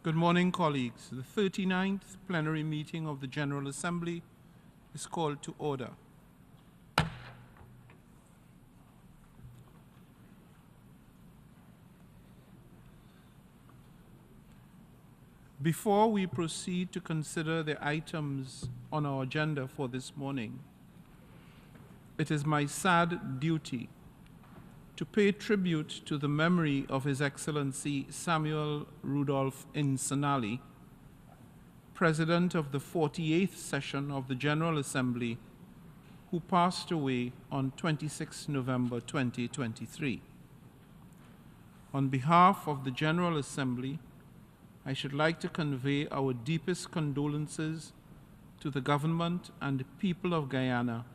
Good morning, colleagues. The 39th plenary meeting of the General Assembly is called to order. Before we proceed to consider the items on our agenda for this morning, it is my sad duty to pay tribute to the memory of His Excellency Samuel Rudolph Insinali, President of the 48th session of the General Assembly, who passed away on 26 November 2023. On behalf of the General Assembly, I should like to convey our deepest condolences to the government and people of Guyana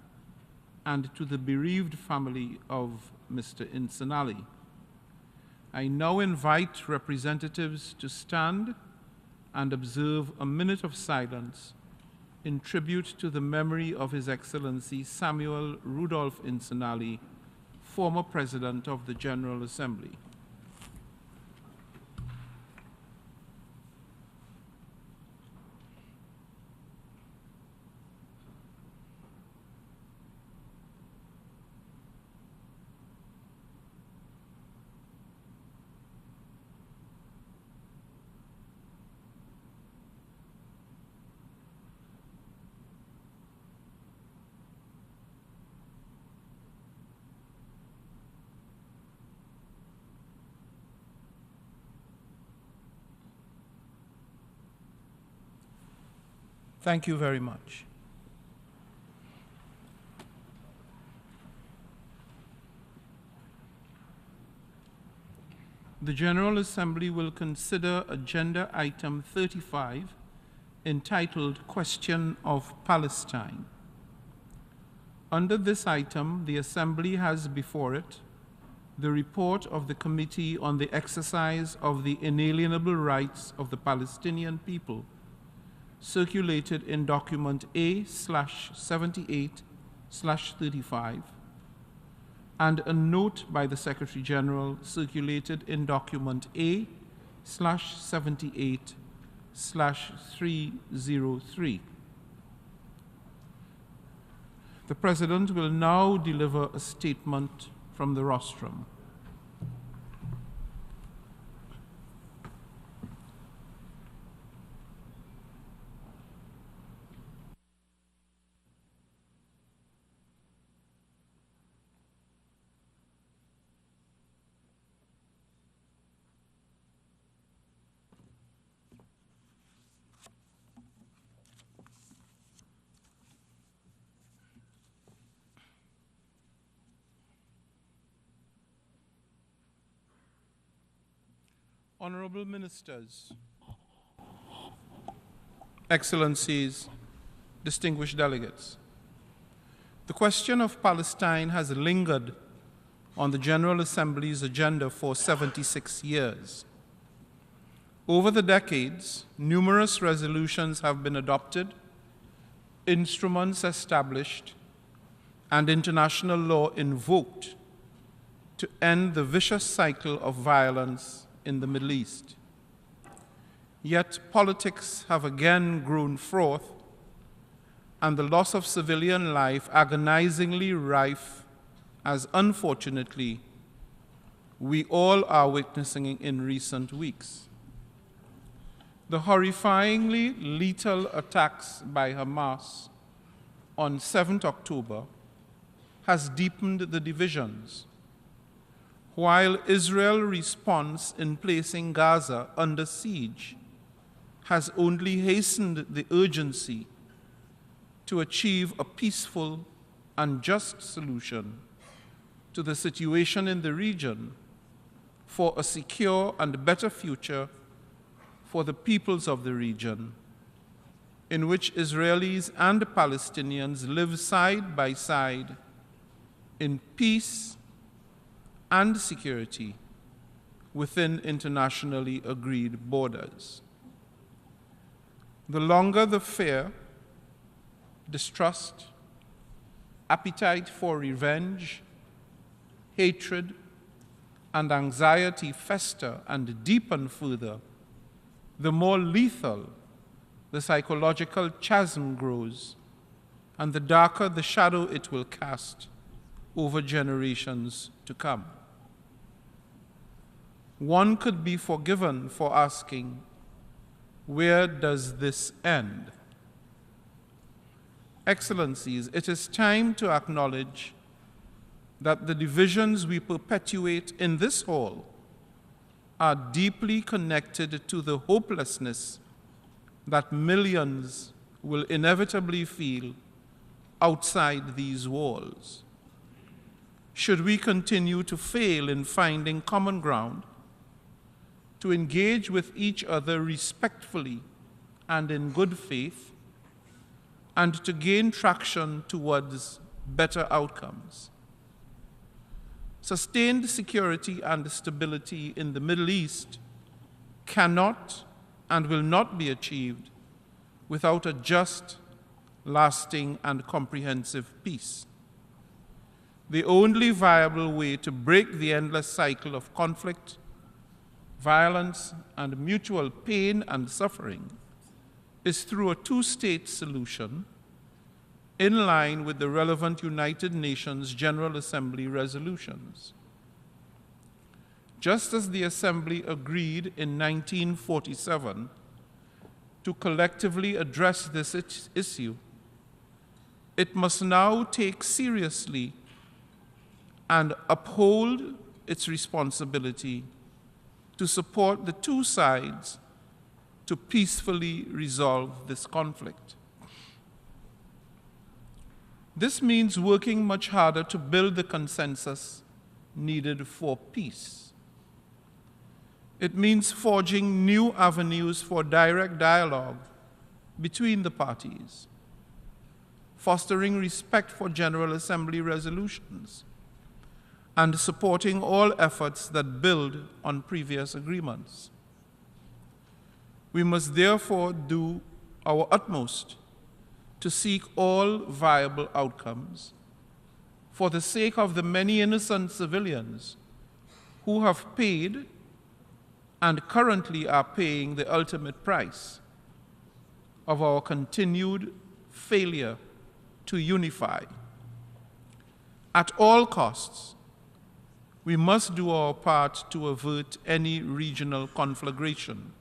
and to the bereaved family of Mr. Insinali. I now invite representatives to stand and observe a minute of silence in tribute to the memory of His Excellency Samuel Rudolph Insinali, former President of the General Assembly. Thank you very much. The General Assembly will consider Agenda Item 35, entitled Question of Palestine. Under this item, the Assembly has before it the report of the Committee on the Exercise of the Inalienable Rights of the Palestinian People, circulated in document A/78/35, and a note by the Secretary General circulated in document A/78/303. The President will now deliver a statement from the rostrum. Honorable Ministers, Excellencies, distinguished delegates, the question of Palestine has lingered on the General Assembly's agenda for 76 years. Over the decades, numerous resolutions have been adopted, instruments established, and international law invoked to end the vicious cycle of violence in the Middle East. Yet politics have again grown froth, and the loss of civilian life agonizingly rife, as unfortunately we all are witnessing in recent weeks. The horrifyingly lethal attacks by Hamas on 7th October has deepened the divisions, while Israel's response in placing Gaza under siege has only hastened the urgency to achieve a peaceful and just solution to the situation in the region for a secure and better future for the peoples of the region, in which Israelis and Palestinians live side by side in peace and security within internationally agreed borders. The longer the fear, distrust, appetite for revenge, hatred, and anxiety fester and deepen further, the more lethal the psychological chasm grows, and the darker the shadow it will cast over generations to come. One could be forgiven for asking, where does this end? Excellencies, it is time to acknowledge that the divisions we perpetuate in this hall are deeply connected to the hopelessness that millions will inevitably feel outside these walls. Should we continue to fail in finding common ground, to engage with each other respectfully and in good faith, and to gain traction towards better outcomes? Sustained security and stability in the Middle East cannot and will not be achieved without a just, lasting, and comprehensive peace. The only viable way to break the endless cycle of conflict, violence, and mutual pain and suffering is through a two-state solution in line with the relevant United Nations General Assembly resolutions. Just as the Assembly agreed in 1947 to collectively address this issue, it must now take seriously and uphold its responsibility to support the two sides to peacefully resolve this conflict. This means working much harder to build the consensus needed for peace. It means forging new avenues for direct dialogue between the parties, fostering respect for General Assembly resolutions, and supporting all efforts that build on previous agreements. We must therefore do our utmost to seek all viable outcomes for the sake of the many innocent civilians who have paid and currently are paying the ultimate price of our continued failure to unify. At all costs, we must do our part to avert any regional conflagration.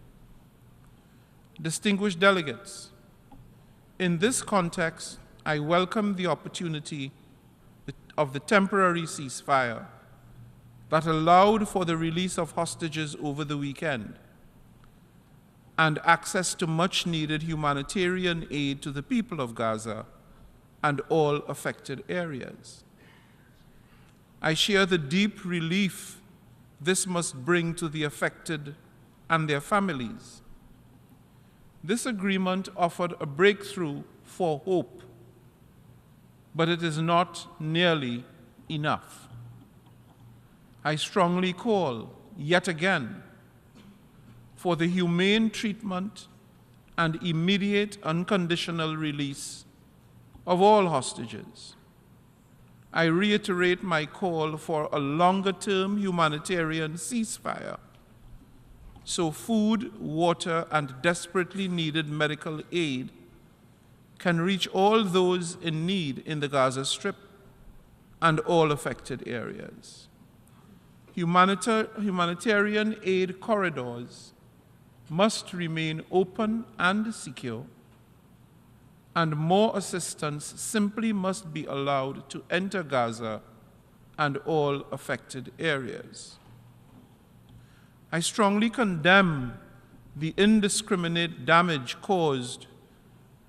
Distinguished delegates, in this context, I welcome the opportunity of the temporary ceasefire that allowed for the release of hostages over the weekend and access to much-needed humanitarian aid to the people of Gaza and all affected areas. I share the deep relief this must bring to the affected and their families. This agreement offered a breakthrough for hope, but it is not nearly enough. I strongly call, yet again, for the humane treatment and immediate unconditional release of all hostages. I reiterate my call for a longer-term humanitarian ceasefire so food, water, and desperately needed medical aid can reach all those in need in the Gaza Strip and all affected areas. Humanitarian aid corridors must remain open and secure, and more assistance simply must be allowed to enter Gaza and all affected areas. I strongly condemn the indiscriminate damage caused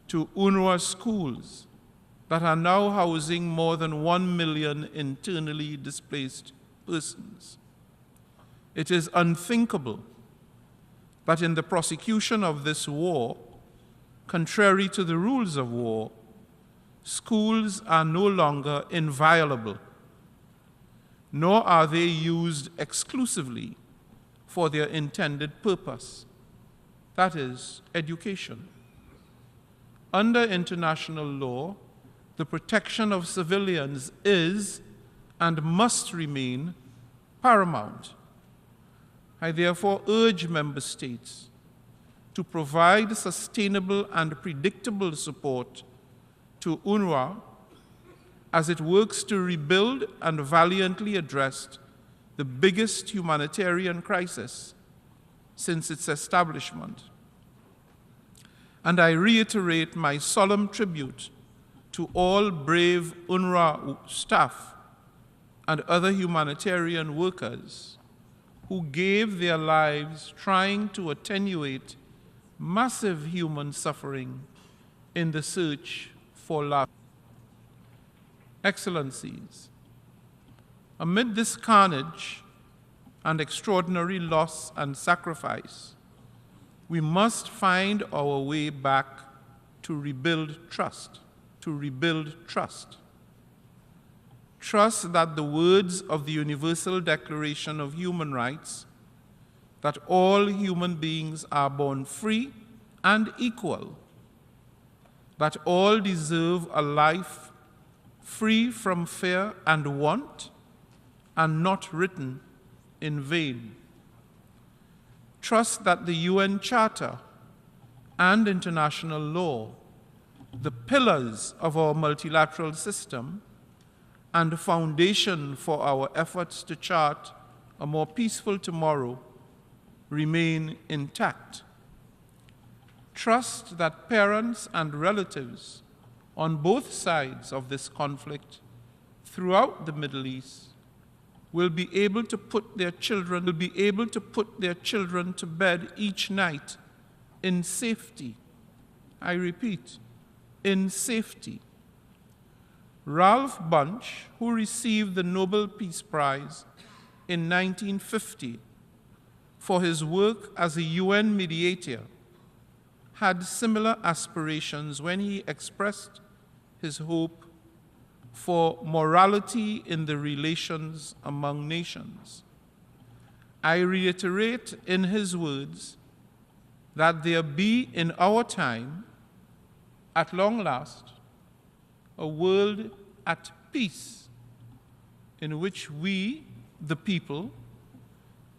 to UNRWA schools that are now housing more than 1 million internally displaced persons. It is unthinkable that in the prosecution of this war, contrary to the rules of war, schools are no longer inviolable, nor are they used exclusively for their intended purpose, that is, education. Under international law, the protection of civilians is and must remain paramount. I therefore urge member states to provide sustainable and predictable support to UNRWA as it works to rebuild and valiantly address the biggest humanitarian crisis since its establishment. And I reiterate my solemn tribute to all brave UNRWA staff and other humanitarian workers who gave their lives trying to attenuate massive human suffering in the search for life. Excellencies, amid this carnage and extraordinary loss and sacrifice, we must find our way back to rebuild trust, Trust that the words of the Universal Declaration of Human Rights, that all human beings are born free and equal, that all deserve a life free from fear and want, and not written in vain. Trust that the UN Charter and international law, the pillars of our multilateral system and foundation for our efforts to chart a more peaceful tomorrow, remain intact. Trust that parents and relatives on both sides of this conflict throughout the Middle East will be able to put their children to bed each night in safety. I repeat, in safety. Ralph Bunche, who received the Nobel Peace Prize in 1950 for his work as a UN mediator, had similar aspirations when he expressed his hope for morality in the relations among nations. I reiterate in his words that there be in our time, at long last, a world at peace in which we, the people,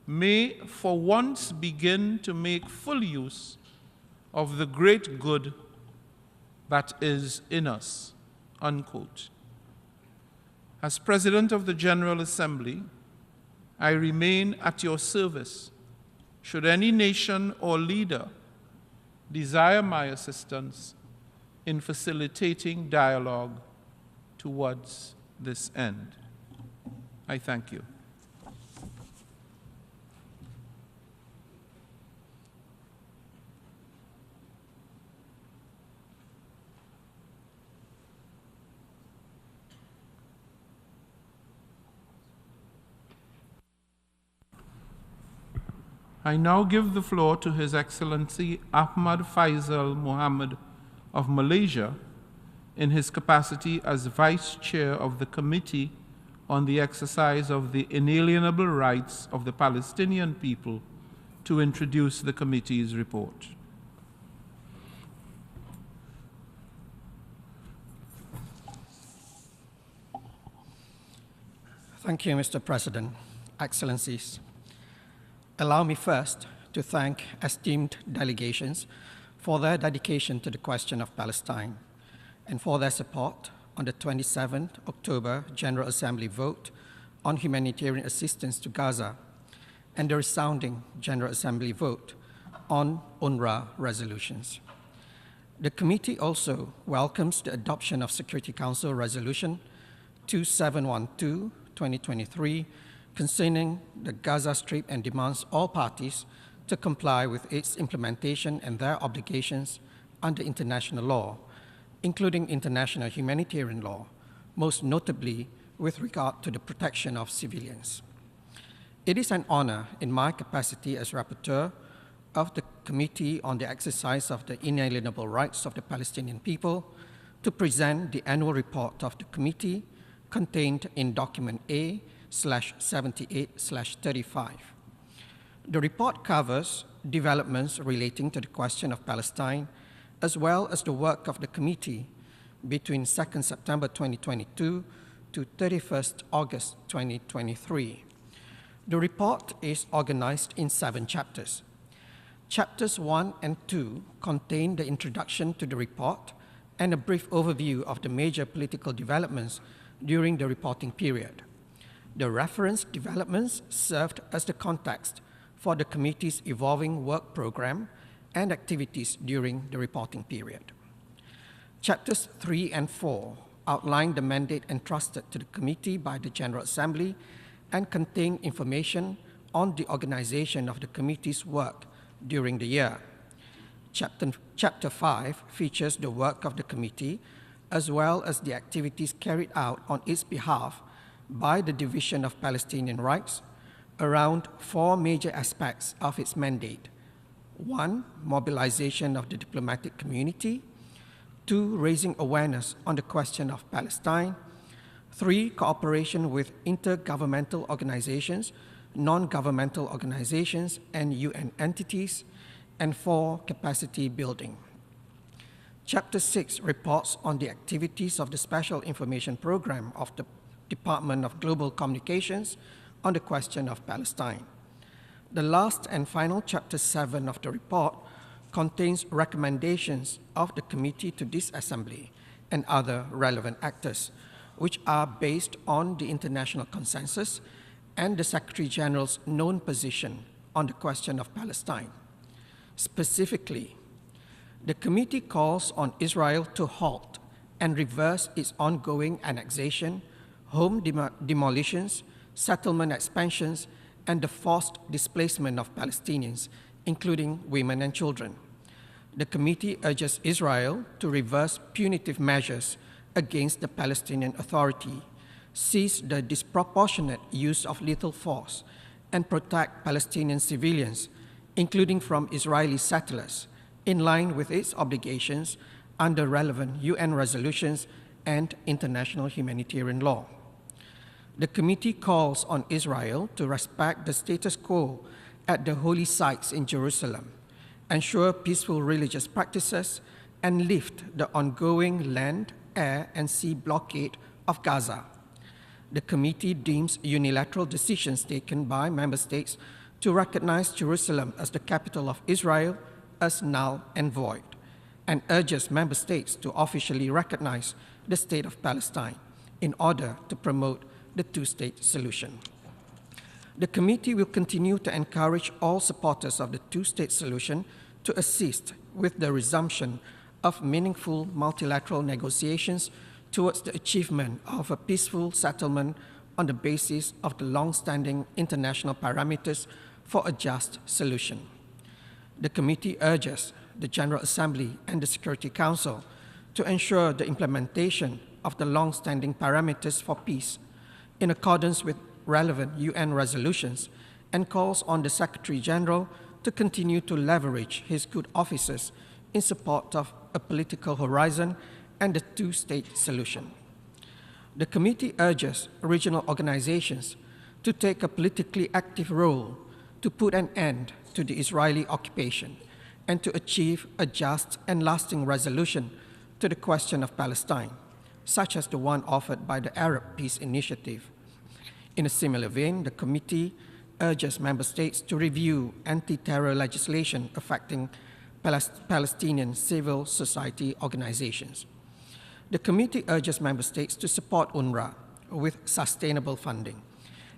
may for once begin to make full use of the great good that is in us, unquote. As President of the General Assembly, I remain at your service should any nation or leader desire my assistance in facilitating dialogue towards this end. I thank you. I now give the floor to His Excellency Ahmad Faisal Mohammed of Malaysia in his capacity as Vice Chair of the Committee on the Exercise of the Inalienable Rights of the Palestinian People to introduce the committee's report. Thank you, Mr. President. Excellencies, allow me first to thank esteemed delegations for their dedication to the question of Palestine and for their support on the 27th October General Assembly vote on humanitarian assistance to Gaza and the resounding General Assembly vote on UNRWA resolutions. The committee also welcomes the adoption of Security Council Resolution 2712/2023 concerning the Gaza Strip and demands all parties to comply with its implementation and their obligations under international law, including international humanitarian law, most notably with regard to the protection of civilians. It is an honor in my capacity as rapporteur of the Committee on the Exercise of the Inalienable Rights of the Palestinian People to present the annual report of the committee contained in document A/78/35. The report covers developments relating to the question of Palestine, as well as the work of the committee between 2nd September 2022 to 31st August 2023. The report is organized in 7 chapters. Chapters 1 and 2 contain the introduction to the report and a brief overview of the major political developments during the reporting period. The referenced developments served as the context for the committee's evolving work program and activities during the reporting period. Chapters 3 and 4 outline the mandate entrusted to the committee by the General Assembly and contain information on the organization of the committee's work during the year. Chapter 5 features the work of the committee as well as the activities carried out on its behalf by the Division of Palestinian Rights around 4 major aspects of its mandate. 1, mobilization of the diplomatic community. 2, raising awareness on the question of Palestine. 3, cooperation with intergovernmental organizations, non-governmental organizations, and UN entities. And 4, capacity building. Chapter 6 reports on the activities of the Special Information Program of the Department of Global Communications on the question of Palestine. The last and final Chapter 7 of the report contains recommendations of the committee to this Assembly and other relevant actors, which are based on the international consensus and the Secretary General's known position on the question of Palestine. Specifically, the committee calls on Israel to halt and reverse its ongoing annexation, home demolitions, settlement expansions, and the forced displacement of Palestinians, including women and children. The committee urges Israel to reverse punitive measures against the Palestinian Authority, cease the disproportionate use of lethal force, and protect Palestinian civilians, including from Israeli settlers, in line with its obligations under relevant UN resolutions and international humanitarian law. The committee calls on Israel to respect the status quo at the holy sites in Jerusalem, ensure peaceful religious practices, and lift the ongoing land, air, and sea blockade of Gaza. The committee deems unilateral decisions taken by member states to recognize Jerusalem as the capital of Israel as null and void, and urges member states to officially recognize the state of Palestine in order to promote the two-state solution. The committee will continue to encourage all supporters of the two-state solution to assist with the resumption of meaningful multilateral negotiations towards the achievement of a peaceful settlement on the basis of the long-standing international parameters for a just solution. The committee urges the General Assembly and the Security Council to ensure the implementation of the long-standing parameters for peace in accordance with relevant UN resolutions, and calls on the Secretary General to continue to leverage his good offices in support of a political horizon and the two-state solution. The committee urges regional organizations to take a politically active role to put an end to the Israeli occupation and to achieve a just and lasting resolution to the question of Palestine, such as the one offered by the Arab Peace Initiative. In a similar vein, the committee urges member states to review anti-terror legislation affecting Palestinian civil society organizations. The committee urges member states to support UNRWA with sustainable funding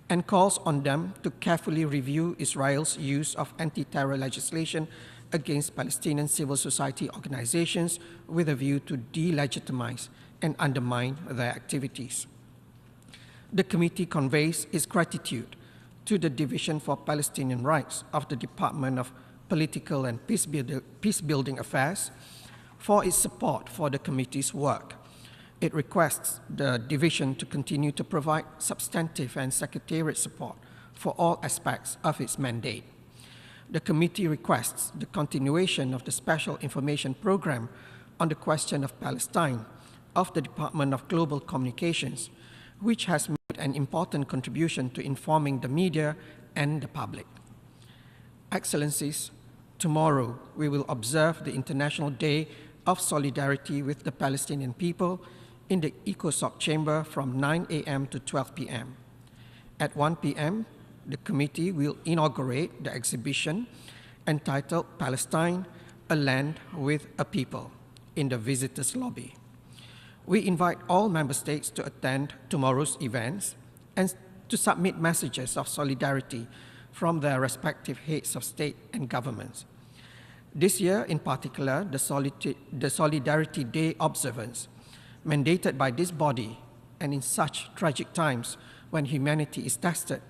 and calls on them to carefully review Israel's use of anti-terror legislation against Palestinian civil society organizations with a view to delegitimize and undermine their activities. The committee conveys its gratitude to the Division for Palestinian Rights of the Department of Political and Peacebuilding Affairs for its support for the committee's work. It requests the division to continue to provide substantive and secretariat support for all aspects of its mandate. The committee requests the continuation of the Special Information Program on the question of Palestine of the Department of Global Communications, which has made an important contribution to informing the media and the public. Excellencies, tomorrow we will observe the International Day of Solidarity with the Palestinian people in the ECOSOC chamber from 9 a.m. to 12 p.m. At 1 p.m., the committee will inaugurate the exhibition entitled Palestine, a Land with a People, in the visitors' lobby. We invite all member states to attend tomorrow's events and to submit messages of solidarity from their respective heads of state and governments. This year, in particular, the Solidarity Day observance, mandated by this body and in such tragic times when humanity is tested,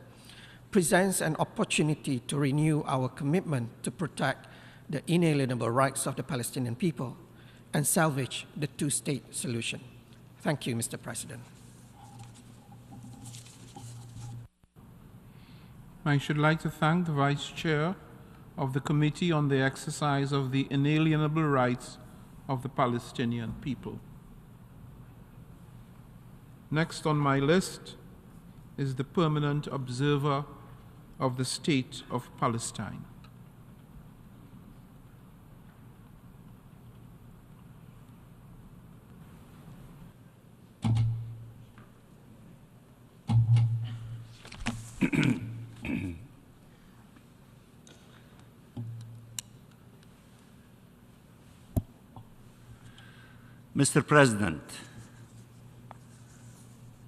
presents an opportunity to renew our commitment to protect the inalienable rights of the Palestinian people and salvage the two-state solution. Thank you, Mr. President. I should like to thank the Vice Chair of the Committee on the Exercise of the Inalienable Rights of the Palestinian People. Next on my list is the Permanent Observer of the State of Palestine. Mr. President,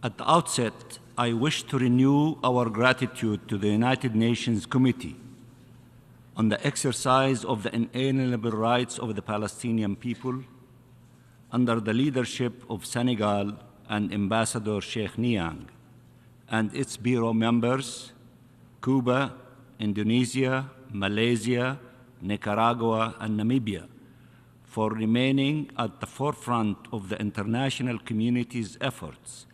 at the outset, I wish to renew our gratitude to the United Nations Committee on the exercise of the inalienable rights of the Palestinian people under the leadership of Senegal and Ambassador Sheikh Niang, and its bureau members, Cuba, Indonesia, Malaysia, Nicaragua, and Namibia, for remaining at the forefront of the international community's efforts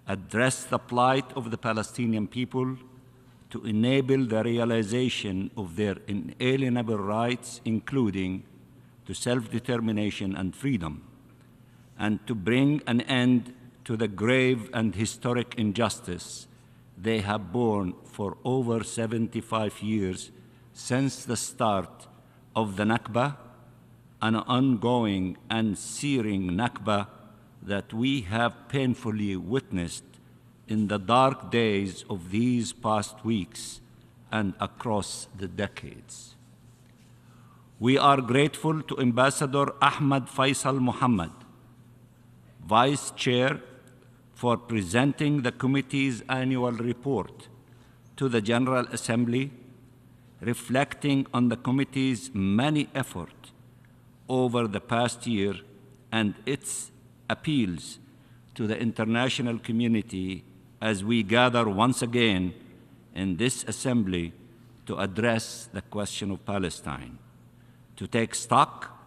address the plight of the Palestinian people to enable the realization of their inalienable rights, including to self-determination and freedom, and to bring an end to the grave and historic injustice they have borne for over 75 years since the start of the Nakba, an ongoing and searing Nakba that we have painfully witnessed in the dark days of these past weeks and across the decades. We are grateful to Ambassador Ahmad Faisal Mohammed, Vice Chair, for presenting the committee's annual report to the General Assembly, reflecting on the committee's many efforts over the past year and its appeals to the international community as we gather once again in this assembly to address the question of Palestine, to take stock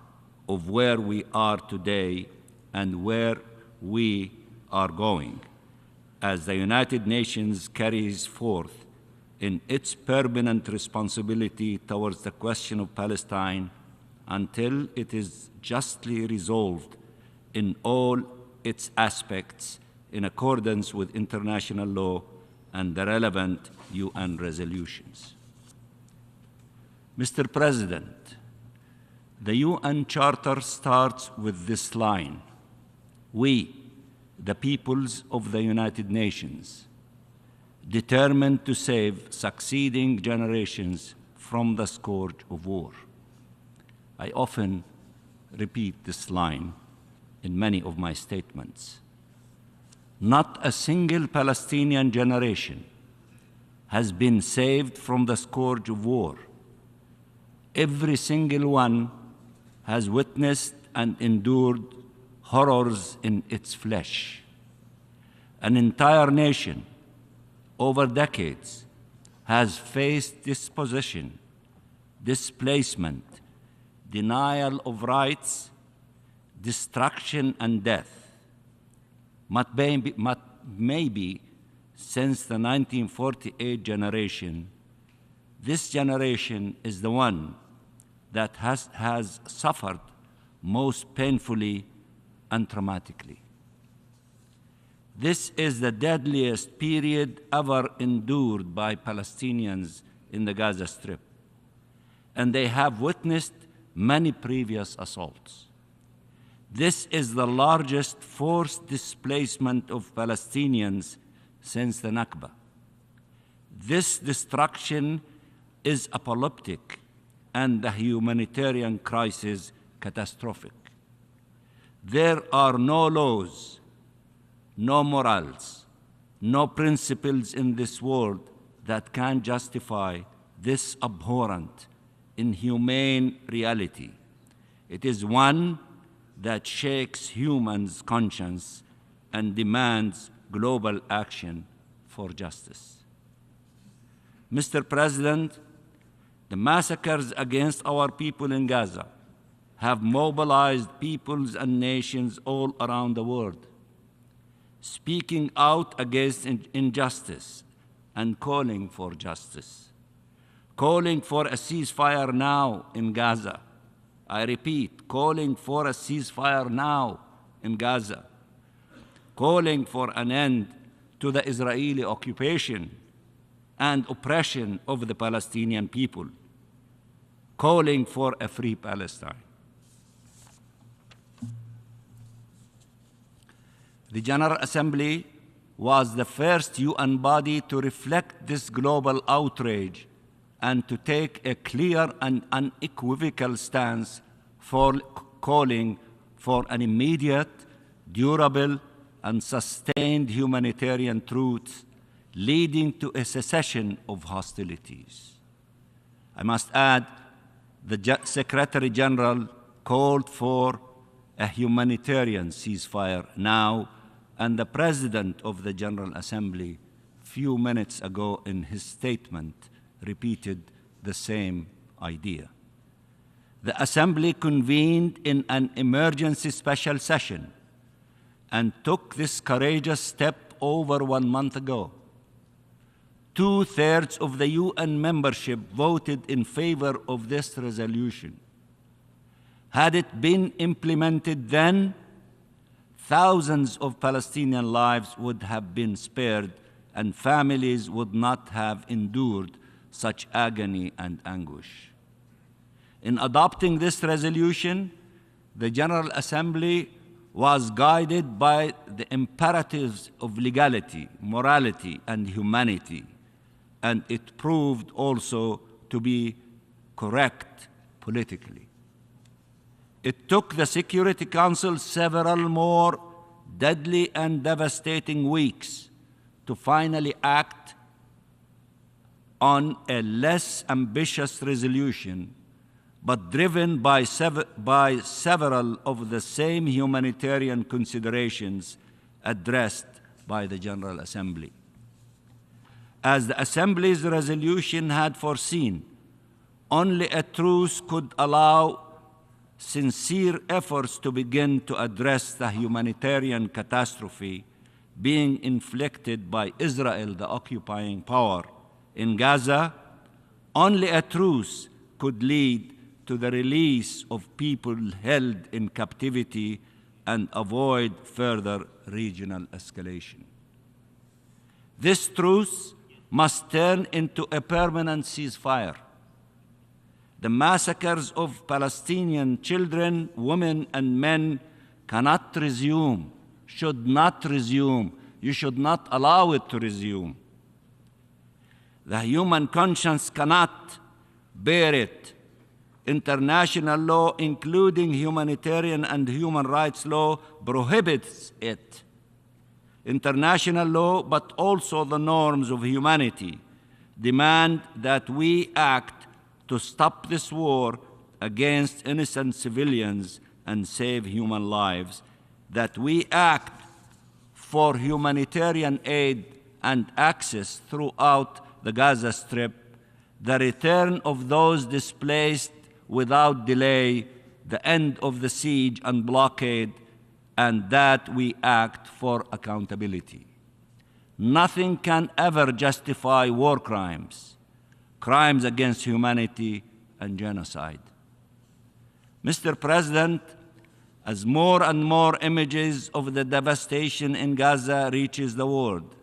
of where we are today and where we are going, as the United Nations carries forth in its permanent responsibility towards the question of Palestine until it is justly resolved in all its aspects in accordance with international law and the relevant UN resolutions. Mr. President, the UN Charter starts with this line: we, the peoples of the United Nations, determined to save succeeding generations from the scourge of war. I often repeat this line in many of my statements. Not a single Palestinian generation has been saved from the scourge of war. Every single one has witnessed and endured horrors in its flesh. An entire nation, over decades, has faced dispossession, displacement, denial of rights, destruction, and death. Maybe since the 1948 generation, this generation is the one that has suffered most painfully and traumatically. This is the deadliest period ever endured by Palestinians in the Gaza Strip, and they have witnessed many previous assaults. This is the largest forced displacement of Palestinians since the Nakba. This destruction is apocalyptic and the humanitarian crisis catastrophic. There are no laws, no morals, no principles in this world that can justify this abhorrent, inhumane reality. It is one that shakes humans' conscience and demands global action for justice. Mr. President, the massacres against our people in Gaza have mobilized peoples and nations all around the world, speaking out against injustice and calling for justice, calling for a ceasefire now in Gaza. I repeat, calling for a ceasefire now in Gaza, calling for an end to the Israeli occupation and oppression of the Palestinian people, calling for a free Palestine. The General Assembly was the first UN body to reflect this global outrage and to take a clear and unequivocal stance for calling for an immediate, durable, and sustained humanitarian truce leading to a cessation of hostilities. I must add, the Secretary General called for a humanitarian ceasefire now, and the President of the General Assembly a few minutes ago in his statement repeated the same idea. The Assembly convened in an emergency special session and took this courageous step over 1 month ago. 2/3 of the UN membership voted in favor of this resolution. Had it been implemented then, thousands of Palestinian lives would have been spared and families would not have endured such agony and anguish. In adopting this resolution, the General Assembly was guided by the imperatives of legality, morality, and humanity, and it proved also to be correct politically. It took the Security Council several more deadly and devastating weeks to finally act on a less ambitious resolution, but driven by several of the same humanitarian considerations addressed by the General Assembly. As the Assembly's resolution had foreseen, only a truce could allow sincere efforts to begin to address the humanitarian catastrophe being inflicted by Israel, the occupying power, in Gaza. Only a truce could lead to the release of people held in captivity and avoid further regional escalation. This truce must turn into a permanent ceasefire. The massacres of Palestinian children, women, and men cannot resume, should not resume. You should not allow it to resume. The human conscience cannot bear it. International law, including humanitarian and human rights law, prohibits it. International law, but also the norms of humanity, demand that we act to stop this war against innocent civilians and save human lives, that we act for humanitarian aid and access throughout the Gaza Strip, the return of those displaced without delay, the end of the siege and blockade, and that we act for accountability. Nothing can ever justify war crimes, crimes against humanity, and genocide. Mr. President, as more and more images of the devastation in Gaza reaches the world,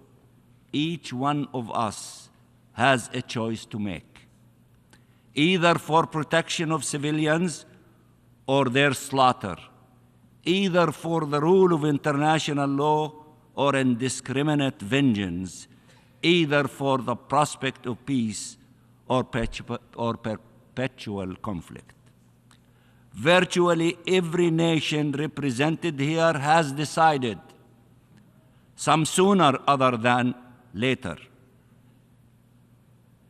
each one of us has a choice to make, either for protection of civilians or their slaughter, either for the rule of international law or indiscriminate vengeance, either for the prospect of peace or perpetual conflict. Virtually every nation represented here has decided, some sooner other than later,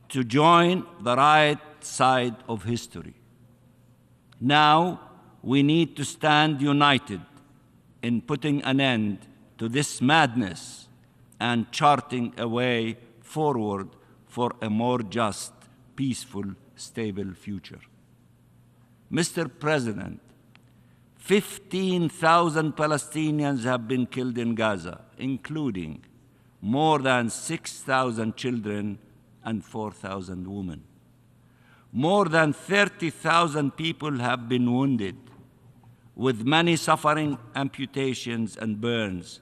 to join the right side of history. Now we need to stand united in putting an end to this madness and charting a way forward for a more just, peaceful, stable future. Mr. President, 15,000 Palestinians have been killed in Gaza, including more than 6,000 children and 4,000 women. More than 30,000 people have been wounded, with many suffering amputations and burns,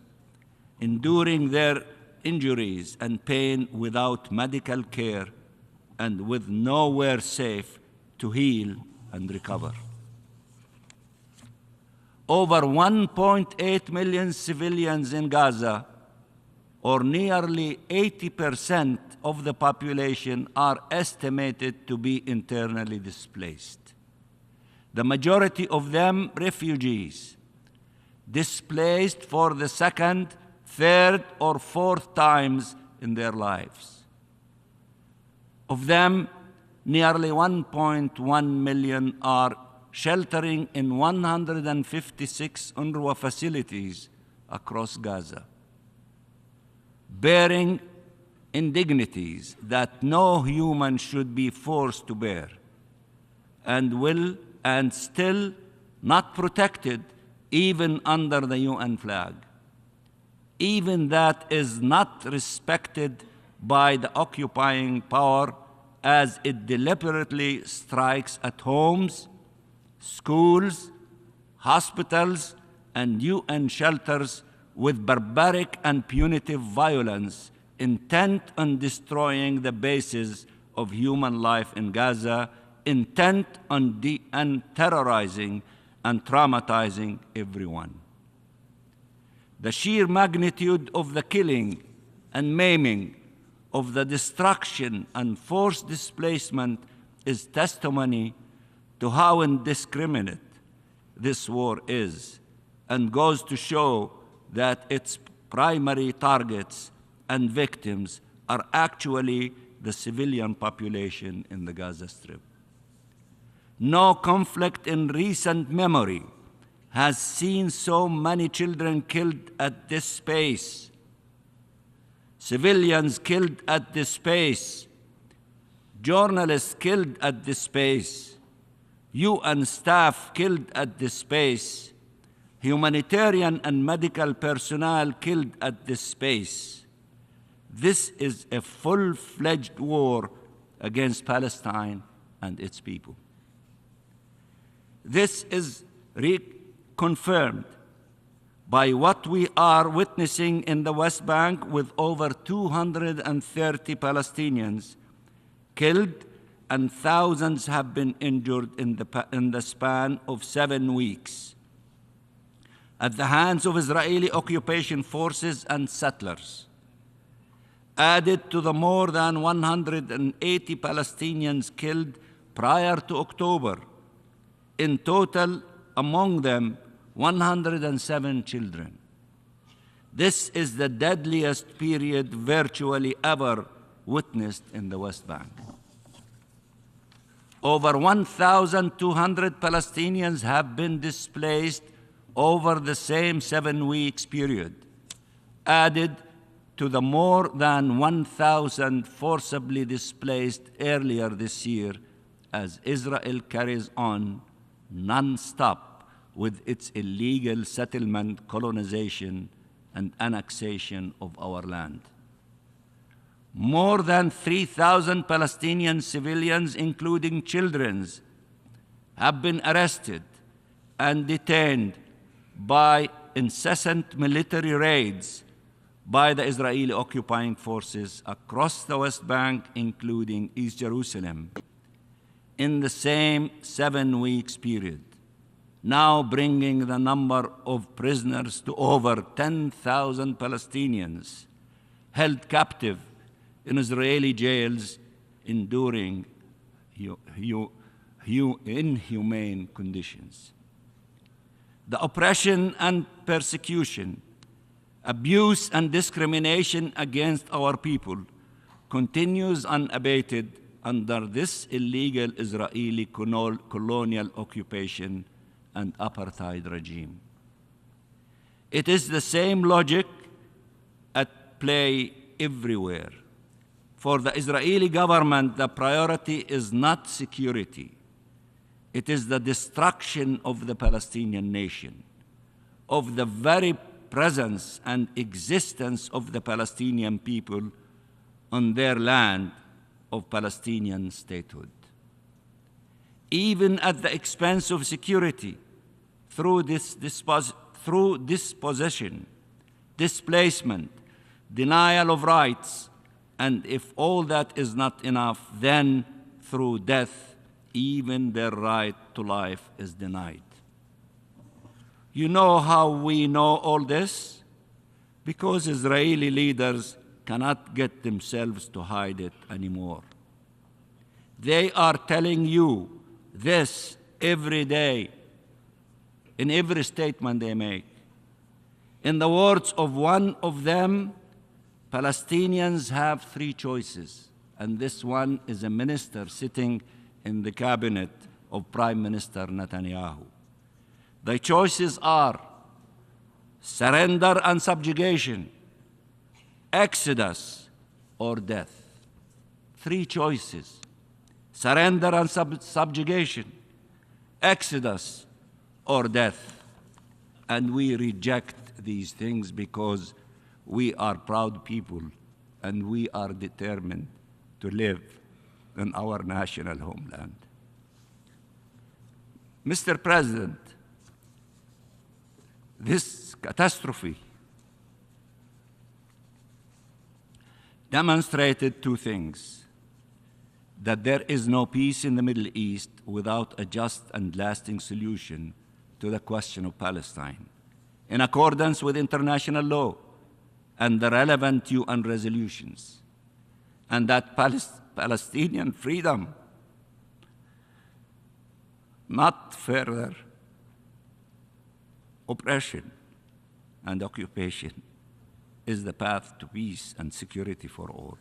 enduring their injuries and pain without medical care and with nowhere safe to heal and recover. Over 1.8 million civilians in Gaza, or nearly 80% of the population, are estimated to be internally displaced. The majority of them refugees, displaced for the second, third, or fourth times in their lives. Of them, nearly 1.1 million are sheltering in 156 UNRWA facilities across Gaza, bearing indignities that no human should be forced to bear, and still not protected even under the UN flag. Even that is not respected by the occupying power, as it deliberately strikes at homes, schools, hospitals, and UN shelters with barbaric and punitive violence, intent on destroying the basis of human life in Gaza, intent on terrorizing and traumatizing everyone. The sheer magnitude of the killing and maiming, of the destruction and forced displacement, is testimony to how indiscriminate this war is, and goes to show that its primary targets and victims are actually the civilian population in the Gaza Strip. No conflict in recent memory has seen so many children killed at this pace, civilians killed at this pace, journalists killed at this pace, UN staff killed at this pace, humanitarian and medical personnel killed at this pace. This is a full-fledged war against Palestine and its people. This is reconfirmed by what we are witnessing in the West Bank, with over 230 Palestinians killed and thousands have been injured in the span of 7 weeks at the hands of Israeli occupation forces and settlers. Added to the more than 180 Palestinians killed prior to October, in total, among them, 107 children. This is the deadliest period virtually ever witnessed in the West Bank. Over 1,200 Palestinians have been displaced over the same 7 weeks period, added to the more than 1,000 forcibly displaced earlier this year, as Israel carries on non-stop with its illegal settlement, colonization, and annexation of our land. More than 3,000 Palestinian civilians, including children, have been arrested and detained by incessant military raids by the Israeli occupying forces across the West Bank, including East Jerusalem, in the same 7 weeks period, now bringing the number of prisoners to over 10,000 Palestinians held captive in Israeli jails, enduring inhumane conditions. The oppression and persecution, abuse and discrimination against our people continues unabated under this illegal Israeli colonial occupation and apartheid regime. It is the same logic at play everywhere. For the Israeli government, the priority is not security. It is the destruction of the Palestinian nation, of the very presence and existence of the Palestinian people on their land of Palestinian statehood. Even at the expense of security, through dispossession, displacement, denial of rights, and if all that is not enough, then through death, even their right to life is denied. You know how we know all this? Because Israeli leaders cannot get themselves to hide it anymore. They are telling you this every day, in every statement they make. In the words of one of them, Palestinians have three choices, and this one is a minister sitting in the cabinet of Prime Minister Netanyahu. The choices are surrender and subjugation, exodus, or death. Three choices: surrender and subjugation, exodus, or death. And we reject these things because we are proud people and we are determined to live in our national homeland. Mr. President, this catastrophe demonstrated two things: that there is no peace in the Middle East without a just and lasting solution to the question of Palestine, in accordance with international law and the relevant UN resolutions, and that Palestinian freedom, not further oppression and occupation, is the path to peace and security for all.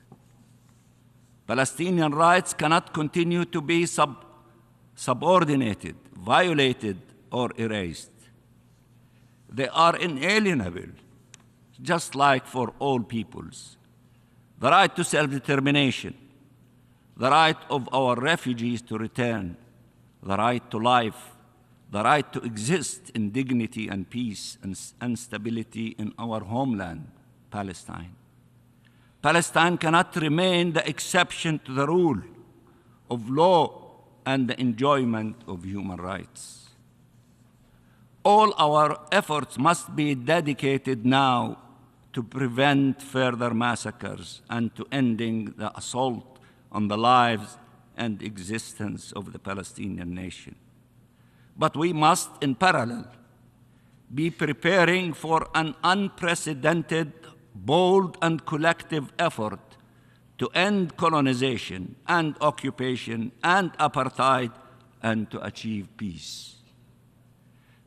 Palestinian rights cannot continue to be subordinated, violated, or erased. They are inalienable, just like for all peoples. The right to self-determination, the right of our refugees to return, the right to life, the right to exist in dignity and peace and stability in our homeland, Palestine. Palestine cannot remain the exception to the rule of law and the enjoyment of human rights. All our efforts must be dedicated now to prevent further massacres and to ending the assault on the lives and existence of the Palestinian nation. But we must, in parallel, be preparing for an unprecedented, bold, and collective effort to end colonization and occupation and apartheid and to achieve peace.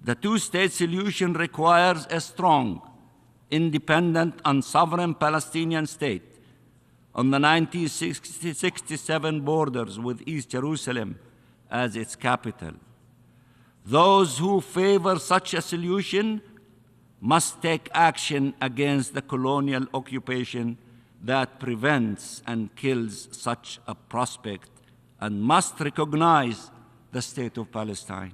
The two-state solution requires a strong, independent, and sovereign Palestinian state on the 1967 borders with East Jerusalem as its capital. Those who favor such a solution must take action against the colonial occupation that prevents and kills such a prospect and must recognize the state of Palestine,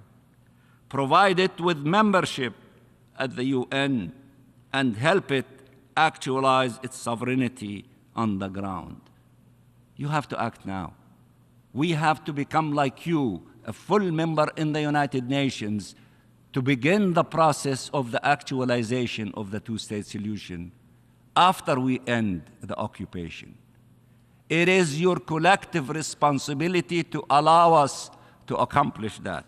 provide it with membership at the UN, and help it actualize its sovereignty on the ground. You have to act now. We have to become like you, a full member in the United Nations, to begin the process of the actualization of the two-state solution after we end the occupation. It is your collective responsibility to allow us to accomplish that.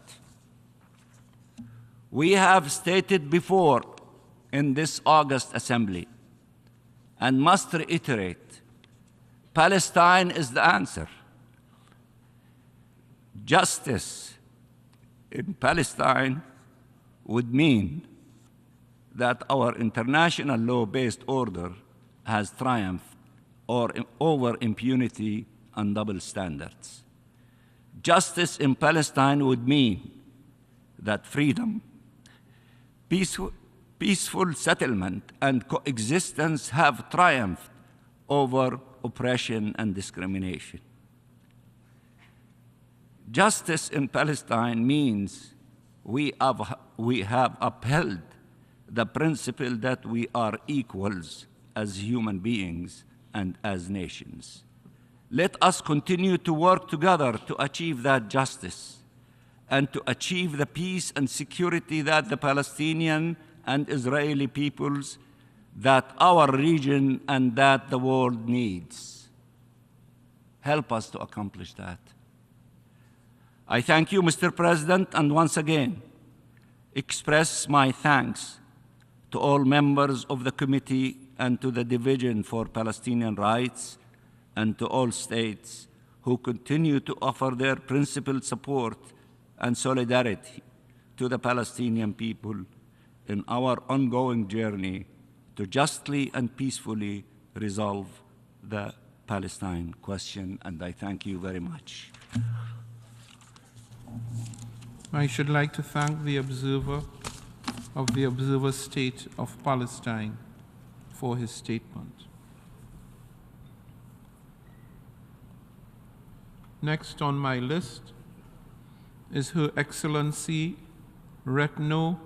We have stated before in this August Assembly, and must reiterate, Palestine is the answer. Justice in Palestine would mean that our international law-based order has triumphed over impunity and double standards. Justice in Palestine would mean that freedom, peaceful settlement, and coexistence have triumphed over oppression and discrimination. Justice in Palestine means we have upheld the principle that we are equals as human beings and as nations. Let us continue to work together to achieve that justice and to achieve the peace and security that the Palestinian and Israeli peoples, that our region and that the world needs. Help us to accomplish that. I thank you, Mr. President, and once again express my thanks to all members of the committee and to the Division for Palestinian Rights and to all states who continue to offer their principled support and solidarity to the Palestinian people in our ongoing journey to justly and peacefully resolve the Palestine question. And I thank you very much. I should like to thank the observer of the Observer State of Palestine for his statement. Next on my list is Her Excellency Retno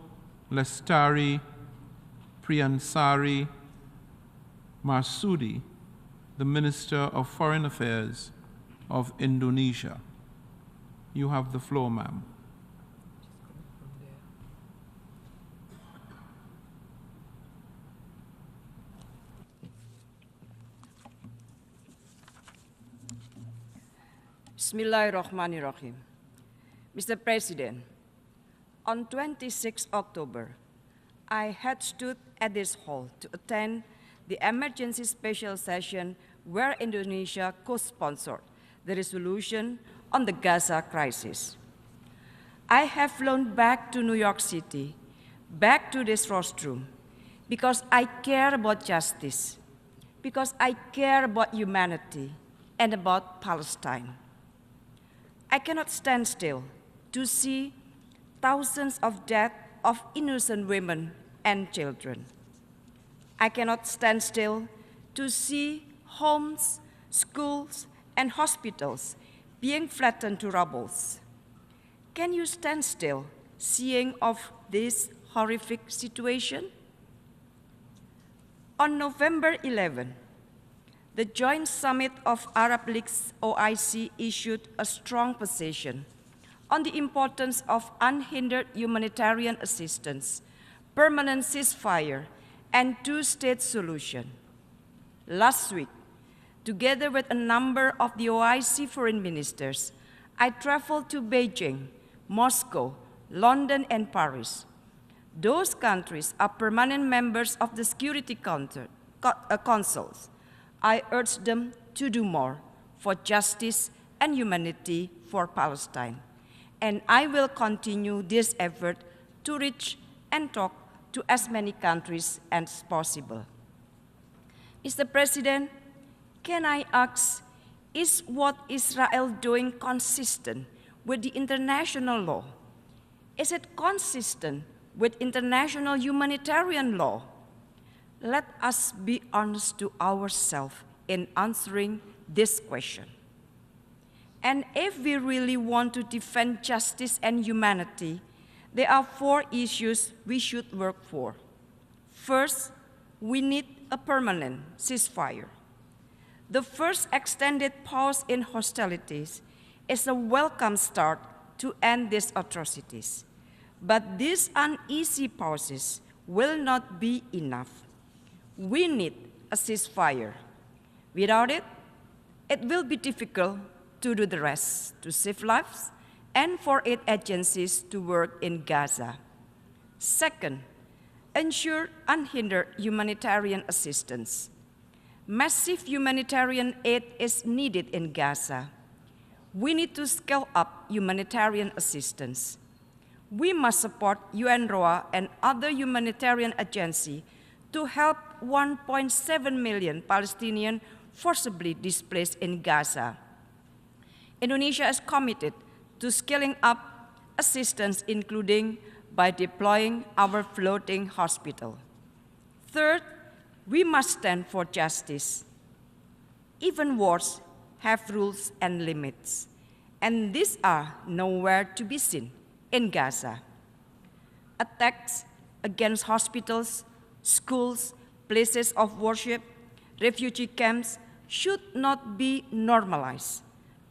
Lestari Priyansari Marsudi, the Minister of Foreign Affairs of Indonesia. You have the floor, ma'am. Bismillahirrahmanirrahim. Mr. President, on 26 October, I had stood at this hall to attend the emergency special session where Indonesia co-sponsored the resolution on the Gaza crisis. I have flown back to New York City, back to this rostrum, because I care about justice, because I care about humanity and about Palestine. I cannot stand still to see thousands of deaths of innocent women and children. I cannot stand still to see homes, schools, and hospitals being flattened to rubble. Can you stand still seeing of this horrific situation? On November 11, the Joint Summit of Arab League's OIC issued a strong position on the importance of unhindered humanitarian assistance, permanent ceasefire, and two-state solution. Last week, together with a number of the OIC foreign ministers, I traveled to Beijing, Moscow, London, and Paris. Those countries are permanent members of the Security Councils. I urge them to do more for justice and humanity for Palestine. And I will continue this effort to reach and talk to as many countries as possible. Mr. President, can I ask, is what Israel doing consistent with the international law? Is it consistent with international humanitarian law? Let us be honest to ourselves in answering this question. And if we really want to defend justice and humanity, there are 4 issues we should work for. First, we need a permanent ceasefire. The first extended pause in hostilities is a welcome start to end these atrocities. But these uneasy pauses will not be enough. We need a ceasefire. Without it, it will be difficult to do the rest, to save lives, and for aid agencies to work in Gaza. Second, ensure unhindered humanitarian assistance. Massive humanitarian aid is needed in Gaza. we need to scale up humanitarian assistance. We must support UNRWA and other humanitarian agencies to help 1.7 million Palestinians forcibly displaced in Gaza. Indonesia is committed to scaling up assistance, including by deploying our floating hospital. Third, we must stand for justice. Even wars have rules and limits, and these are nowhere to be seen in Gaza. Attacks against hospitals, schools, places of worship, refugee camps should not be normalized.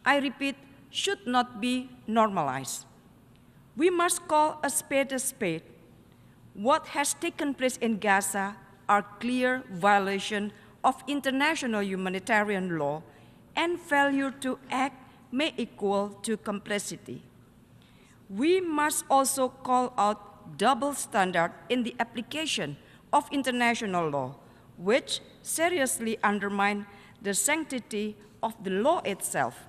I repeat, should not be normalized. We must call a spade a spade. What has taken place in Gaza are clear violations of international humanitarian law, and failure to act may equal to complicity. We must also call out double standard in the application of international law, which seriously undermine the sanctity of the law itself.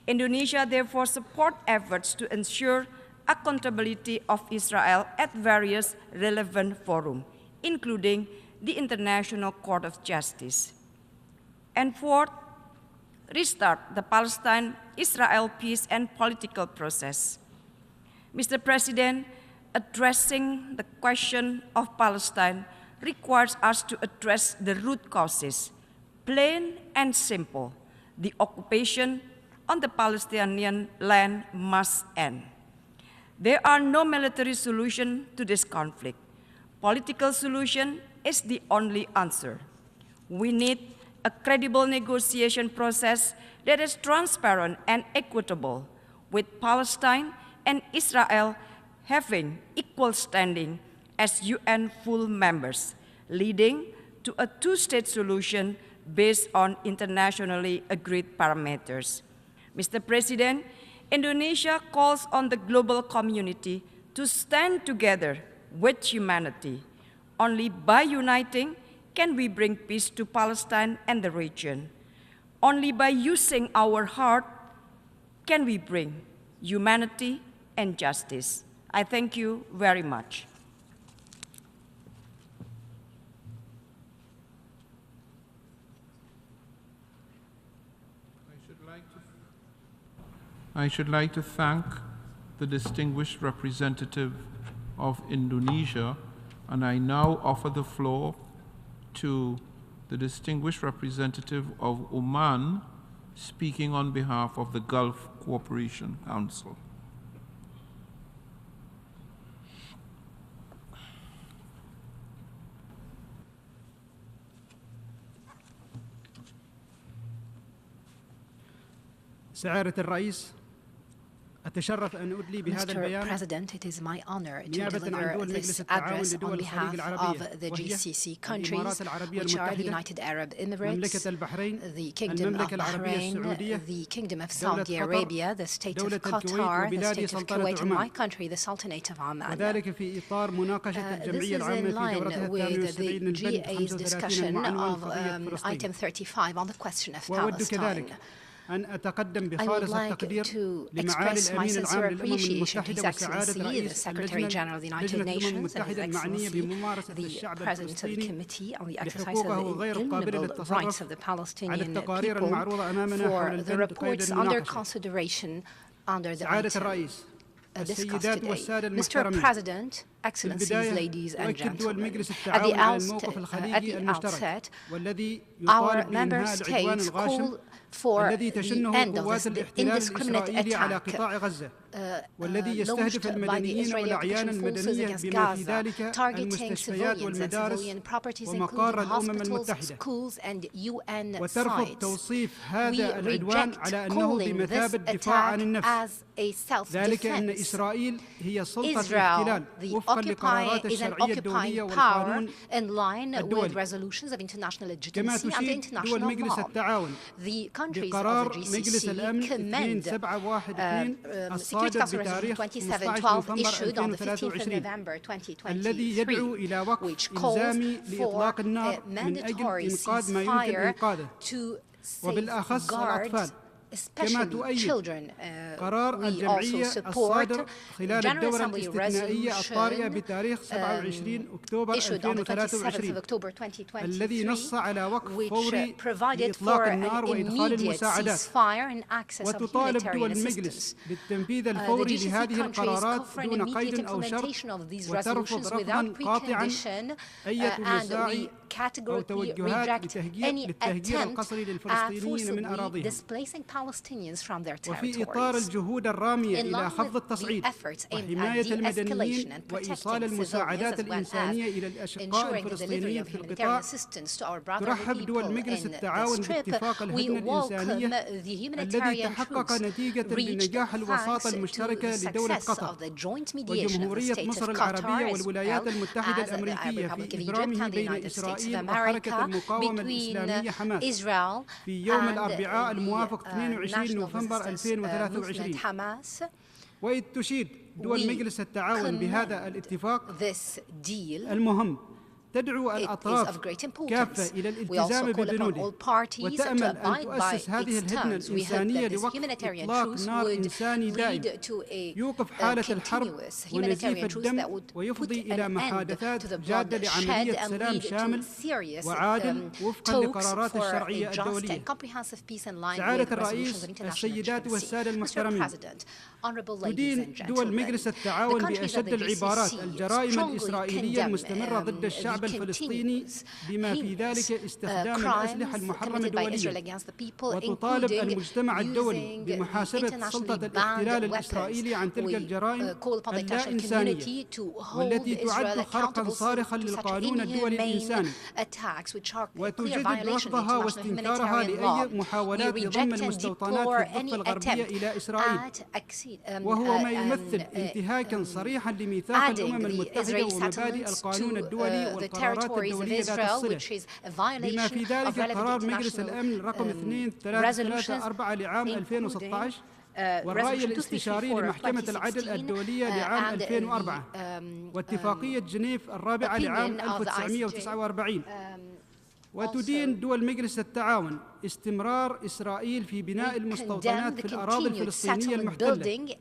Indonesia therefore supports efforts to ensure accountability of Israel at various relevant forums, including the International Court of Justice. And fourth, restart the Palestine-Israel peace and political process. Mr. President, addressing the question of Palestine requires us to address the root causes, plain and simple. The occupation on the Palestinian land must end. There are no military solution to this conflict. Political solution is the only answer. We need a credible negotiation process that is transparent and equitable, with Palestine and Israel having equal standing as UN full members, leading to a two-state solution based on internationally agreed parameters. Mr. President, Indonesia calls on the global community to stand together with humanity. Only by uniting can we bring peace to Palestine and the region. Only by using our heart can we bring humanity and justice. I thank you very much. I should like to thank the distinguished representative of Indonesia, and I now offer the floor to the distinguished representative of Oman, speaking on behalf of the Gulf Cooperation Council. سعادة الرئيس أتشرف أن أدلي بهذا البيان Mr. President, it is my honor to نيابة عن deliver دول مجلس this التعاون address on لدول الخليج behalf العربية of the وهي GCC countries, الإمارات العربية which are the المتحدة United Arab Emirates, مملكة البحرين the Kingdom of المملكة العربية Bahrain, السعودية the Kingdom of دولة Saudi قطر Arabia, the State of دولة الكويت Qatar, the وبلاد State of سلطنة Kuwait, and my عمان country, the Sultanate of Oman. وذلك في إطار مناقشة This الجمعية is العامة in في line دورتها with the 78 البند GA's 35 discussion وعنوان of قضية فلسطين item 35 on the question of وأود Palestine. كذلك أن أتقدم I would بخالص like التقدير to لمعالي express my الأمين sincere العام للأمم appreciation to His المتحدة وسعادة Excellency, the رئيس Secretary General of the United لجنة الأمم Nations, and His المتحدة المعنية Excellency, بممارسة the الشعب President of the الفلسطيني Committee on the exercise of بحقوقه غير the القابلة inalienable rights of للتصرف the على Palestinian التقارير people المعروضة أمامنا حول for the البند قيد reports under المناقشة. consideration under the سعادة item الرئيس discussed السيدات today. والسادة Mr. المحترمين President, Excellencies, البداية ladies and تؤكد دول gentlemen, مجلس at التعاون على الموقف الخليجي the المشترك outset, والذي our يطالب member بإنهاء العدوان states الغاشم call for الذي the تشنه end of قوات the الاحتلال indiscriminate الإسرائيلي على attack قطاع غزة والذي يستهدف launched by the المدنيين Israeli والأعيان occupation forces المدنية against بما في Gaza, ذلك targeting المستشفيات civilians and والمدارس civilian properties, ومقار including الأمم hospitals, المتحدة schools, and UN وترفض sites. توصيف We هذا العدوان reject على أنه calling بمثابة this دفاع عن attack النفس as a ذلك أن self-defense. إسرائيل هي سلطة Israel, الاحتلال the وفقا occupier, لقرارات is an الشرعية الدولية occupying power والقانون in line with الدولي. resolutions of international كما legitimacy and تشير international دول مجلس law. التعاون The countries of بقرار the مجلس GCC الأمن commend 2712 Security الصادر Council بتاريخ Resolution 15 2712 نوفمبر issued on the 15th of 2023 November الذي يدعو 2023, إلى وقف which calls إلزامي for لإطلاق a النار من أجل mandatory إنقاذ ما يمكن ceasefire إنقاذه to وبالأخص safeguard الأطفال especially children. قرار We also الجمعية support الصادر خلال General الدورة Assembly الاستثنائية الطارئة resolution بتاريخ 27 أكتوبر issued on the 27th of 2023 October الذي نص 2023, على وقف which فوري provided for لإطلاق an النار وإدخال immediate المساعدات ceasefire and access of وتطالب humanitarian دول assistance. المجلس بالتنفيذ The الفوري GCC لهذه countries القرارات call for an دون immediate قيد أو شرط implementation of these وترفض resolutions رفضا without قاطعا precondition, أي and مساعي we أو categorically توجهات reject لتهجير any للتهجير attempt القسري at للفلسطينيين من forcibly أراضيهم displacing Palestinians from their وفي إطار territories. الجهود الرامية In إلى line خفض with the التصعيد efforts aimed at وحماية de-escalation المدنيين and وإيصال protecting المساعدات civilians as well as الإنسانية إلى الأشقاء ensuring the delivery الفلسطينيين of في humanitarian القطاع assistance to our brotherly ترحب people دول مجلس in the التعاون strip. باتفاق We الهدنة الإنسانية welcome the الذي humanitarian تحقق truce نتيجة reached لنجاح الوساطة thanks to المشتركة the لدولة success قطر of the joint mediation of the وجمهورية state مصر of العربية Qatar as والولايات well المتحدة as the الأمريكية Republic في of Egypt إبرامه and the بين United States of إسرائيل وحركة America المقاومة between الإسلامية حماس Israel في يوم and الأربعاء الموافق the 22 national نوفمبر resistance 2023 movement Hamas. وإذ تشيد دول We مجلس التعاون بهذا commend الاتفاق this deal. المهم تدعو It is الأطراف of great importance. كافة إلى We also الالتزام call upon ببنوده all parties وتأمل to أن abide by تؤسس هذه its الهدنة terms. We hope الإنسانية that this لوقف humanitarian إطلاق truce نار would إنساني دائم lead to a يوقف حالة الحرب continuous ونزيف humanitarian truce الدم that would put ويفضي إلى an end محادثات to the جادة bloodshed لعملية and سلام lead to شامل serious وعادل وفقا talks لقرارات for الشرعية a just الدولية. and comprehensive peace in line سعادة with resolutions الرئيس of international السيدات legitimacy. والسادة Mr. المحترمين President, honorable ladies تدين and دول gentlemen, مجلس the التعاون countries of بأشد the العبارات GCC الجرائم strongly الإسرائيلية condemn المستمرة ضد الشعب الفلسطيني بما في ذلك استخدام الأسلحة المحرمة دوليا وتطالب المجتمع الدولي بمحاسبة سلطة الاحتلال الإسرائيلي عن تلك الجرائم اللا إنسانية والتي تعد خرقا صارخا للقانون الدولي الإنساني وتجدد رفضها واستنكارها لأي محاولات لضم المستوطنات في الضفة الغربية إلى إسرائيل وهو ما يمثل انتهاكا صريحا لميثاق الأمم المتحدة ومبادئ القانون الدولي والقرارات الدولية ذات الصلة بما في ذلك قرار مجلس الأمن رقم 2334 لعام 2016 والرأي الاستشاري لمحكمة العدل الدولية لعام 2004 واتفاقية جنيف الرابعة لعام 1949 وتدين دول مجلس التعاون استمرار إسرائيل في بناء المستوطنات في الأراضي الفلسطينية المحتلة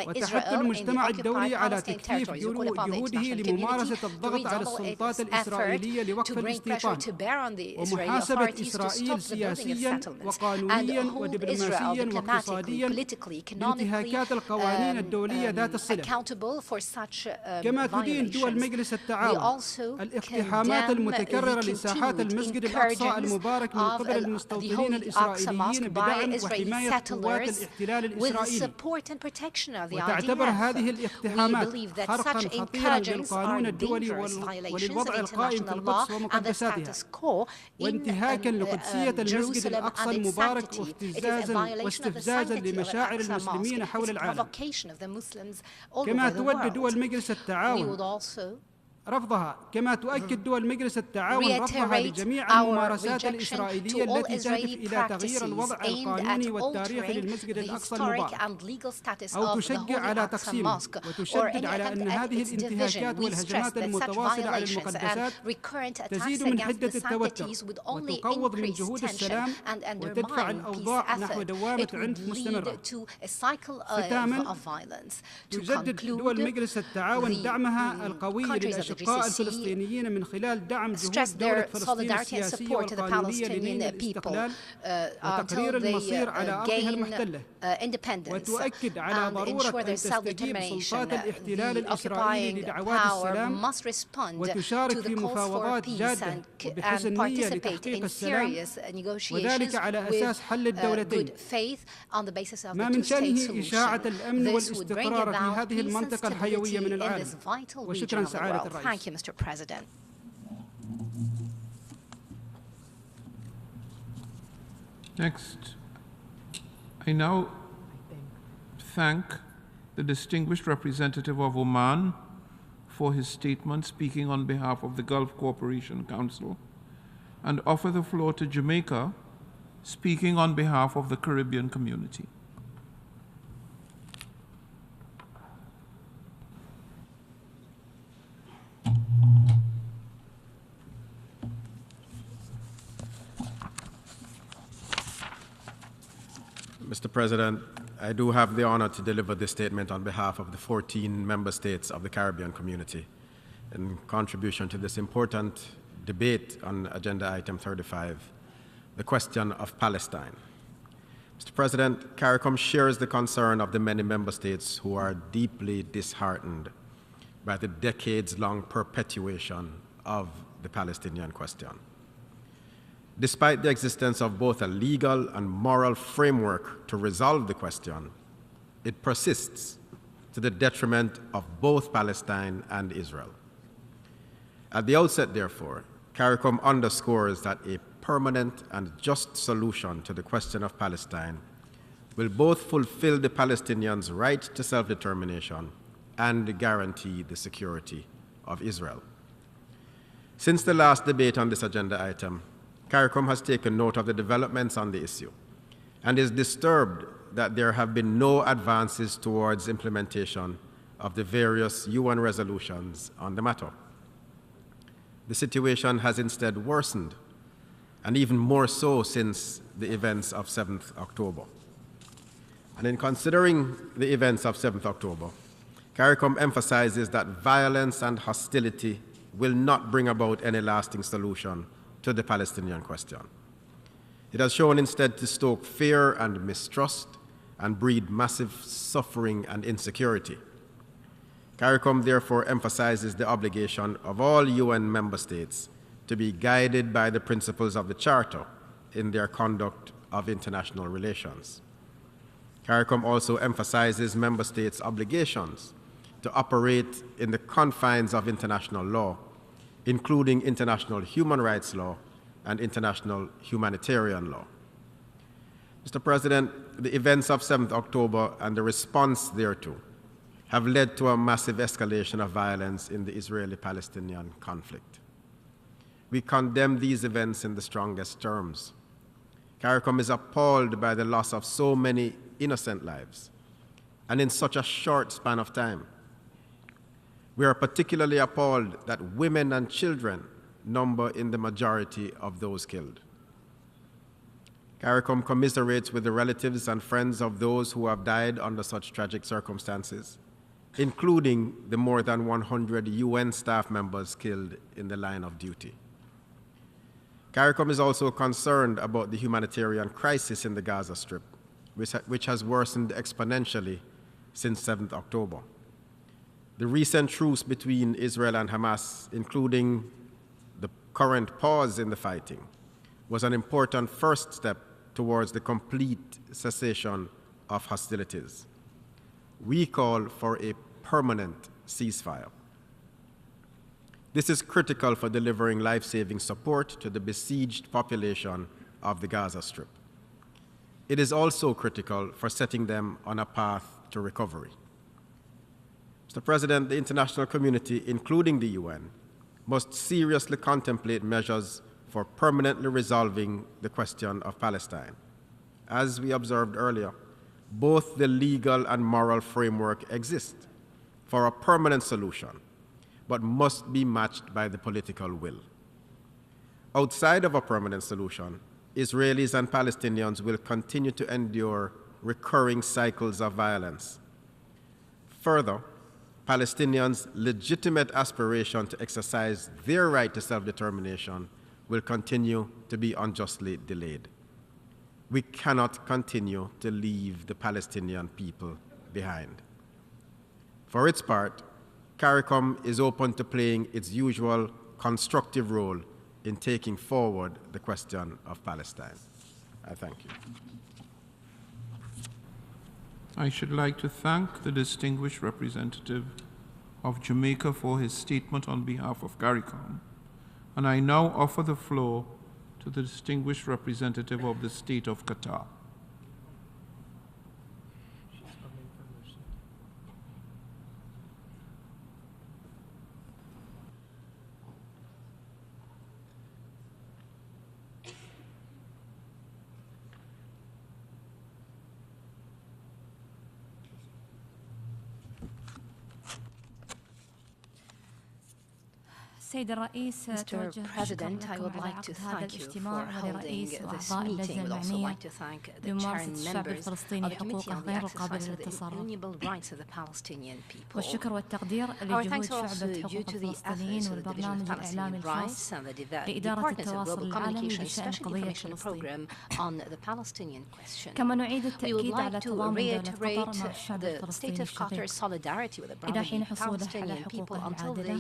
وتحث المجتمع الدولي على تكثيف جهوده لممارسة الضغط على السلطات الإسرائيلية لوقف الاستيطان ومحاسبة إسرائيل سياسيا وقانونيا ودبلوماسيا واقتصاديا لانتهاكات القوانين الدولية ذات الصلة كما تدين دول مجلس التعاون الاقتحامات المتكررة لساحات المسجد الأقصى المبارك من قبل المستوطنين الإسرائيليين بدعم وحماية قوات الاحتلال الإسرائيلي وتعتبر هذه الاقتحامات خرقا خطيرا للقانون الدولي وللوضع القائم في القدس ومقدساتها وانتهاكا لقدسية المسجد الأقصى المبارك واستفزازا لمشاعر المسلمين حول العالم كما تود دول مجلس التعاون رفضها كما تؤكد دول مجلس التعاون رفضها لجميع الممارسات الإسرائيلية التي تهدف إلى تغيير الوضع القانوني والتاريخي للمسجد الأقصى المبارك أو تشجع على تقسيمه وتشدد على أن هذه الانتهاكات والهجمات المتواصلة على المقدسات تزيد من حدة التوتر وتقوض من جهود السلام وتدفع الأوضاع نحو دوامة عنف مستمرة. ختاما تجدد دول مجلس التعاون دعمها القوي للأشقاء الفلسطينيين من خلال دعم جهود دولة فلسطين السياسية والقانونية لنيل الاستقلال وتقرير المصير على أرضها المحتلة وتؤكد على ضرورة أن تستجيب سلطات الاحتلال الإسرائيلي لدعوات السلام وتشارك في مفاوضات جادة وبحسن نية لتحقيق السلام وذلك على أساس حل الدولتين ما من شأنه إشاعة الأمن والاستقرار في هذه المنطقة الحيوية من العالم. وشكرا سعادة الرئيس. Thank you, Mr. President. Next, I now thank the distinguished representative of Oman for his statement speaking on behalf of the Gulf Cooperation Council and offer the floor to Jamaica speaking on behalf of the Caribbean community. President, I do have the honor to deliver this statement on behalf of the 14 member states of the Caribbean community in contribution to this important debate on agenda item 35, the question of Palestine. Mr. President, CARICOM shares the concern of the many member states who are deeply disheartened by the decades-long perpetuation of the Palestinian question. Despite the existence of both a legal and moral framework to resolve the question, it persists to the detriment of both Palestine and Israel. At the outset, therefore, CARICOM underscores that a permanent and just solution to the question of Palestine will both fulfill the Palestinians' right to self-determination and guarantee the security of Israel. Since the last debate on this agenda item, CARICOM has taken note of the developments on the issue and is disturbed that there have been no advances towards implementation of the various UN resolutions on the matter. The situation has instead worsened, and even more so since the events of 7th October. And in considering the events of 7th October, CARICOM emphasizes that violence and hostility will not bring about any lasting solution to the Palestinian question. It has shown instead to stoke fear and mistrust and breed massive suffering and insecurity. CARICOM therefore emphasizes the obligation of all UN member states to be guided by the principles of the Charter in their conduct of international relations. CARICOM also emphasizes member states' obligations to operate in the confines of international law, including international human rights law and international humanitarian law. Mr. President, the events of 7th October and the response thereto have led to a massive escalation of violence in the Israeli-Palestinian conflict. We condemn these events in the strongest terms. CARICOM is appalled by the loss of so many innocent lives, and in such a short span of time. We are particularly appalled that women and children number in the majority of those killed. CARICOM commiserates with the relatives and friends of those who have died under such tragic circumstances, including the more than 100 UN staff members killed in the line of duty. CARICOM is also concerned about the humanitarian crisis in the Gaza Strip, which has worsened exponentially since 7th October. The recent truce between Israel and Hamas, including the current pause in the fighting, was an important first step towards the complete cessation of hostilities. We call for a permanent ceasefire. This is critical for delivering life-saving support to the besieged population of the Gaza Strip. It is also critical for setting them on a path to recovery. Mr. President, the international community, including the UN, must seriously contemplate measures for permanently resolving the question of Palestine. As we observed earlier, both the legal and moral framework exist for a permanent solution, but must be matched by the political will. Outside of a permanent solution, Israelis and Palestinians will continue to endure recurring cycles of violence. Further, Palestinians' legitimate aspiration to exercise their right to self-determination will continue to be unjustly delayed. We cannot continue to leave the Palestinian people behind. For its part, CARICOM is open to playing its usual constructive role in taking forward the question of Palestine. I thank you. I should like to thank the distinguished representative of Jamaica for his statement on behalf of CARICOM, and I now offer the floor to the distinguished representative of the state of Qatar. Mr. President, I would like to thank you for holding this meeting. I would also like to thank the chairing members of the Committee on the Exercise of the Inalienable Rights of the Palestinian people. Our thanks are also due to the efforts of the Division of Palestinian Rights and the Department of Global Communications Special Information Program on the Palestinian question. We would like to reiterate the state of Qatar's solidarity with the brotherly Palestinian people until they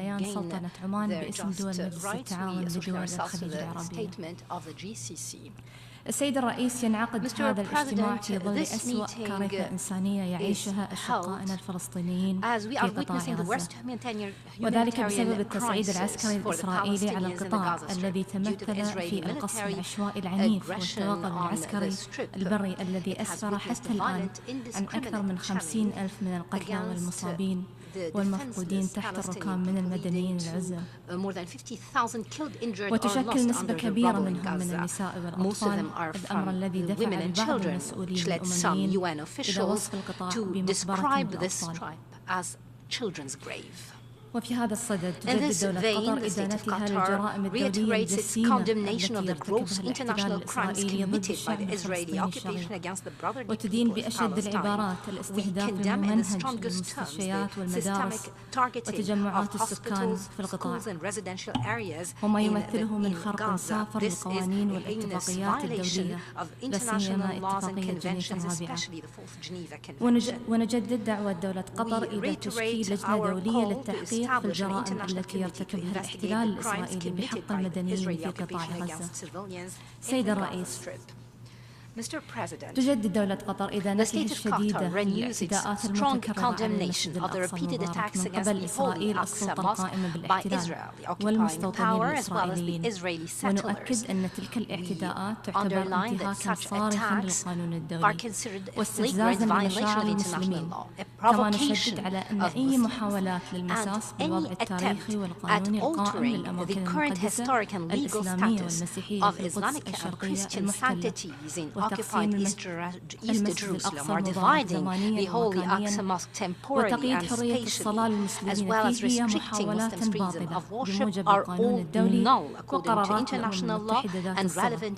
gain their just rights. We associate ourselves with the statement of the GCC. السيد الرئيس ينعقد هذا الاجتماع في ظل President, أسوأ كارثة إنسانية يعيشها أشقائنا الفلسطينيين في قطاع غزة، وذلك بسبب التصعيد العسكري الإسرائيلي على القطاع الذي تمثل في القصف العشوائي العنيف والتوغل العسكري البري الذي أسفر حتى الآن عن أكثر من 50,000 من القتلى والمصابين والمفقودين تحت الركام من المدنيين العزل. وتشكل نسبة كبيرة منهم من النساء والأطفال، الأمر الذي دفع لبعض المسؤولين الأمميين إلى وصف القطاع بمقبرة الأطفال. وفي هذا الصدد تجدد دولة قطر إدانتها للجرائم الدولية الجسيمة التي يرتكبها الاحتلال الإسرائيلي ضد الشعب الفلسطيني الشقيق، وتدين بأشد العبارات الاستهداف الممنهج للمستشفيات والمدارس وتجمعات السكان في القطاع، وما يمثله من خرق سافر للقوانين والاتفاقيات الدولية، لا سيما اتفاقية جنيف الرابعة. ونجدد دعوة دولة قطر إلى تشكيل لجنة دولية للتحقيق في الجرائم التي يرتكبها الاحتلال الإسرائيلي بحق المدنيين في قطاع غزة. سيد الرئيس، تجدد دولة قطر إدانتها الشديدة للاعتداءات المتكررة على المسجد الأقصى المبارك من قبل إسرائيل السلطة القائمة بالاحتلال والمستوطنين الإسرائيليين، ونؤكد أن تلك الاعتداءات تعتبر انتهاكا صارخا للقانون الدولي واستفزازا لمشاعر المسلمين. كما نشدد على أن أي محاولات للمساس بالوضع التاريخي والقانوني القائم للأماكن المقدسة الإسلامية والمسيحية في القدس الشرقية المحتلة وتقسيم المسجد الأقصى المضاعف زمانيا ومكانيا وتقييد حرية الصلاة للمسلمين فيه هي محاولات باطلة بموجب القانون الدولي وقرارات الأمم المتحدة ذات الصلة.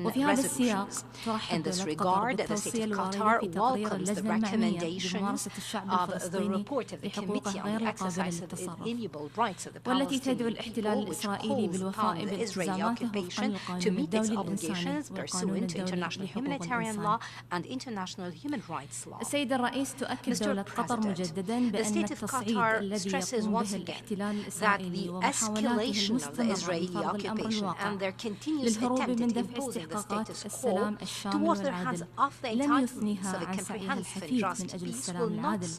وفي هذا السياق ترحب دولة قطر بالتوصية الواردة في تقرير اللجنة المعنية بممارسة الشعب الفلسطيني بحقوقه غير القابلة للتصرف، والتي تدعو الاحتلال الإسرائيلي بالوفاء بالالتزاماته وفقا للقانون الدولي الإنساني والقانون الدولي لحقوق الإنسان. السيد الرئيس، تؤكد دولة قطر مجددا بأن التصعيد الذي يقوم به الاحتلال الإسرائيلي ومحاولاته المستمرة لفرض الأمر الواقع للهروب من دفع استحقاقات السلام الشامل والعادل لم يثنيها عن سعيها الحثيث من أجل السلام العادل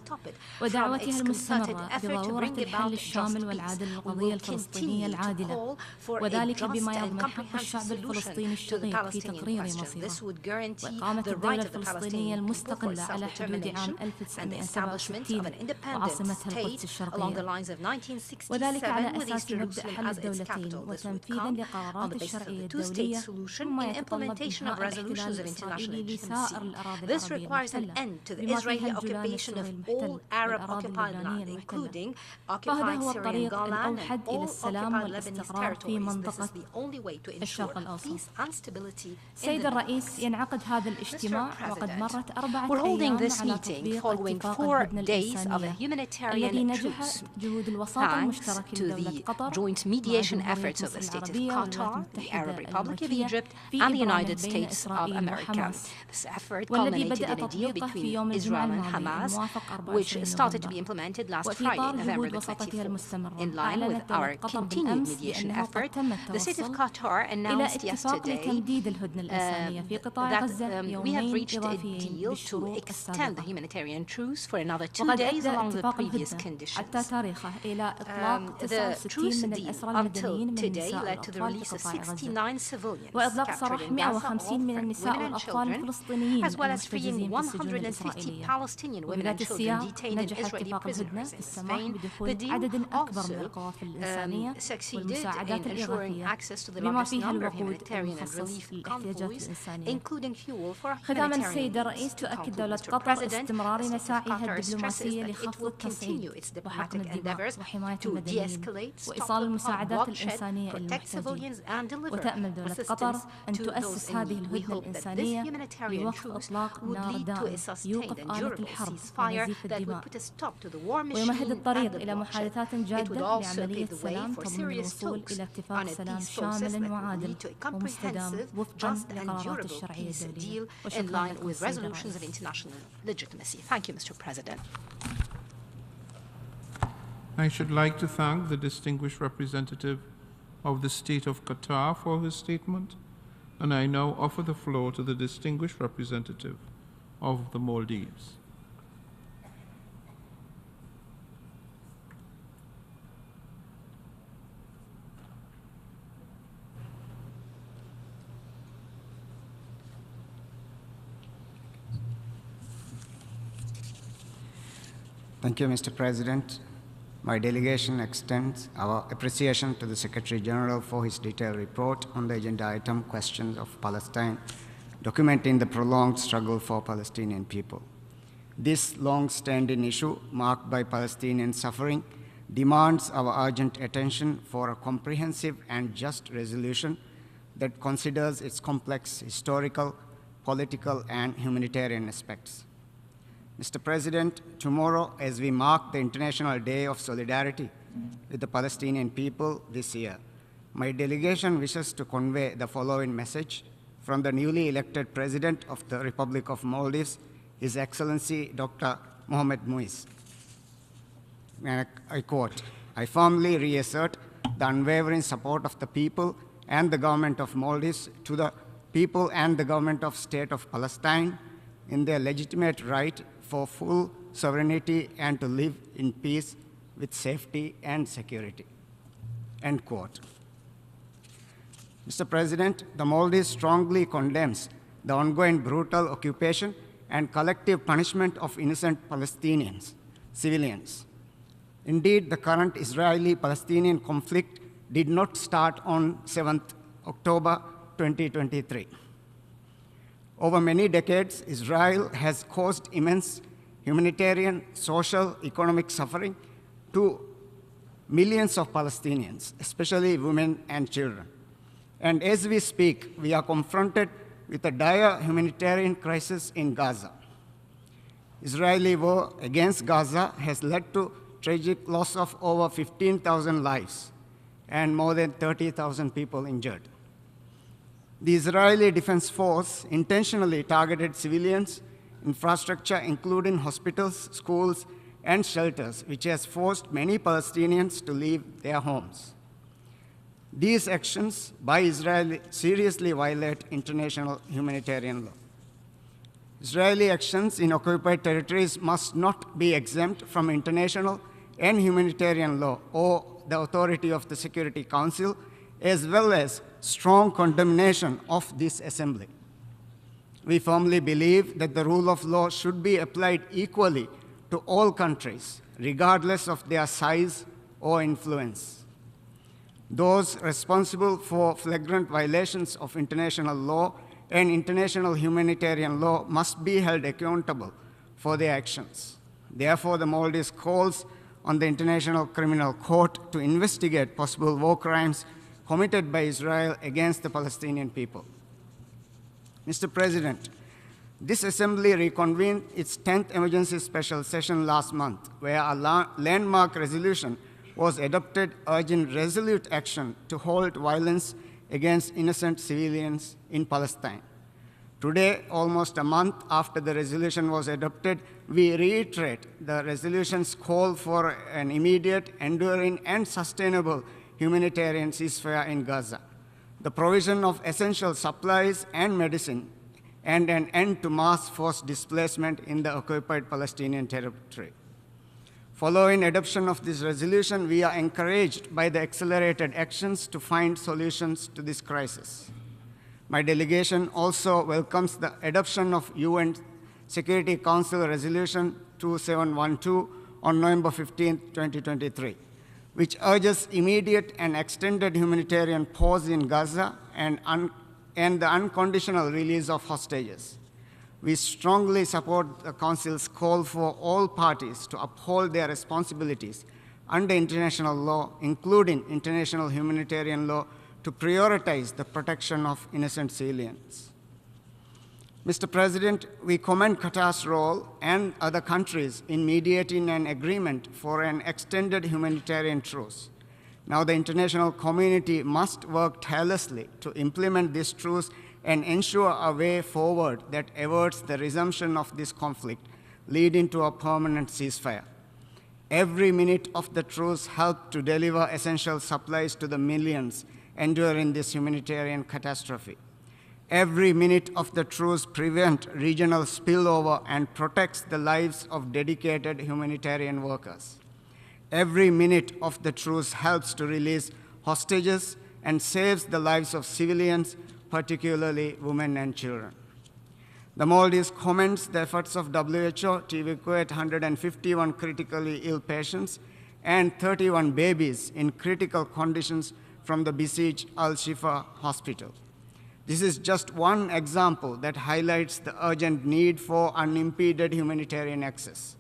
ودعوتها المستمرة بضرورة الحل الشامل والعادل للقضية الفلسطينية العادلة، وذلك بما يضمن حق الشعب الفلسطيني الشقيق في تقرير مصيره وإقامة الدولة الفلسطينية المستقلة على حدود عام 1967 وعاصمتها القدس الشرقية، وذلك على أساس مبدأ حل الدولتين وتنفيذا لقرارات الشرعية الدولية مما يتطلب إنهاء الاحتلال الإسرائيلي لسائر الأراضي العربية المحتلة بما فيها الجولان السوري المحتل والأراضي اللبنانية المحتلة، فهذا هو الطريق الأوحد إلى السلام والاستقرار في منطقة الشرق الأوسط. سيد الرئيس، ينعقد هذا الاجتماع وقد مرت 4 أيام على تطبيق اتفاق الهدنة الإنسانية الذي نجح جهود الوساط المشترك لدولة قطر مع جمهورية مصر العربية والولايات المتحدة الأمريكية في إبرام بين إسرائيل وحماس، والذي بدأ تطبيقه في يوم الجمعة الماضي الموافق 24 نوفمبر. وفي إطار جهود وساطتها المستمرة، أعلنت دولة قطر بالأمس بأنه قد تم التوصل إلى اتفاق لتمديد الهدنة الإنسانية في قطاع غزة يومين إضافيين بالشروط السابقة، وقد أدى اتفاق الهدنة حتى تاريخه إلى إطلاق 69 من الأسرى المدنيين من النساء والأطفال في قطاع غزة، وإطلاق سراح 150 من النساء والأطفال الفلسطينيين المحتجزين في السجون الإسرائيلية. وبذات السياق نجح اتفاق الهدنة في السماح بدخول عدد أكبر من القوافل الإنسانية والمساعدات الإغاثية بما فيها الوقود المخصص للاحتياجات الإنسانية. including fuel for ختاما humanitarian السيد needs. الرئيس To تؤكد conclude, دولة Mr. قطر President, استمرار the state of مساعيها Qatar stresses الدبلوماسية that it لخفض will continue التصعيد its وحقن diplomatic الدماء endeavors وحماية to المدنيين de-escalate, stop وإيصال the المساعدات bloodshed, الإنسانية protect للمحتاجين. civilians, and deliver وتأمل دولة قطر assistance أن to those تؤسس in هذه need. We الهدنة hope that this الإنسانية humanitarian لوقف truce إطلاق would نار lead to دائم a sustained يوقف and آلة durable الحرب ceasefire ونزيف that would الدماء put a stop to the war machine ويمهد الطريق and the إلى bloodshed. محادثات It would جادة also لعملية pave the way سلام for تضمن serious الوصول talks إلى on اتفاق a سلام peace process شامل that would وعادل lead to a ومستدام comprehensive, وفقا just, and لقرارات durable الشرعية peace الدولية. deal in وشكرا line لكم with سيد resolutions of الرئيس. international legitimacy. Thank you, Mr. President. I should like to thank the distinguished representative of the State of Qatar for his statement, and I now offer the floor to the distinguished representative of the Maldives. Thank you, Mr. President. My delegation extends our appreciation to the Secretary General for his detailed report on the agenda item Questions of Palestine, documenting the prolonged struggle for Palestinian people. This long-standing issue, marked by Palestinian suffering, demands our urgent attention for a comprehensive and just resolution that considers its complex historical, political, and humanitarian aspects. Mr. President, tomorrow, as we mark the International Day of Solidarity with the Palestinian people this year, my delegation wishes to convey the following message from the newly elected President of the Republic of Maldives, His Excellency Dr. Mohamed Muiz. I quote, "I firmly reassert the unwavering support of the people and the government of Maldives to the people and the government of State of Palestine in their legitimate right for full sovereignty and to live in peace with safety and security." End quote. Mr. President, the Maldives strongly condemns the ongoing brutal occupation and collective punishment of innocent Palestinians, civilians. Indeed, the current Israeli-Palestinian conflict did not start on 7th October 2023. Over many decades, Israel has caused immense humanitarian, social, economic suffering to millions of Palestinians, especially women and children. And as we speak, we are confronted with a dire humanitarian crisis in Gaza. Israeli war against Gaza has led to tragic loss of over 15,000 lives and more than 30,000 people injured. The Israeli Defense Force intentionally targeted civilians, infrastructure, including hospitals, schools, and shelters, which has forced many Palestinians to leave their homes. These actions by Israel seriously violate international humanitarian law. Israeli actions in occupied territories must not be exempt from international and humanitarian law or the authority of the Security Council, as well as strong condemnation of this assembly. We firmly believe that the rule of law should be applied equally to all countries, regardless of their size or influence. Those responsible for flagrant violations of international law and international humanitarian law must be held accountable for their actions. Therefore, the Maldives calls on the International Criminal Court to investigate possible war crimes committed by Israel against the Palestinian people. Mr. President, this Assembly reconvened its 10th emergency special session last month, where a landmark resolution was adopted urging resolute action to halt violence against innocent civilians in Palestine. Today, almost a month after the resolution was adopted, we reiterate the resolution's call for an immediate, enduring, and sustainable humanitarian ceasefire in Gaza, the provision of essential supplies and medicine, and an end to mass forced displacement in the occupied Palestinian territory. Following adoption of this resolution, we are encouraged by the accelerated actions to find solutions to this crisis. My delegation also welcomes the adoption of UN Security Council Resolution 2712 on November 15, 2023, which urges immediate and extended humanitarian pause in Gaza and and the unconditional release of hostages. We strongly support the Council's call for all parties to uphold their responsibilities under international law, including international humanitarian law, to prioritize the protection of innocent civilians. Mr. President, we commend Qatar's role and other countries in mediating an agreement for an extended humanitarian truce. Now the international community must work tirelessly to implement this truce and ensure a way forward that averts the resumption of this conflict, leading to a permanent ceasefire. Every minute of the truce helped to deliver essential supplies to the millions enduring this humanitarian catastrophe. Every minute of the truce prevents regional spillover and protects the lives of dedicated humanitarian workers. Every minute of the truce helps to release hostages and saves the lives of civilians, particularly women and children. The Maldives commends the efforts of WHO to evacuate 151 critically ill patients and 31 babies in critical conditions from the besieged Al-Shifa hospital. This is just one example that highlights the urgent need for unimpeded humanitarian access.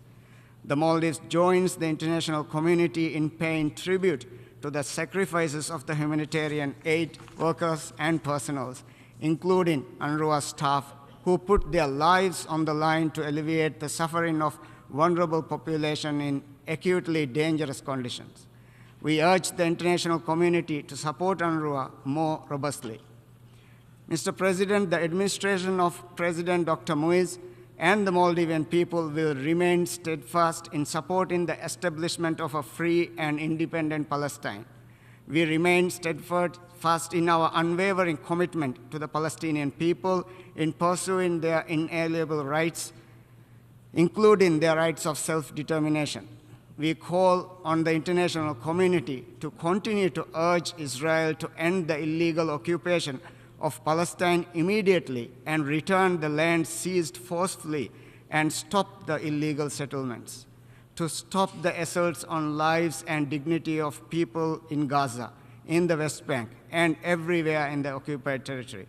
The Maldives joins the international community in paying tribute to the sacrifices of the humanitarian aid workers and personnel, including UNRWA staff, who put their lives on the line to alleviate the suffering of vulnerable population in acutely dangerous conditions. We urge the international community to support UNRWA more robustly. Mr. President, the administration of President Dr. Muiz and the Maldivian people will remain steadfast in supporting the establishment of a free and independent Palestine. We remain steadfast in our unwavering commitment to the Palestinian people in pursuing their inalienable rights, including their rights of self-determination. We call on the international community to continue to urge Israel to end the illegal occupation of Palestine immediately and return the land seized forcefully and stop the illegal settlements, to stop the assaults on lives and dignity of people in Gaza, in the West Bank, and everywhere in the occupied territory,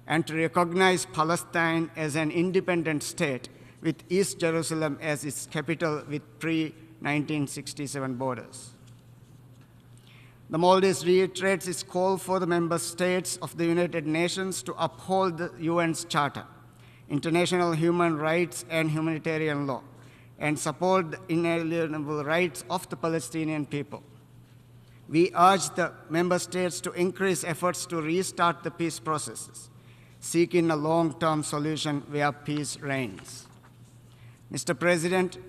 and to recognize Palestine as an independent state with East Jerusalem as its capital with pre-1967 borders. The Maldives reiterates its call for the member states of the United Nations to uphold the UN's Charter, international human rights and humanitarian law, and support the inalienable rights of the Palestinian people. We urge the member states to increase efforts to restart the peace processes, seeking a long-term solution where peace reigns. Mr. President,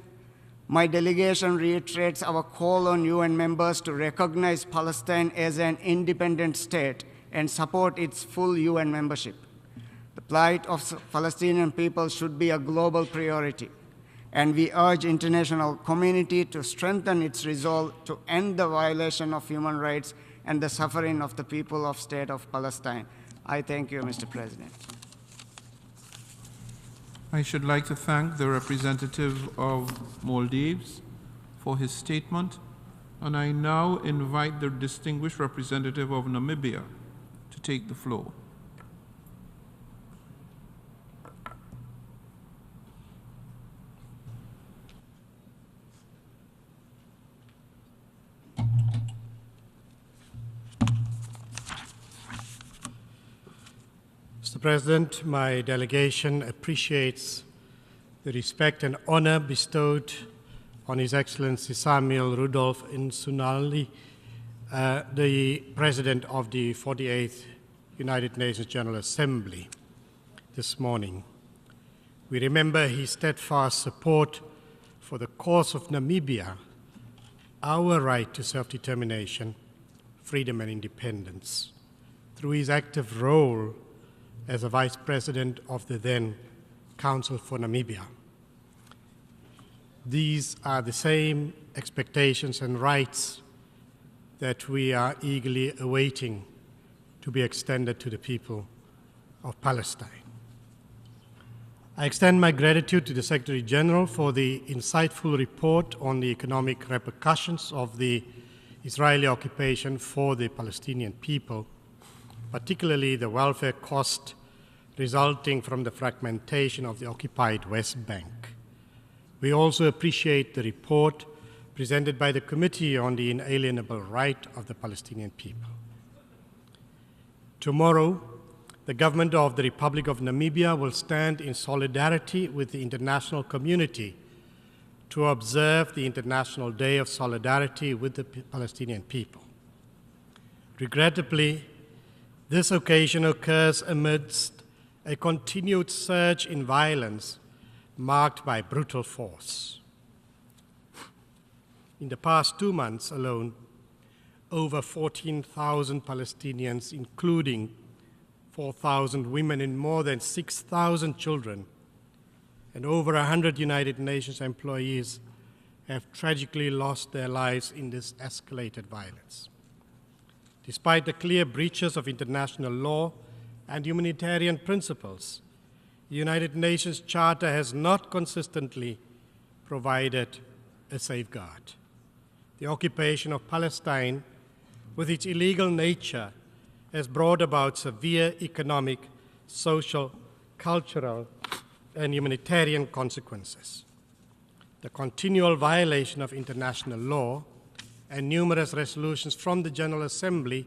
my delegation reiterates our call on UN members to recognize Palestine as an independent state and support its full UN membership. The plight of Palestinian people should be a global priority, and we urge international community to strengthen its resolve to end the violation of human rights and the suffering of the people of State of Palestine. I thank you, Mr. President. I should like to thank the representative of Maldives for his statement, and I now invite the distinguished representative of Namibia to take the floor. Mr. President, my delegation appreciates the respect and honor bestowed on His Excellency Samuel Rudolph Nsunali, the President of the 48th United Nations General Assembly this morning. We remember his steadfast support for the cause of Namibia, our right to self-determination, freedom and independence, through his active role as a Vice President of the then Council for Namibia. These are the same expectations and rights that we are eagerly awaiting to be extended to the people of Palestine. I extend my gratitude to the Secretary General for the insightful report on the economic repercussions of the Israeli occupation for the Palestinian people, particularly the welfare cost resulting from the fragmentation of the occupied West Bank. We also appreciate the report presented by the Committee on the Inalienable Right of the Palestinian People. Tomorrow, the government of the Republic of Namibia will stand in solidarity with the international community to observe the International Day of Solidarity with the Palestinian people. Regrettably, this occasion occurs amidst a continued surge in violence marked by brutal force. In the past 2 months alone, over 14,000 Palestinians, including 4,000 women and more than 6,000 children, and over 100 United Nations employees have tragically lost their lives in this escalated violence. Despite the clear breaches of international law and humanitarian principles, the United Nations Charter has not consistently provided a safeguard. The occupation of Palestine, with its illegal nature, has brought about severe economic, social, cultural, and humanitarian consequences. The continual violation of international law and numerous resolutions from the General Assembly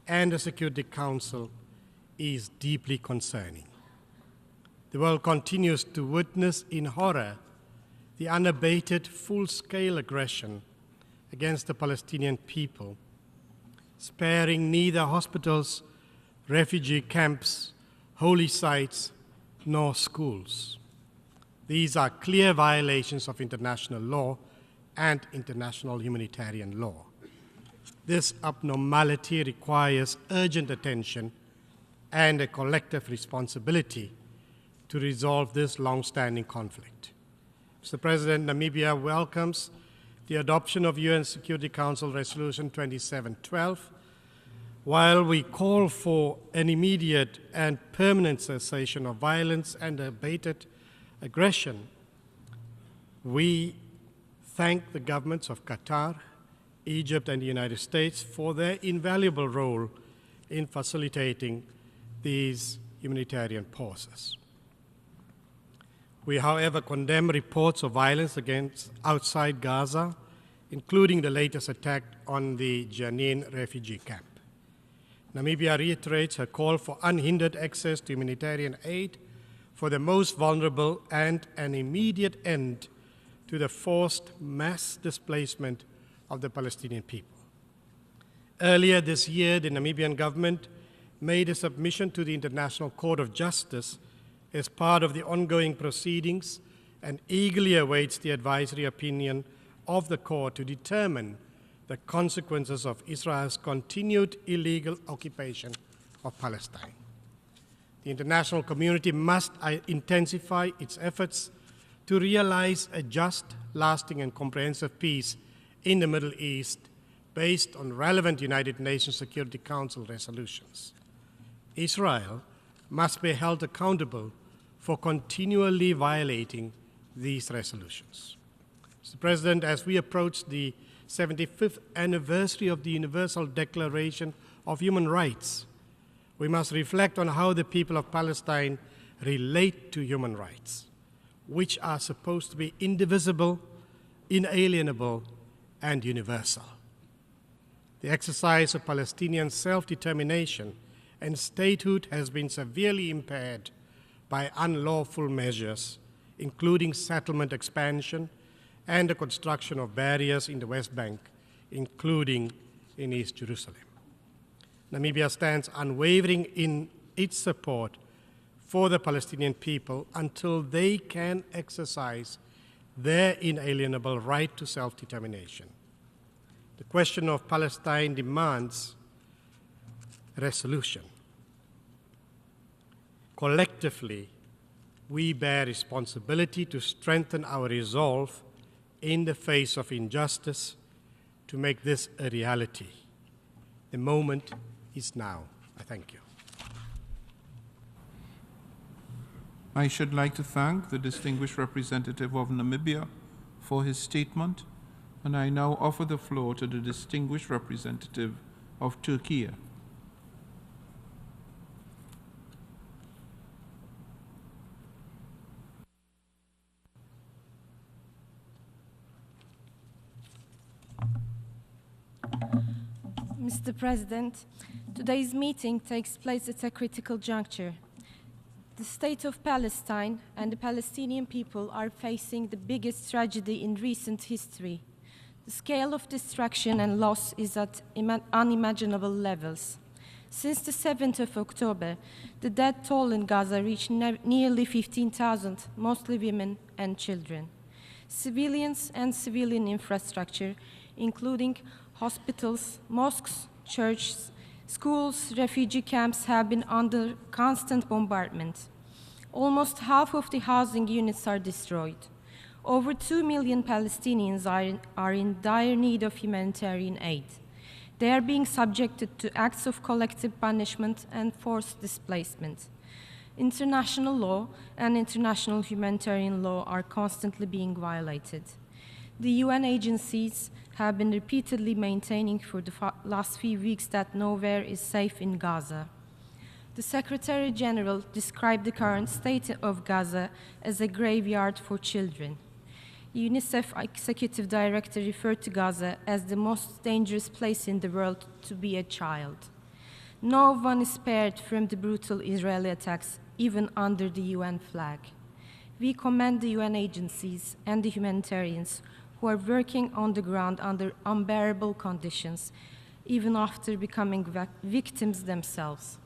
and the Security Council is deeply concerning. The world continues to witness in horror the unabated full-scale aggression against the Palestinian people, sparing neither hospitals, refugee camps, holy sites, nor schools. These are clear violations of international law and international humanitarian law. This abnormality requires urgent attention and a collective responsibility to resolve this long-standing conflict. Mr. President, Namibia welcomes the adoption of UN Security Council Resolution 2712. While we call for an immediate and permanent cessation of violence and abated aggression, we thank the governments of Qatar, Egypt, and the United States for their invaluable role in facilitating these humanitarian pauses. We, however, condemn reports of violence against outside Gaza, including the latest attack on the Jenin refugee camp. Namibia reiterates her call for unhindered access to humanitarian aid for the most vulnerable and an immediate end to the forced mass displacement of the Palestinian people. Earlier this year, the Namibian government made a submission to the International Court of Justice as part of the ongoing proceedings and eagerly awaits the advisory opinion of the court to determine the consequences of Israel's continued illegal occupation of Palestine. The international community must intensify its efforts to realize a just, lasting, and comprehensive peace in the Middle East based on relevant United Nations Security Council resolutions. Israel must be held accountable for continually violating these resolutions. Mr. President, as we approach the 75th anniversary of the Universal Declaration of Human Rights, we must reflect on how the people of Palestine relate to human rights, which are supposed to be indivisible, inalienable, and universal. The exercise of Palestinian self-determination and statehood has been severely impaired by unlawful measures, including settlement expansion and the construction of barriers in the West Bank, including in East Jerusalem. Namibia stands unwavering in its support for the Palestinian people until they can exercise their inalienable right to self-determination. The question of Palestine demands resolution. Collectively, we bear responsibility to strengthen our resolve in the face of injustice to make this a reality. The moment is now. I thank you. I should like to thank the distinguished representative of Namibia for his statement, and I now offer the floor to the distinguished representative of Turkey. Mr. President, today's meeting takes place at a critical juncture. The state of Palestine and the Palestinian people are facing the biggest tragedy in recent history. The scale of destruction and loss is at unimaginable levels. Since the 7th of October, the death toll in Gaza reached nearly 15,000, mostly women and children. Civilians and civilian infrastructure, including hospitals, mosques, churches, schools, refugee camps have been under constant bombardment. Almost half of the housing units are destroyed. Over 2 million Palestinians are in dire need of humanitarian aid. They are being subjected to acts of collective punishment and forced displacement. International law and international humanitarian law are constantly being violated. The UN agencies have been repeatedly maintaining for the last few weeks that nowhere is safe in Gaza. The Secretary General described the current state of Gaza as a graveyard for children. UNICEF Executive Director referred to Gaza as the most dangerous place in the world to be a child. No one is spared from the brutal Israeli attacks, even under the UN flag. We commend the UN agencies and the humanitarians who are working on the ground under unbearable conditions, even after becoming victims themselves.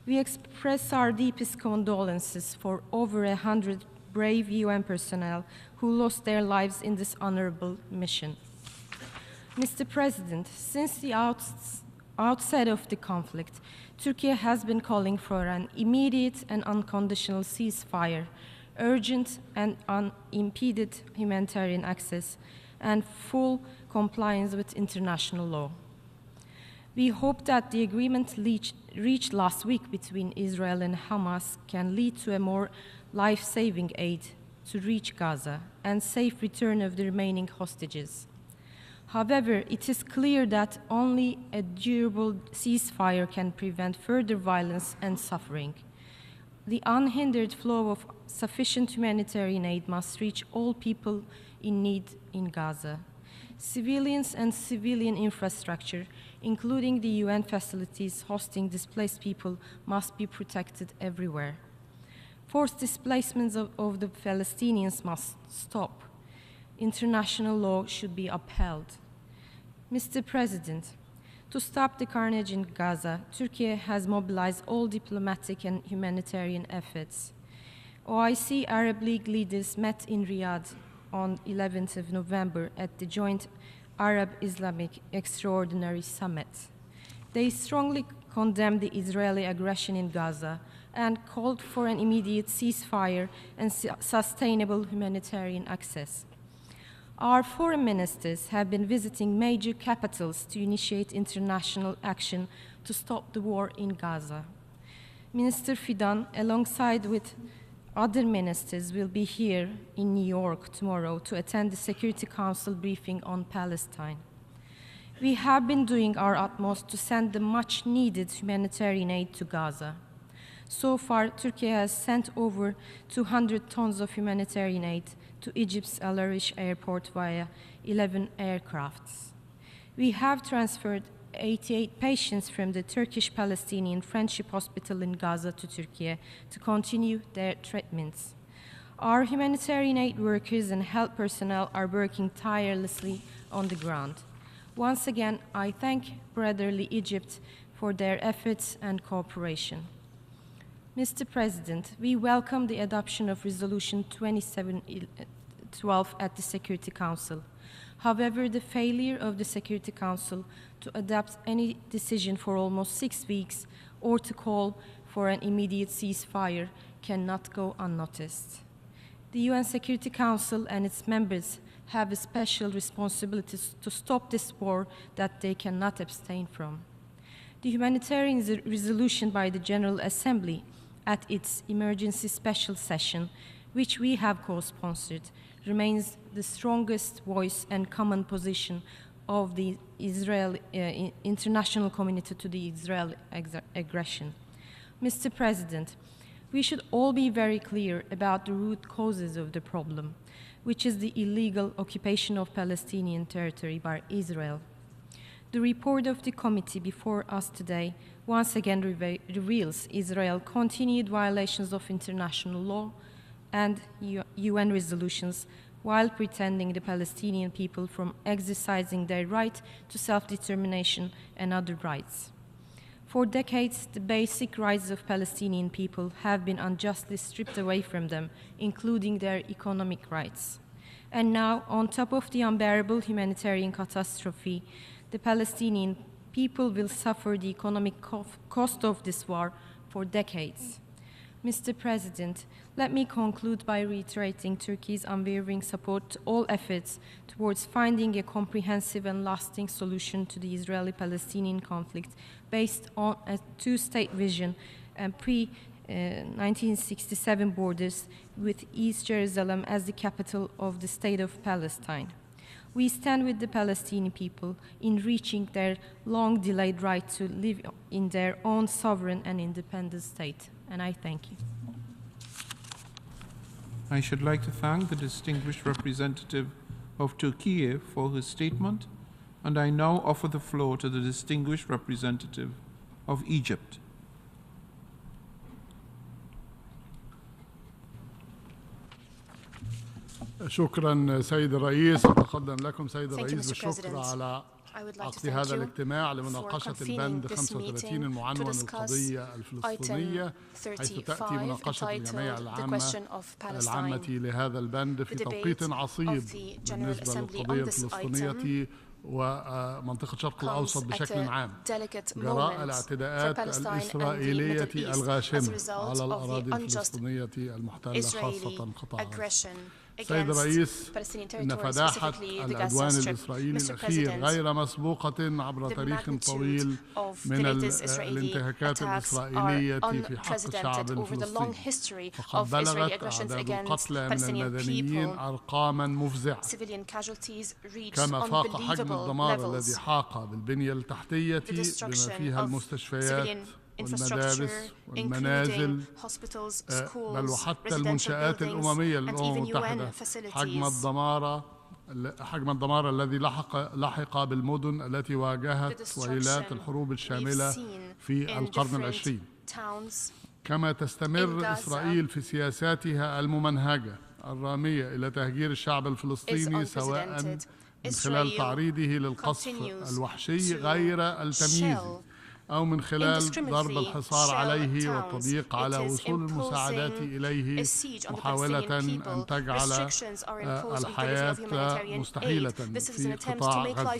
We express our deepest condolences for over 100 brave UN personnel who lost their lives in this honorable mission. Mr. President, since the outset of the conflict, Turkey has been calling for an immediate and unconditional ceasefire, urgent and unimpeded humanitarian access, and full compliance with international law. We hope that the agreement reached last week between Israel and Hamas can lead to a more life-saving aid to reach Gaza and safe return of the remaining hostages. However, it is clear that only a durable ceasefire can prevent further violence and suffering. The unhindered flow of sufficient humanitarian aid must reach all people in need in Gaza. Civilians and civilian infrastructure, including the UN facilities hosting displaced people, must be protected everywhere. Forced displacements of the Palestinians must stop. International law should be upheld. Mr. President, to stop the carnage in Gaza, Turkey has mobilized all diplomatic and humanitarian efforts. OIC Arab League leaders met in Riyadh on 11th of November at the joint Arab-Islamic Extraordinary Summit. They strongly condemned the Israeli aggression in Gaza and called for an immediate ceasefire and sustainable humanitarian access. Our foreign ministers have been visiting major capitals to initiate international action to stop the war in Gaza. Minister Fidan, alongside with other ministers, will be here in New York tomorrow to attend the Security Council briefing on Palestine. We have been doing our utmost to send the much-needed humanitarian aid to Gaza. So far, Turkey has sent over 200 tons of humanitarian aid to Egypt's Al Arish airport via 11 aircrafts. We have transferred 88 patients from the Turkish-Palestinian Friendship Hospital in Gaza to Turkey to continue their treatments. Our humanitarian aid workers and health personnel are working tirelessly on the ground. Once again, I thank brotherly Egypt for their efforts and cooperation. Mr. President, we welcome the adoption of Resolution 2712 at the Security Council. However, the failure of the Security Council to adopt any decision for almost 6 weeks or to call for an immediate ceasefire cannot go unnoticed. The UN Security Council and its members have a special responsibility to stop this war that they cannot abstain from. The humanitarian resolution by the General Assembly at its emergency special session, which we have co-sponsored, remains the strongest voice and common position of the international community to the Israeli aggression. Mr. President, we should all be very clear about the root causes of the problem, which is the illegal occupation of Palestinian territory by Israel. The report of the committee before us today once again reveals Israel's continued violations of international law and UN resolutions while preventing the Palestinian people from exercising their right to self-determination and other rights. For decades, the basic rights of Palestinian people have been unjustly stripped away from them, including their economic rights. And now, on top of the unbearable humanitarian catastrophe, the Palestinian people will suffer the economic cost of this war for decades. Mr. President, let me conclude by reiterating Turkey's unwavering support to all efforts towards finding a comprehensive and lasting solution to the Israeli-Palestinian conflict based on a two-state vision and pre-1967 borders with East Jerusalem as the capital of the State of Palestine. We stand with the Palestinian people in reaching their long-delayed right to live in their own sovereign and independent state. And I thank you. I should like to thank the distinguished representative of Turkey for his statement, and I now offer the floor to the distinguished representative of Egypt. شكرا سيد الرئيس. أتقدم لكم سيد الرئيس بالشكر على عقد هذا الاجتماع لمناقشة البند 35 المعنون القضية الفلسطينية، حيث تأتي مناقشة الجمعية العامة لهذا البند في توقيت عصيب بالنسبة للقضية الفلسطينية ومنطقة الشرق الأوسط بشكل عام، جراء الاعتداءات الإسرائيلية الغاشمة على الأراضي الفلسطينية المحتلة خاصة قطاع غزة. سيد الرئيس، إن فداحة العدوان الإسرائيلي الأخير غير مسبوقة عبر تاريخ طويل من الانتهاكات الإسرائيلية في حق الشعب الفلسطيني، فقد بلغت أعداد القتلى من المدنيين أرقاما مفزعة، كما فاق حجم الدمار الذي حاق بالبنية التحتية بما فيها المستشفيات والمدارس والمنازل بل وحتى المنشآت الأممية للأمم المتحدة، حجم الدمار الذي لحق بالمدن التي واجهت ويلات الحروب الشاملة في القرن العشرين. كما تستمر إسرائيل في سياساتها الممنهجة الرامية إلى تهجير الشعب الفلسطيني، سواء من خلال تعريضه للقصف الوحشي غير التمييزي أو من خلال ضرب الحصار عليه والتضييق على وصول المساعدات إليه، محاولة أن تجعل الحياة مستحيلة في قطاع غزة.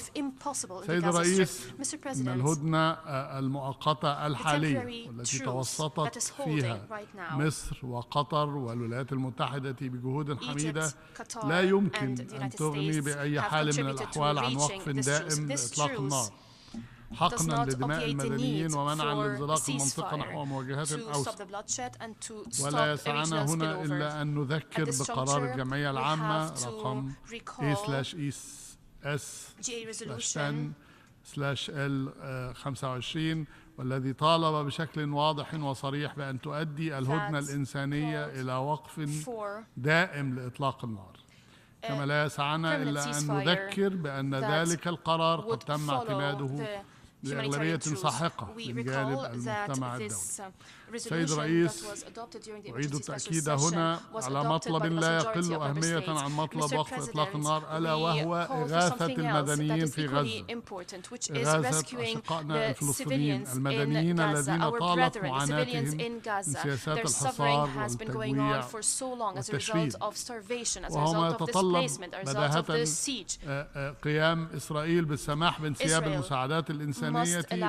سيد الرئيس، إن الهدنة المؤقتة الحالية والتي توسطت فيها مصر وقطر والولايات المتحدة بجهود حميدة لا يمكن أن تغني بأي حال من الأحوال عن وقف دائم لإطلاق النار، حقنا لدماء المدنيين ومنعا لانزلاق المنطقة نحو مواجهات أوسع. ولا يسعنا هنا إلا أن نذكر بقرار الجمعية العامة رقم E/S/10/L25 والذي طالب بشكل واضح وصريح بأن تؤدي الهدنة الإنسانية إلى وقف دائم لإطلاق النار. كما لا يسعنا إلا أن نذكر بأن ذلك القرار قد تم اعتماده بأغلبية ساحقة من جانب المجتمع الدولي. سيد الرئيس، أريد التأكيد هنا على مطلب لا يقل أهمية عن مطلب وقف إطلاق النار، ألا وهو إغاثة المدنيين في غزة، إغاثة أشقائنا الفلسطينيين المدنيين الذين طالت معاناتهم من سياسات الحصار والتجويع والتشريد، وهو ما يتطلب بداهة قيام إسرائيل بالسماح بانسياب المساعدات الإنسانية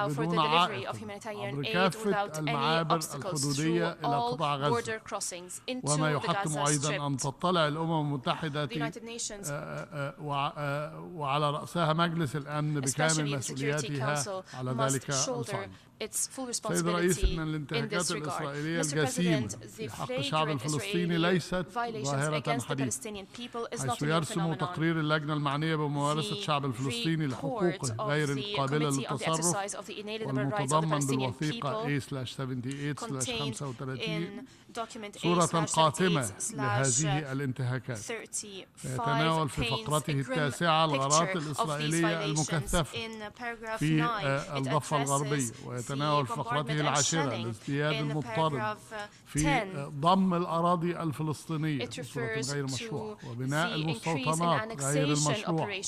بدون عائق عبر كافة المعابر الحدودية إلى قطاع غزة، وما يحتم أيضا أن تطلع الأمم المتحدة وعلى رأسها مجلس الأمن بكامل مسؤولياتها على ذلك الصعيد. its full سيد الرئيس، responsibility إن in الانتهاكات this regard. الإسرائيلية Mr. الجسيمة President, the في حق الشعب flagrant الفلسطيني Israeli ليست violations ظاهرة against the حديثة، Palestinian people is حيث not a new يرسم phenomenon. تقرير اللجنة المعنية بممارسة الشعب الفلسطيني لحقوقه غير القابلة للتصرف والمتضمن بالوثيقة A/78/35 صورة قاتمة لهذه الانتهاكات، يتناول في فقرته التاسعة الغارات الإسرائيلية المكثفة في الضفة الغربية، ويتناول فقرته العاشرة الازدياد المضطرد في ضم الأراضي الفلسطينية بصورة غير مشروعة وبناء المستوطنات غير المشروعة.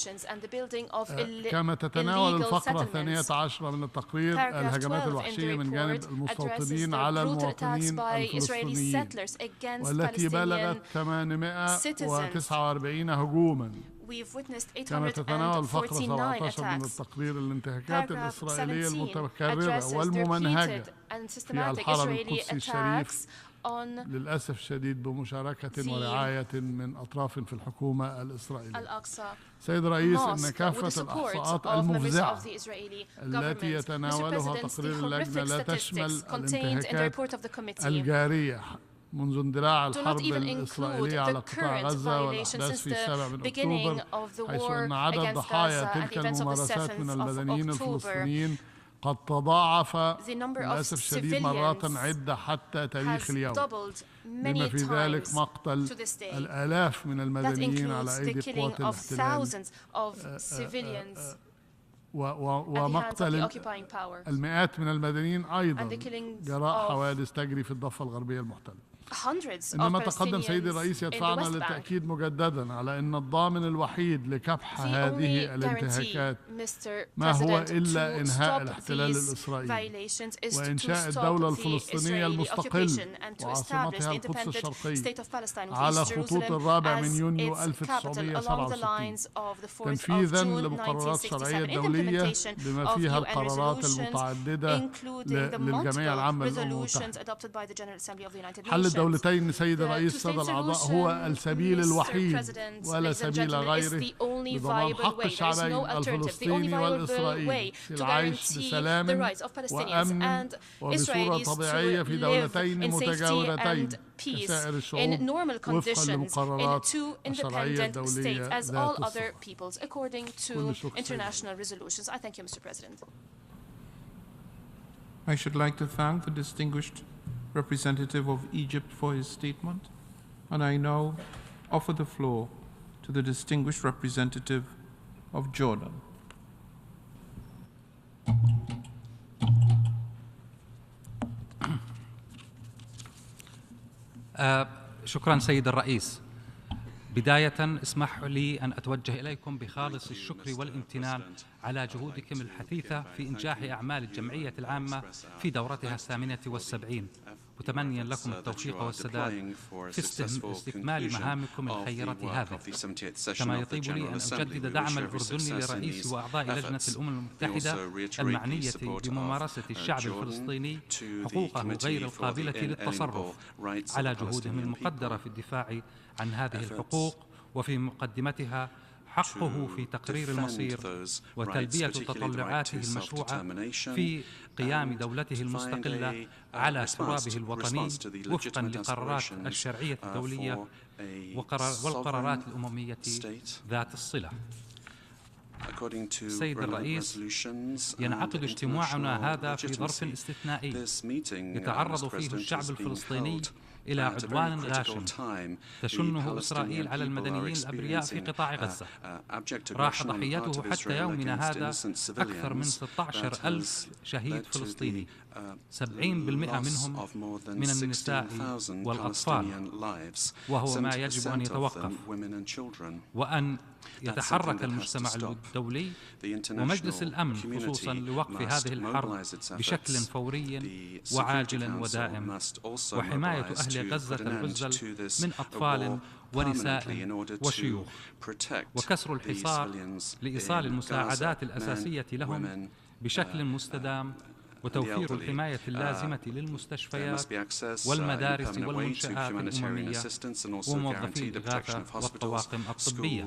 كما تتناول الفقرة 12 من التقرير الهجمات الوحشية من جانب المستوطنين على المواطنين الفلسطينيين، والتي بلغت 849 هجوما. كما تتناول الفقرة 17 من التقرير الانتهاكات الإسرائيلية المتكررة والممنهجة في الحرم القدسي الشريف، للأسف الشديد بمشاركة ورعاية من أطراف في الحكومة الإسرائيلية. سيد الرئيس، إن كافة الإحصاءات المفزعة التي يتناولها تقرير اللجنة لا تشمل الانتهاكات الجارية منذ اندلاع الحرب الإسرائيلية على قطاع غزة والأحداث في 7 من أكتوبر، حيث أن عدد ضحايا تلك الممارسات من المدنيين الفلسطينيين قد تضاعف للأسف الشديد مرات عدة حتى تاريخ اليوم، بما في ذلك مقتل الآلاف من المدنيين على أيدي قوات الاحتلال ومقتل المئات من المدنيين أيضا جراء حوادث تجري في الضفة الغربية المحتلة. إنما تقدم سيدي الرئيس يدفعنا للتأكيد مجددا على أن الضامن الوحيد لكبح هذه الانتهاكات ما هو إلا إنهاء الاحتلال الإسرائيلي وإنشاء الدولة الفلسطينية المستقلة وعاصمتها القدس الشرقية على خطوط 4 من يونيو 1967، تنفيذا لمقررات الشرعية الدولية بما فيها القرارات المتعددة للجمعية العامة للأمم المتحدة. حل الدولتين سيد الرئيس سادة الأعضاء هو السبيل الوحيد ولا سبيل غيره لضمان حق الشعبين الفلسطيني والإسرائيلي في العيش بسلام وأمن وبصورة طبيعية في دولتين متجاورتين كسائر الشعوب وفقا لمقررات الشرعية الدولية ذات الصلة. I should like to thank the distinguished representative of Egypt for his statement, and I now offer the floor to the distinguished representative of Jordan. شكرا سيد الرئيس. بداية اسمح لي أن أتوجه إليكم بخالص الشكر والامتنان على جهودكم الحثيثة في إنجاح أعمال الجمعية العامة في دورتها 78، متمنيا لكم التوفيق والسداد في استكمال مهامكم الخيرة هذه. كما يطيب لي أن أجدد دعم الأردن لرئيس وأعضاء لجنة الأمم المتحدة المعنية بممارسة الشعب الفلسطيني حقوقه غير القابلة للتصرف على جهودهم المقدرة في الدفاع عن هذه الحقوق، وفي مقدمتها حقه في تقرير المصير وتلبية تطلعاته المشروعة في قيام دولته المستقلة على ترابه الوطني وفقا لقرارات الشرعية الدولية والقرارات الأممية ذات الصلة. سيد الرئيس، ينعقد اجتماعنا هذا في ظرف استثنائي يتعرض فيه الشعب الفلسطيني إلى عدوان غاشم تشنه إسرائيل على المدنيين الأبرياء في قطاع غزة. راح ضحيته حتى يومنا هذا أكثر من 16,000 شهيد فلسطيني، 70% منهم من النساء والأطفال، وهو ما يجب أن يتوقف وأن يتحرك المجتمع الدولي ومجلس الأمن خصوصا لوقف هذه الحرب بشكل فوري وعاجل ودائم، وحماية أهل غزة العزل من أطفال ونساء وشيوخ، وكسر الحصار لإيصال المساعدات الأساسية لهم بشكل مستدام، وتوفير الحماية اللازمة للمستشفيات والمدارس والمنشآت الأممية وموظفي الإغاثة والطواقم الطبية.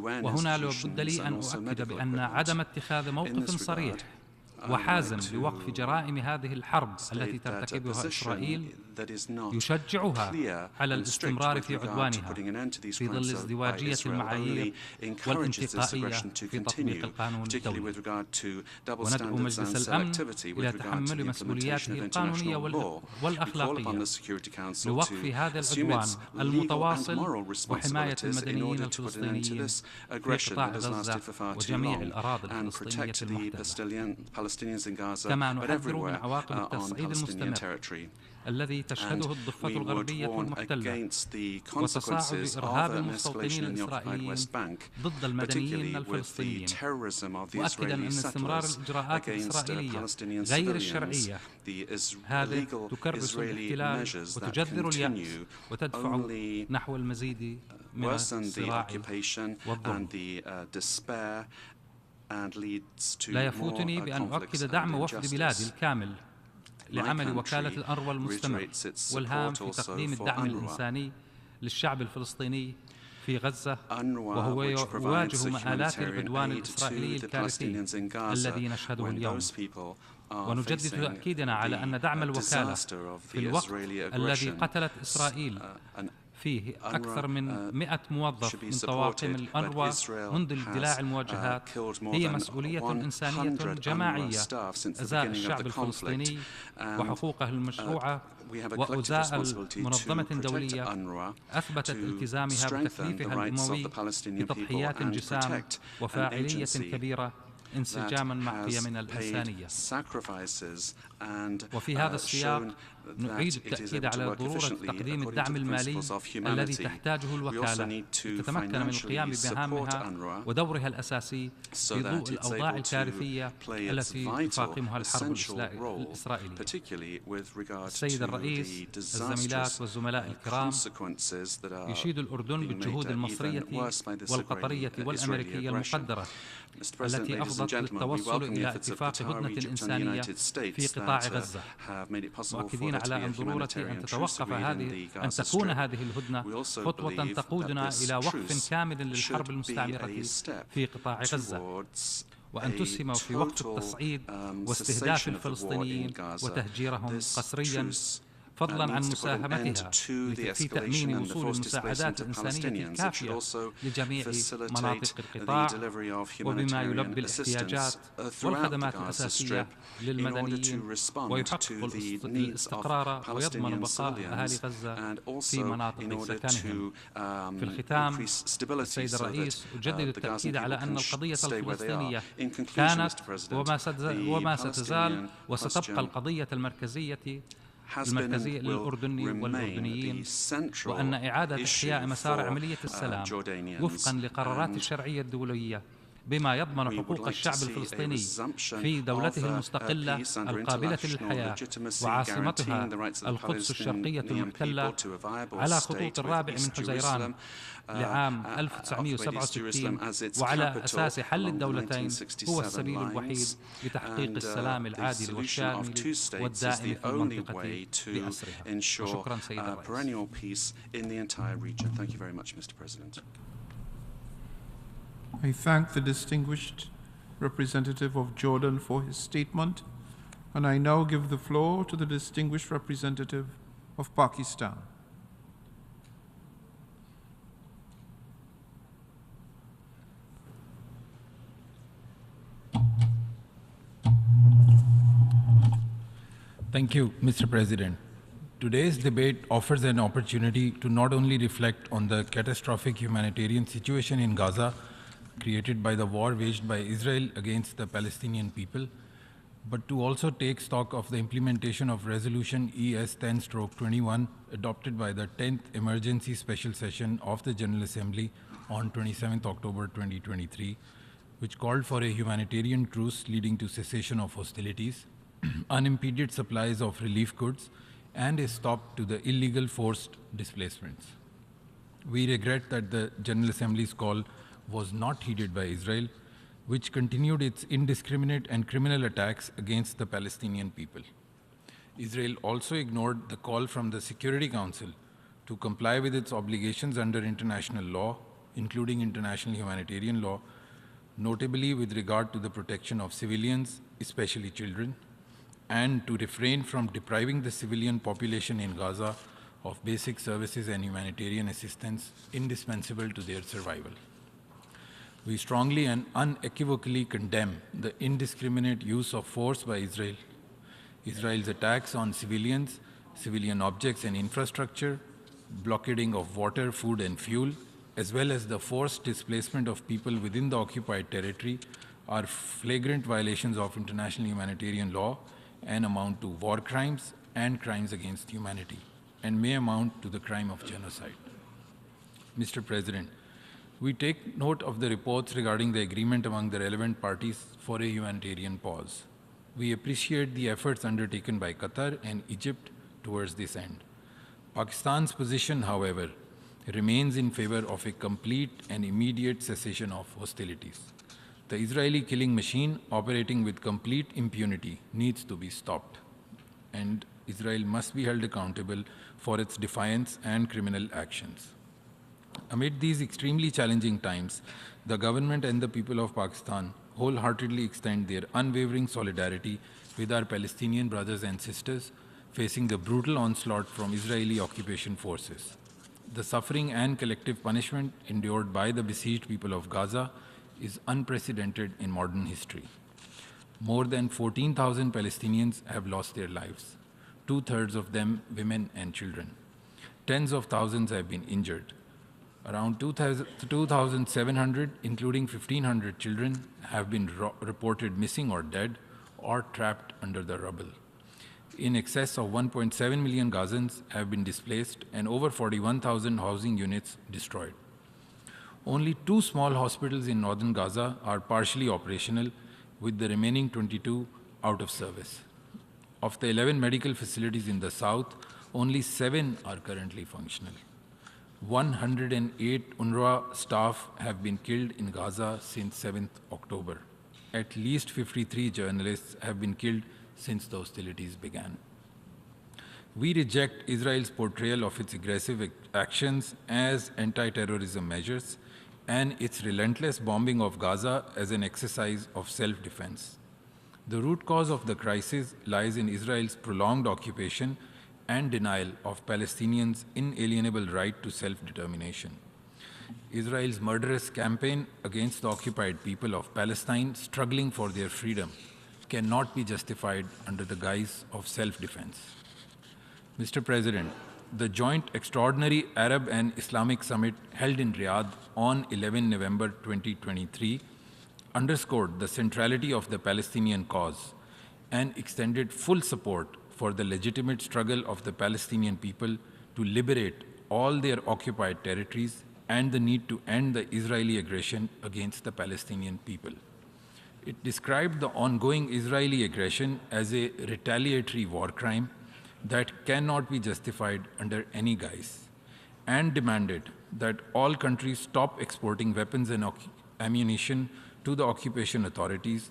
وهنا لابد لي أن أؤكد بأن عدم اتخاذ موقف صريح وحازم لوقف جرائم هذه الحرب التي ترتكبها إسرائيل يشجعها على الاستمرار في عدوانها في ظل ازدواجية المعايير والانتقائية في تطبيق القانون الدولي. وندعو مجلس الأمن إلى تحمل مسؤولياته القانونية والأخلاقية لوقف هذا العدوان المتواصل وحماية المدنيين الفلسطينيين في قطاع غزة وجميع الأراضي الفلسطينية المحتلة. كما نحذر من عواقب التصعيد المستمر الذي تشهده الضفة الغربية المحتلة وتصاعد إرهاب المستوطنين الإسرائيليين ضد المدنيين الفلسطينيين، مؤكدا أن استمرار الإجراءات الإسرائيلية غير الشرعية هذه تكرس الاحتلال وتجذر اليأس وتدفع نحو المزيد من الصراع والظلم. لا يفوتني بأن أؤكد دعم وفد بلادي الكامل لعمل وكالة الأنروا المستمر والهام في تقديم الدعم الإنساني للشعب الفلسطيني في غزة، وهو يواجه مآلات العدوان الإسرائيلي الكارثي الذي نشهده اليوم. ونجدد تأكيدنا على أن دعم الوكالة في الوقت الذي قتلت إسرائيل فيه أكثر من 100 موظف من طواقم الأنروا منذ اندلاع المواجهات هي مسؤولية إنسانية جماعية إزاء الشعب الفلسطيني وحقوقه المشروعة، وأزاء منظمة دولية أثبتت التزامها بتكليفها الأموي بتضحيات جسام وفاعلية كبيرة انسجاما مع قيمنا الإنسانية. وفي هذا السياق نعيد التأكيد على ضرورة تقديم الدعم المالي الذي تحتاجه الوكالة لتتمكن من القيام بمهامها ودورها الأساسي في ضوء الأوضاع الكارثية التي تفاقمها الحرب الإسرائيلية. السيد الرئيس، الزميلات والزملاء الكرام، يشيد الأردن بالجهود المصرية والقطرية والأمريكية المقدرة التي أفضت للتوصل إلى اتفاق هدنة إنسانية في قطاع غزة، مؤكدين على أن ضرورة أن تكون هذه الهدنة خطوة تقودنا إلى وقف كامل للحرب المستعمرة في قطاع غزة، وأن تسهم في وقف التصعيد واستهداف الفلسطينيين وتهجيرهم قسريا، فضلا عن مساهمتها في تأمين وصول المساعدات الإنسانية الكافية لجميع مناطق القطاع، وبما يلبي الاحتياجات والخدمات الأساسية للمدنيين ويحقق الاستقرار ويضمن بقاء أهالي غزة في مناطق سكنهم. في الختام، السيد الرئيس، أجدد التأكيد على أن القضية الفلسطينية كانت وما ستزال وستبقى القضية المركزية للأردن والأردنيين، وأن إعادة إحياء مسار عملية السلام وفقا لقرارات الشرعية الدولية بما يضمن حقوق الشعب الفلسطيني في دولته المستقلة القابلة للحياة وعاصمتها القدس الشرقية المحتلة على خطوط 4 من حزيران لعام 1967، وعلى أساس حل الدولتين هو السبيل الوحيد لتحقيق السلام العادل والشامل والدائم في المنطقة بأسرها. وشكرا سيد الرئيس. I thank the distinguished representative of Jordan for his statement, and I now give the floor to the distinguished representative of Pakistan. Thank you, Mr. President. Today's debate offers an opportunity to not only reflect on the catastrophic humanitarian situation in Gaza created by the war waged by Israel against the Palestinian people, but to also take stock of the implementation of Resolution ES 10/21 adopted by the 10th Emergency Special Session of the General Assembly on 27 October 2023, which called for a humanitarian truce leading to cessation of hostilities, unimpeded supplies of relief goods, and a stop to the illegal forced displacements. We regret that the General Assembly's call was not heeded by Israel, which continued its indiscriminate and criminal attacks against the Palestinian people. Israel also ignored the call from the Security Council to comply with its obligations under international law, including international humanitarian law, notably with regard to the protection of civilians, especially children, and to refrain from depriving the civilian population in Gaza of basic services and humanitarian assistance indispensable to their survival. We strongly and unequivocally condemn the indiscriminate use of force by Israel, Israel's attacks on civilians, civilian objects and infrastructure, blockading of water, food and fuel, as well as the forced displacement of people within the occupied territory are flagrant violations of international humanitarian law and amount to war crimes and crimes against humanity, and may amount to the crime of genocide. Mr. President, we take note of the reports regarding the agreement among the relevant parties for a humanitarian pause. We appreciate the efforts undertaken by Qatar and Egypt towards this end. Pakistan's position, however, remains in favor of a complete and immediate cessation of hostilities. The Israeli killing machine operating with complete impunity needs to be stopped, and Israel must be held accountable for its defiance and criminal actions. Amid these extremely challenging times, the government and the people of Pakistan wholeheartedly extend their unwavering solidarity with our Palestinian brothers and sisters facing the brutal onslaught from Israeli occupation forces. The suffering and collective punishment endured by the besieged people of Gaza is unprecedented in modern history. More than 14,000 Palestinians have lost their lives, 2/3 of them women and children. Tens of thousands have been injured. Around 2,700, including 1,500 children, have been reported missing or dead or trapped under the rubble. In excess of 1.7 million Gazans have been displaced and over 41,000 housing units destroyed. Only 2 small hospitals in northern Gaza are partially operational, with the remaining 22 out of service. Of the 11 medical facilities in the south, only 7 are currently functional. 108 UNRWA staff have been killed in Gaza since 7th October. At least 53 journalists have been killed since the hostilities began. We reject Israel's portrayal of its aggressive actions as anti-terrorism measures and its relentless bombing of Gaza as an exercise of self-defense. The root cause of the crisis lies in Israel's prolonged occupation and denial of Palestinians' inalienable right to self-determination. Israel's murderous campaign against the occupied people of Palestine struggling for their freedom cannot be justified under the guise of self-defense. Mr. President, the joint extraordinary Arab and Islamic summit held in Riyadh on 11 November 2023 underscored the centrality of the Palestinian cause and extended full support for the legitimate struggle of the Palestinian people to liberate all their occupied territories and the need to end the Israeli aggression against the Palestinian people. It described the ongoing Israeli aggression as a retaliatory war crime that cannot be justified under any guise, and demanded that all countries stop exporting weapons and ammunition to the occupation authorities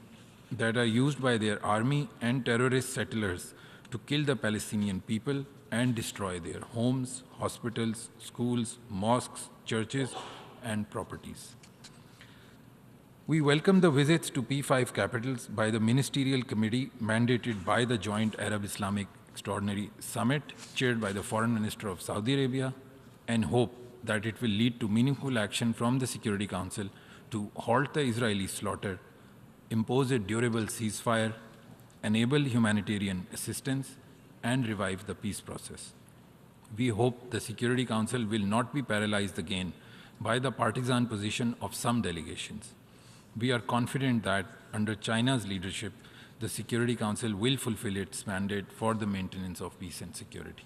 that are used by their army and terrorist settlers to kill the Palestinian people and destroy their homes, hospitals, schools, mosques, churches, and properties. We welcome the visits to P5 capitals by the ministerial committee mandated by the Joint Arab-Islamic Extraordinary Summit, chaired by the Foreign Minister of Saudi Arabia, and hope that it will lead to meaningful action from the Security Council to halt the Israeli slaughter, impose a durable ceasefire, enable humanitarian assistance, and revive the peace process. We hope the Security Council will not be paralyzed again by the partisan position of some delegations. We are confident that under China's leadership, the Security Council will fulfill its mandate for the maintenance of peace and security.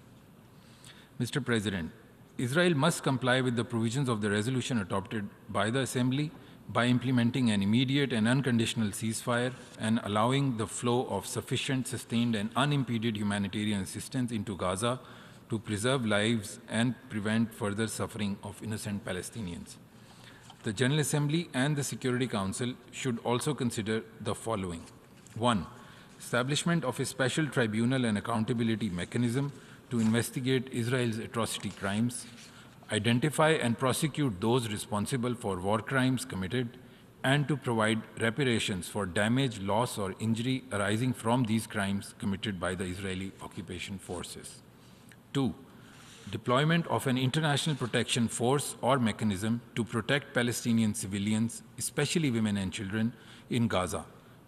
Mr. President, Israel must comply with the provisions of the resolution adopted by the Assembly by implementing an immediate and unconditional ceasefire and allowing the flow of sufficient, sustained, and unimpeded humanitarian assistance into Gaza to preserve lives and prevent further suffering of innocent Palestinians. The General Assembly and the Security Council should also consider the following. 1. Establishment of a special tribunal and accountability mechanism to investigate Israel's atrocity crimes, identify and prosecute those responsible for war crimes committed, and to provide reparations for damage, loss, or injury arising from these crimes committed by the Israeli occupation forces. 2. Deployment of an international protection force or mechanism to protect Palestinian civilians, especially women and children, in Gaza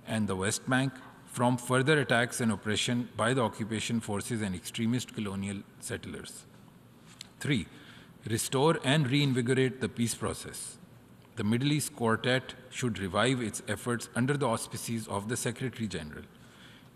and the West Bank from further attacks and oppression by the occupation forces and extremist colonial settlers. 3. Restore and reinvigorate the peace process. The Middle East Quartet should revive its efforts under the auspices of the Secretary General.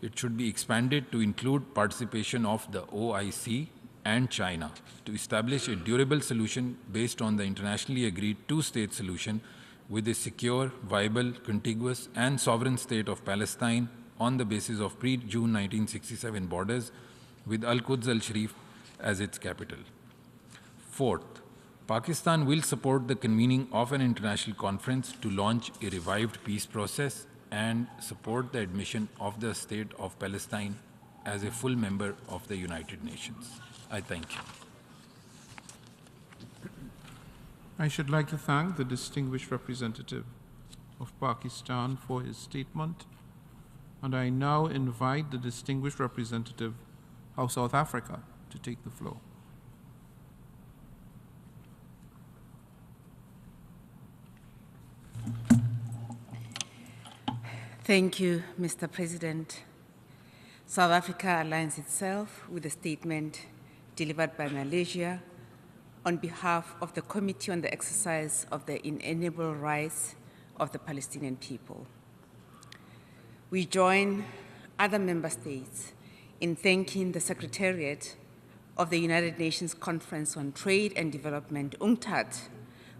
It should be expanded to include participation of the OIC and China to establish a durable solution based on the internationally agreed two-state solution with a secure, viable, contiguous, and sovereign state of Palestine on the basis of pre-June 1967 borders with Al-Quds al-Sharif as its capital. 4th, Pakistan will support the convening of an international conference to launch a revived peace process and support the admission of the State of Palestine as a full member of the United Nations. I thank you. I should like to thank the distinguished representative of Pakistan for his statement, and I now invite the distinguished representative of South Africa to take the floor. Thank you, Mr. President. South Africa aligns itself with the statement delivered by Malaysia on behalf of the Committee on the Exercise of the Inalienable Rights of the Palestinian People. We join other member states in thanking the Secretariat of the United Nations Conference on Trade and Development, UNCTAD,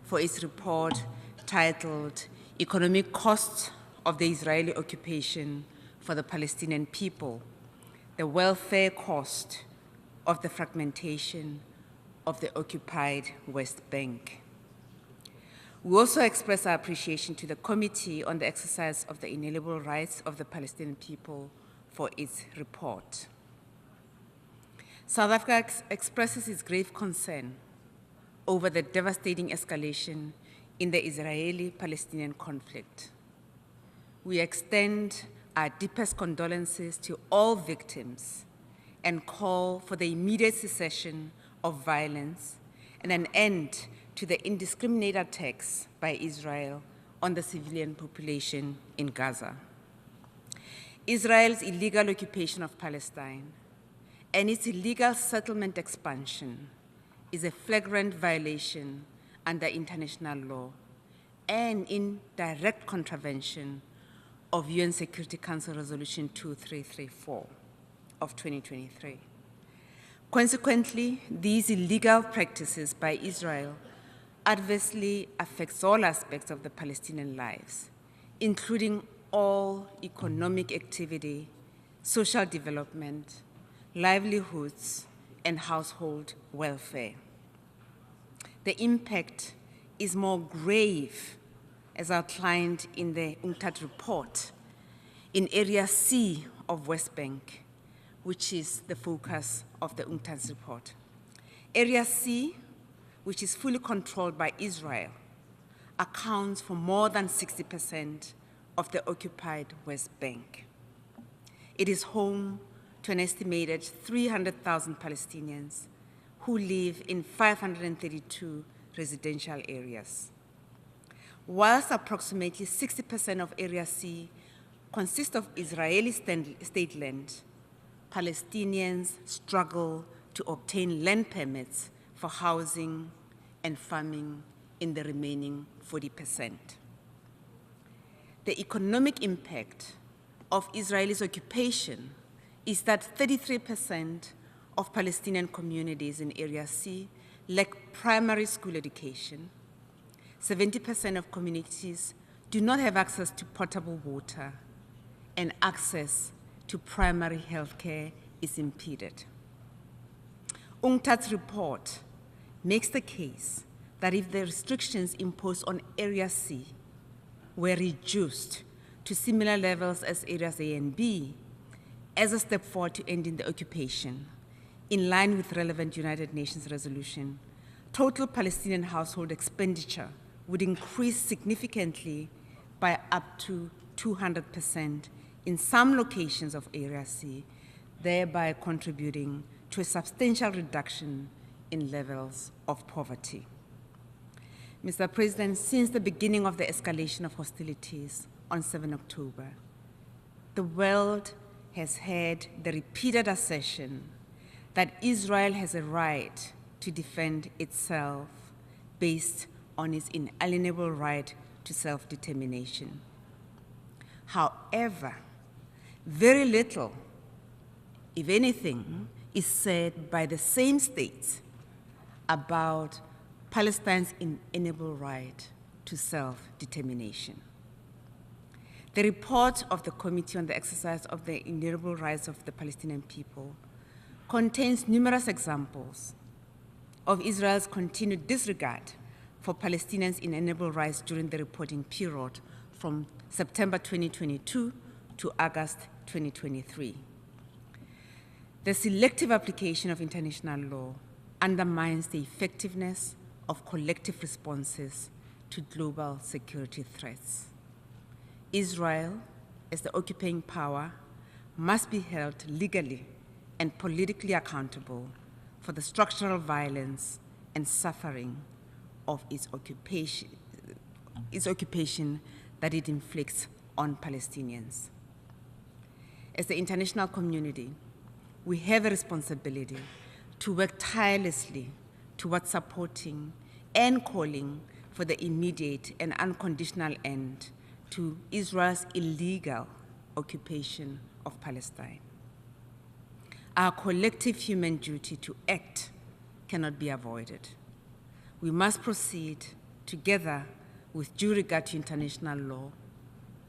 for its report titled Economic Cost of the Israeli Occupation for the Palestinian People, the Welfare Cost of the Fragmentation of the Occupied West Bank. We also express our appreciation to the Committee on the Exercise of the Inalienable Rights of the Palestinian People for its report. South Africa expresses its grave concern over the devastating escalation in the Israeli-Palestinian conflict. We extend our deepest condolences to all victims and call for the immediate cessation of violence and an end to the indiscriminate attacks by Israel on the civilian population in Gaza. Israel's illegal occupation of Palestine and its illegal settlement expansion is a flagrant violation under international law and in direct contravention of UN Security Council Resolution 2334 of 2023. Consequently, these illegal practices by Israel adversely affects all aspects of the Palestinian lives, including all economic activity, social development, livelihoods, and household welfare. The impact is more grave, as outlined in the UNCTAD report, in Area C of West Bank, which is the focus of the UNCTAD's report. Area C, which is fully controlled by Israel, accounts for more than 60% of the occupied West Bank. It is home to an estimated 300,000 Palestinians who live in 532 residential areas. Whilst approximately 60% of Area C consists of Israeli state land, Palestinians struggle to obtain land permits for housing and farming in the remaining 40%. The economic impact of Israel's occupation is that 33% of Palestinian communities in Area C lack primary school education. 70% of communities do not have access to potable water, and access to primary health care is impeded. UNCTAD's report makes the case that if the restrictions imposed on Area C were reduced to similar levels as Areas A and B, as a step forward to ending the occupation, in line with relevant United Nations resolution, total Palestinian household expenditure would increase significantly by up to 200% in some locations of Area C, thereby contributing to a substantial reduction in levels of poverty. Mr. President, since the beginning of the escalation of hostilities on 7 October, the world has had the repeated assertion that Israel has a right to defend itself based on its inalienable right to self-determination. However, very little, if anything, is said by the same states about Palestine's inalienable right to self-determination. The report of the Committee on the Exercise of the Inalienable Rights of the Palestinian People contains numerous examples of Israel's continued disregard for Palestinians' inalienable rights during the reporting period from September 2022 to August 2023. The selective application of international law undermines the effectiveness of collective responses to global security threats. Israel, as the occupying power, must be held legally and politically accountable for the structural violence and suffering of its occupation that it inflicts on Palestinians. As the international community, we have a responsibility to work tirelessly towards supporting and calling for the immediate and unconditional end to Israel's illegal occupation of Palestine. Our collective human duty to act cannot be avoided. We must proceed together with due regard to international law,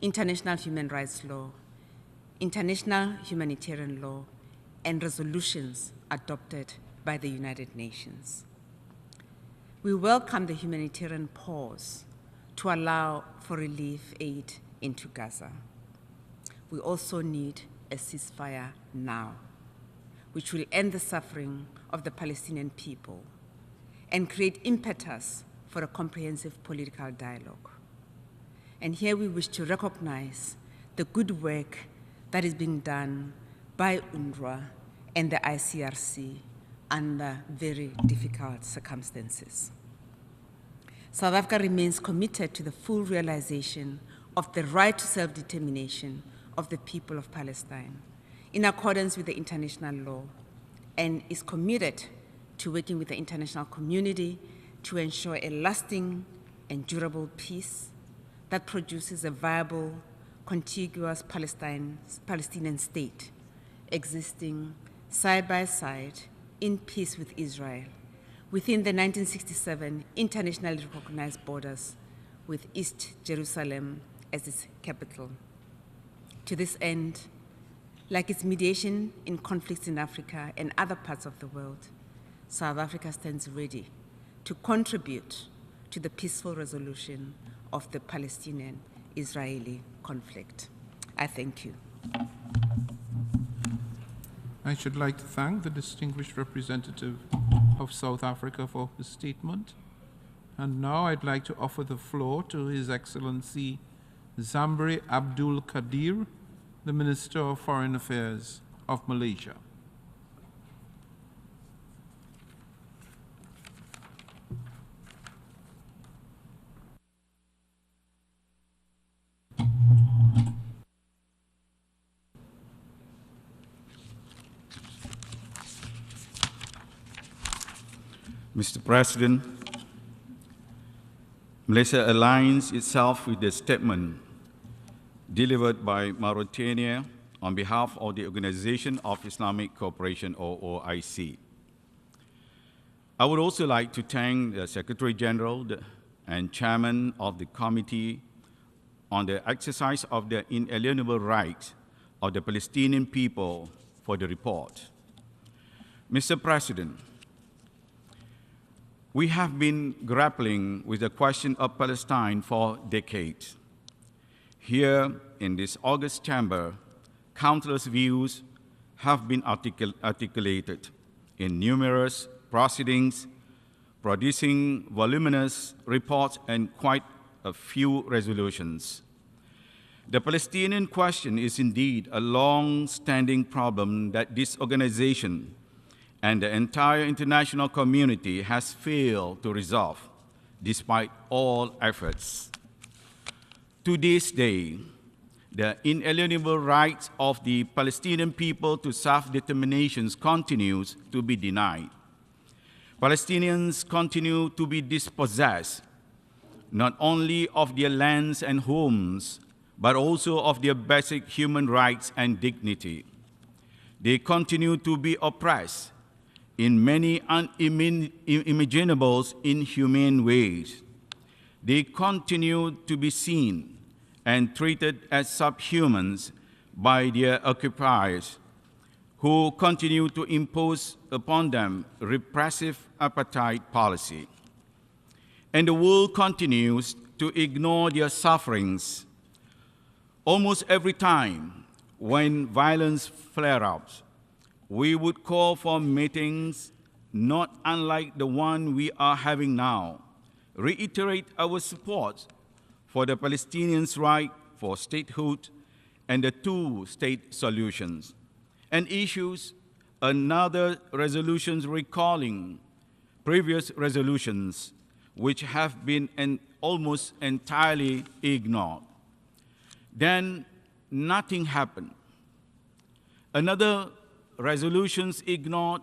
international human rights law, international humanitarian law, and resolutions adopted by the United Nations. We welcome the humanitarian pause to allow for relief aid into Gaza. We also need a ceasefire now, which will end the suffering of the Palestinian people and create impetus for a comprehensive political dialogue. And here we wish to recognize the good work that is being done by UNRWA and the ICRC under very difficult circumstances. South Africa remains committed to the full realization of the right to self-determination of the people of Palestine in accordance with the international law, and is committed to working with the international community to ensure a lasting and durable peace that produces a viable, contiguous Palestinian state existing side by side in peace with Israel within the 1967 internationally recognized borders with East Jerusalem as its capital. To this end, like its mediation in conflicts in Africa and other parts of the world, South Africa stands ready to contribute to the peaceful resolution of the Palestinian-Israeli conflict. I thank you. I should like to thank the distinguished representative of South Africa for his statement. And now I'd like to offer the floor to His Excellency Zambry Abdul Kadir, the Minister of Foreign Affairs of Malaysia. Mr. President, Malaysia aligns itself with the statement delivered by Mauritania on behalf of the Organization of Islamic Cooperation, or OIC. I would also like to thank the Secretary General and Chairman of the Committee on the Exercise of the Inalienable Rights of the Palestinian people for the report. Mr. President, we have been grappling with the question of Palestine for decades. Here in this august chamber, countless views have been articulated in numerous proceedings, producing voluminous reports and quite a few resolutions. The Palestinian question is indeed a long-standing problem that this organization and the entire international community has failed to resolve, despite all efforts. To this day, the inalienable rights of the Palestinian people to self-determination continues to be denied. Palestinians continue to be dispossessed, not only of their lands and homes, but also of their basic human rights and dignity. They continue to be oppressed in many unimaginable, inhumane ways. They continue to be seen and treated as subhumans by their occupiers, who continue to impose upon them repressive apartheid policy. And the world continues to ignore their sufferings. Almost every time when violence flare-ups, we would call for meetings not unlike the one we are having now, reiterate our support for the Palestinians' right for statehood and the two-state solutions, and issues another resolution recalling previous resolutions which have been almost entirely ignored. Then nothing happened. Another resolutions ignored,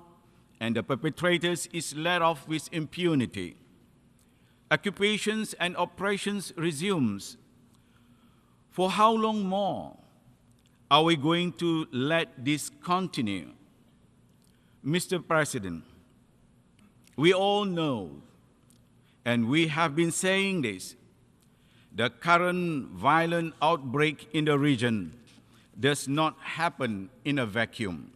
and the perpetrators is let off with impunity. Occupations and oppressions resumes. For how long more are we going to let this continue? Mr. President, we all know, and we have been saying this, the current violent outbreak in the region does not happen in a vacuum.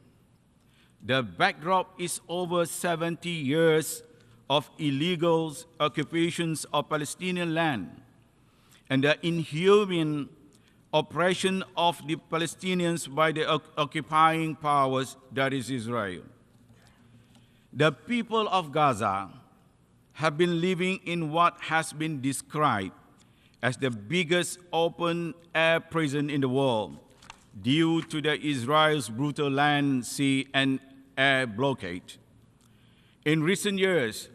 The backdrop is over 70 years of illegal occupations of Palestinian land and the inhuman oppression of the Palestinians by the occupying powers, that is Israel. The people of Gaza have been living in what has been described as the biggest open-air prison in the world due to the Israel's brutal land, sea, and air blockade. In recent years,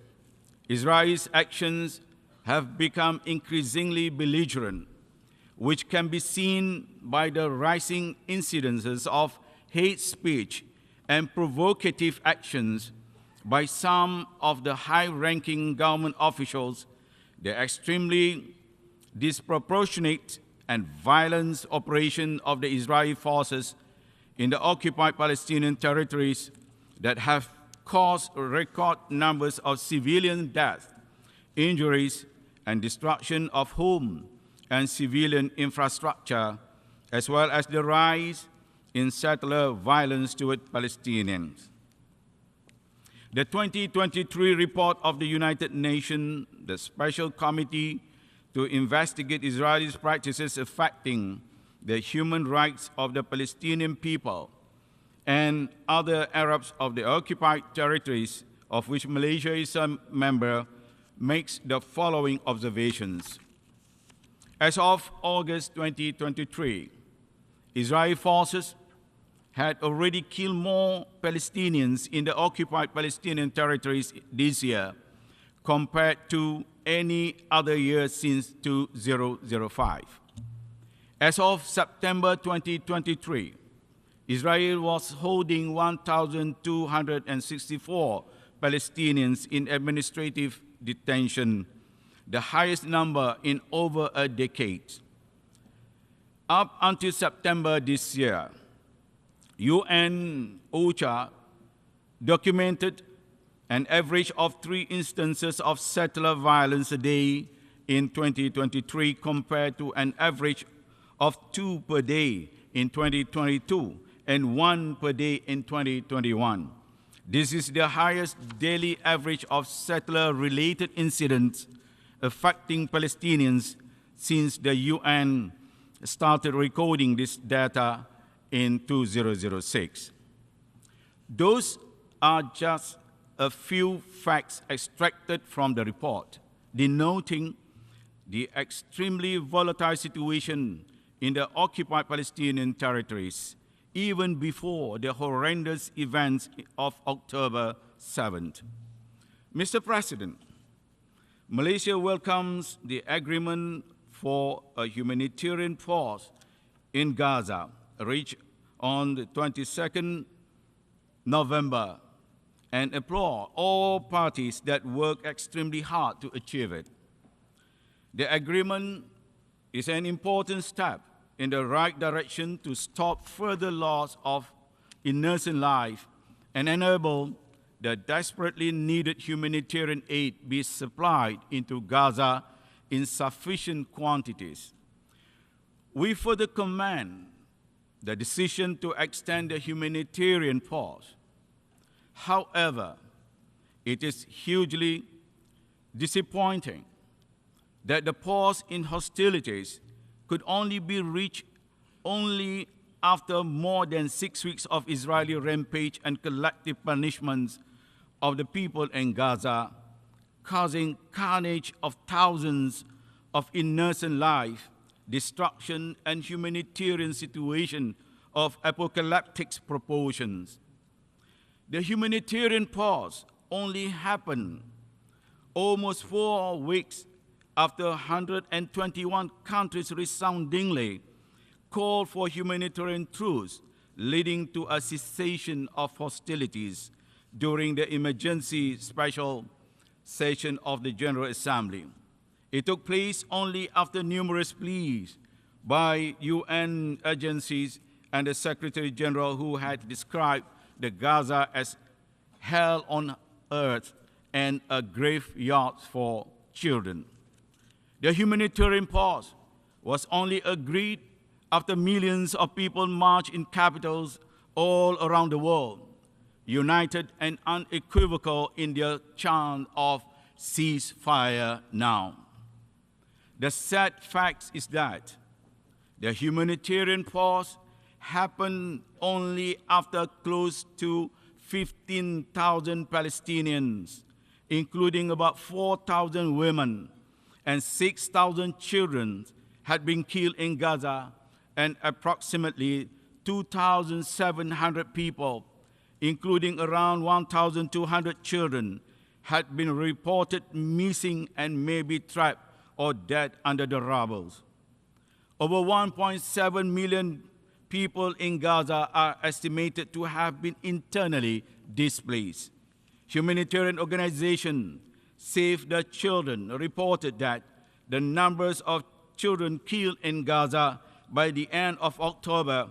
Israel's actions have become increasingly belligerent, which can be seen by the rising incidences of hate speech and provocative actions by some of the high-ranking government officials, the extremely disproportionate and violent operation of the Israeli forces in the occupied Palestinian territories that have caused record numbers of civilian deaths, injuries, and destruction of home and civilian infrastructure, as well as the rise in settler violence toward Palestinians. The 2023 report of the United Nations, the Special Committee to investigate Israeli practices affecting the human rights of the Palestinian people and other Arabs of the occupied territories, of which Malaysia is a member, makes the following observations. As of August 2023, Israeli forces had already killed more Palestinians in the occupied Palestinian territories this year compared to any other year since 2005. As of September 2023, Israel was holding 1,264 Palestinians in administrative detention, the highest number in over a decade. Up until September this year, UN OCHA documented an average of 3 instances of settler violence a day in 2023 compared to an average of 2 per day in 2022 and 1 per day in 2021. This is the highest daily average of settler-related incidents affecting Palestinians since the UN started recording this data in 2006. Those are just a few facts extracted from the report, denoting the extremely volatile situation in the occupied Palestinian territories, even before the horrendous events of October 7th. Mr. President, Malaysia welcomes the agreement for a humanitarian pause in Gaza, reached on the 22nd November, and applaud all parties that work extremely hard to achieve it. The agreement is an important step in the right direction to stop further loss of innocent life and enable the desperately needed humanitarian aid be supplied into Gaza in sufficient quantities. We further commend the decision to extend the humanitarian pause. However, it is hugely disappointing that the pause in hostilities could only be reached only after more than 6 weeks of Israeli rampage and collective punishments of the people in Gaza, causing carnage of thousands of innocent life, destruction, and humanitarian situation of apocalyptic proportions. The humanitarian pause only happened almost 4 weeks after 121 countries resoundingly called for humanitarian truce, leading to a cessation of hostilities during the emergency special session of the General Assembly. It took place only after numerous pleas by UN agencies and the Secretary General, who had described the Gaza as hell on earth and a graveyard for children. The humanitarian pause was only agreed after millions of people marched in capitals all around the world, united and unequivocal in their chant of ceasefire now. The sad fact is that the humanitarian pause happened only after close to 15,000 Palestinians, including about 4,000 women and 6,000 children, had been killed in Gaza, and approximately 2,700 people, including around 1,200 children, had been reported missing and may be trapped or dead under the rubble. Over 1.7 million people in Gaza are estimated to have been internally displaced. Humanitarian organization Save the Children reported that the numbers of children killed in Gaza by the end of October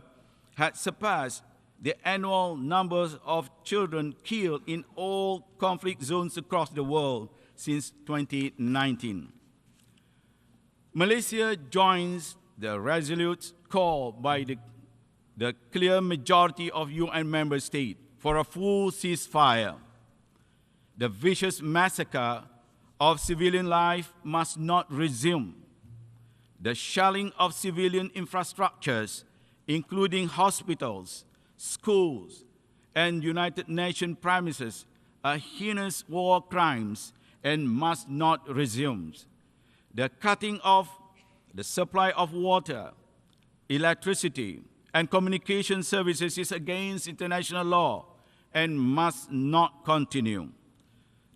had surpassed the annual numbers of children killed in all conflict zones across the world since 2019. Malaysia joins the resolute call by the clear majority of UN member states for a full ceasefire. The vicious massacre of civilian life must not resume. The shelling of civilian infrastructures, including hospitals, schools, and United Nations premises, are heinous war crimes and must not resume. The cutting off the supply of water, electricity, and communication services is against international law and must not continue.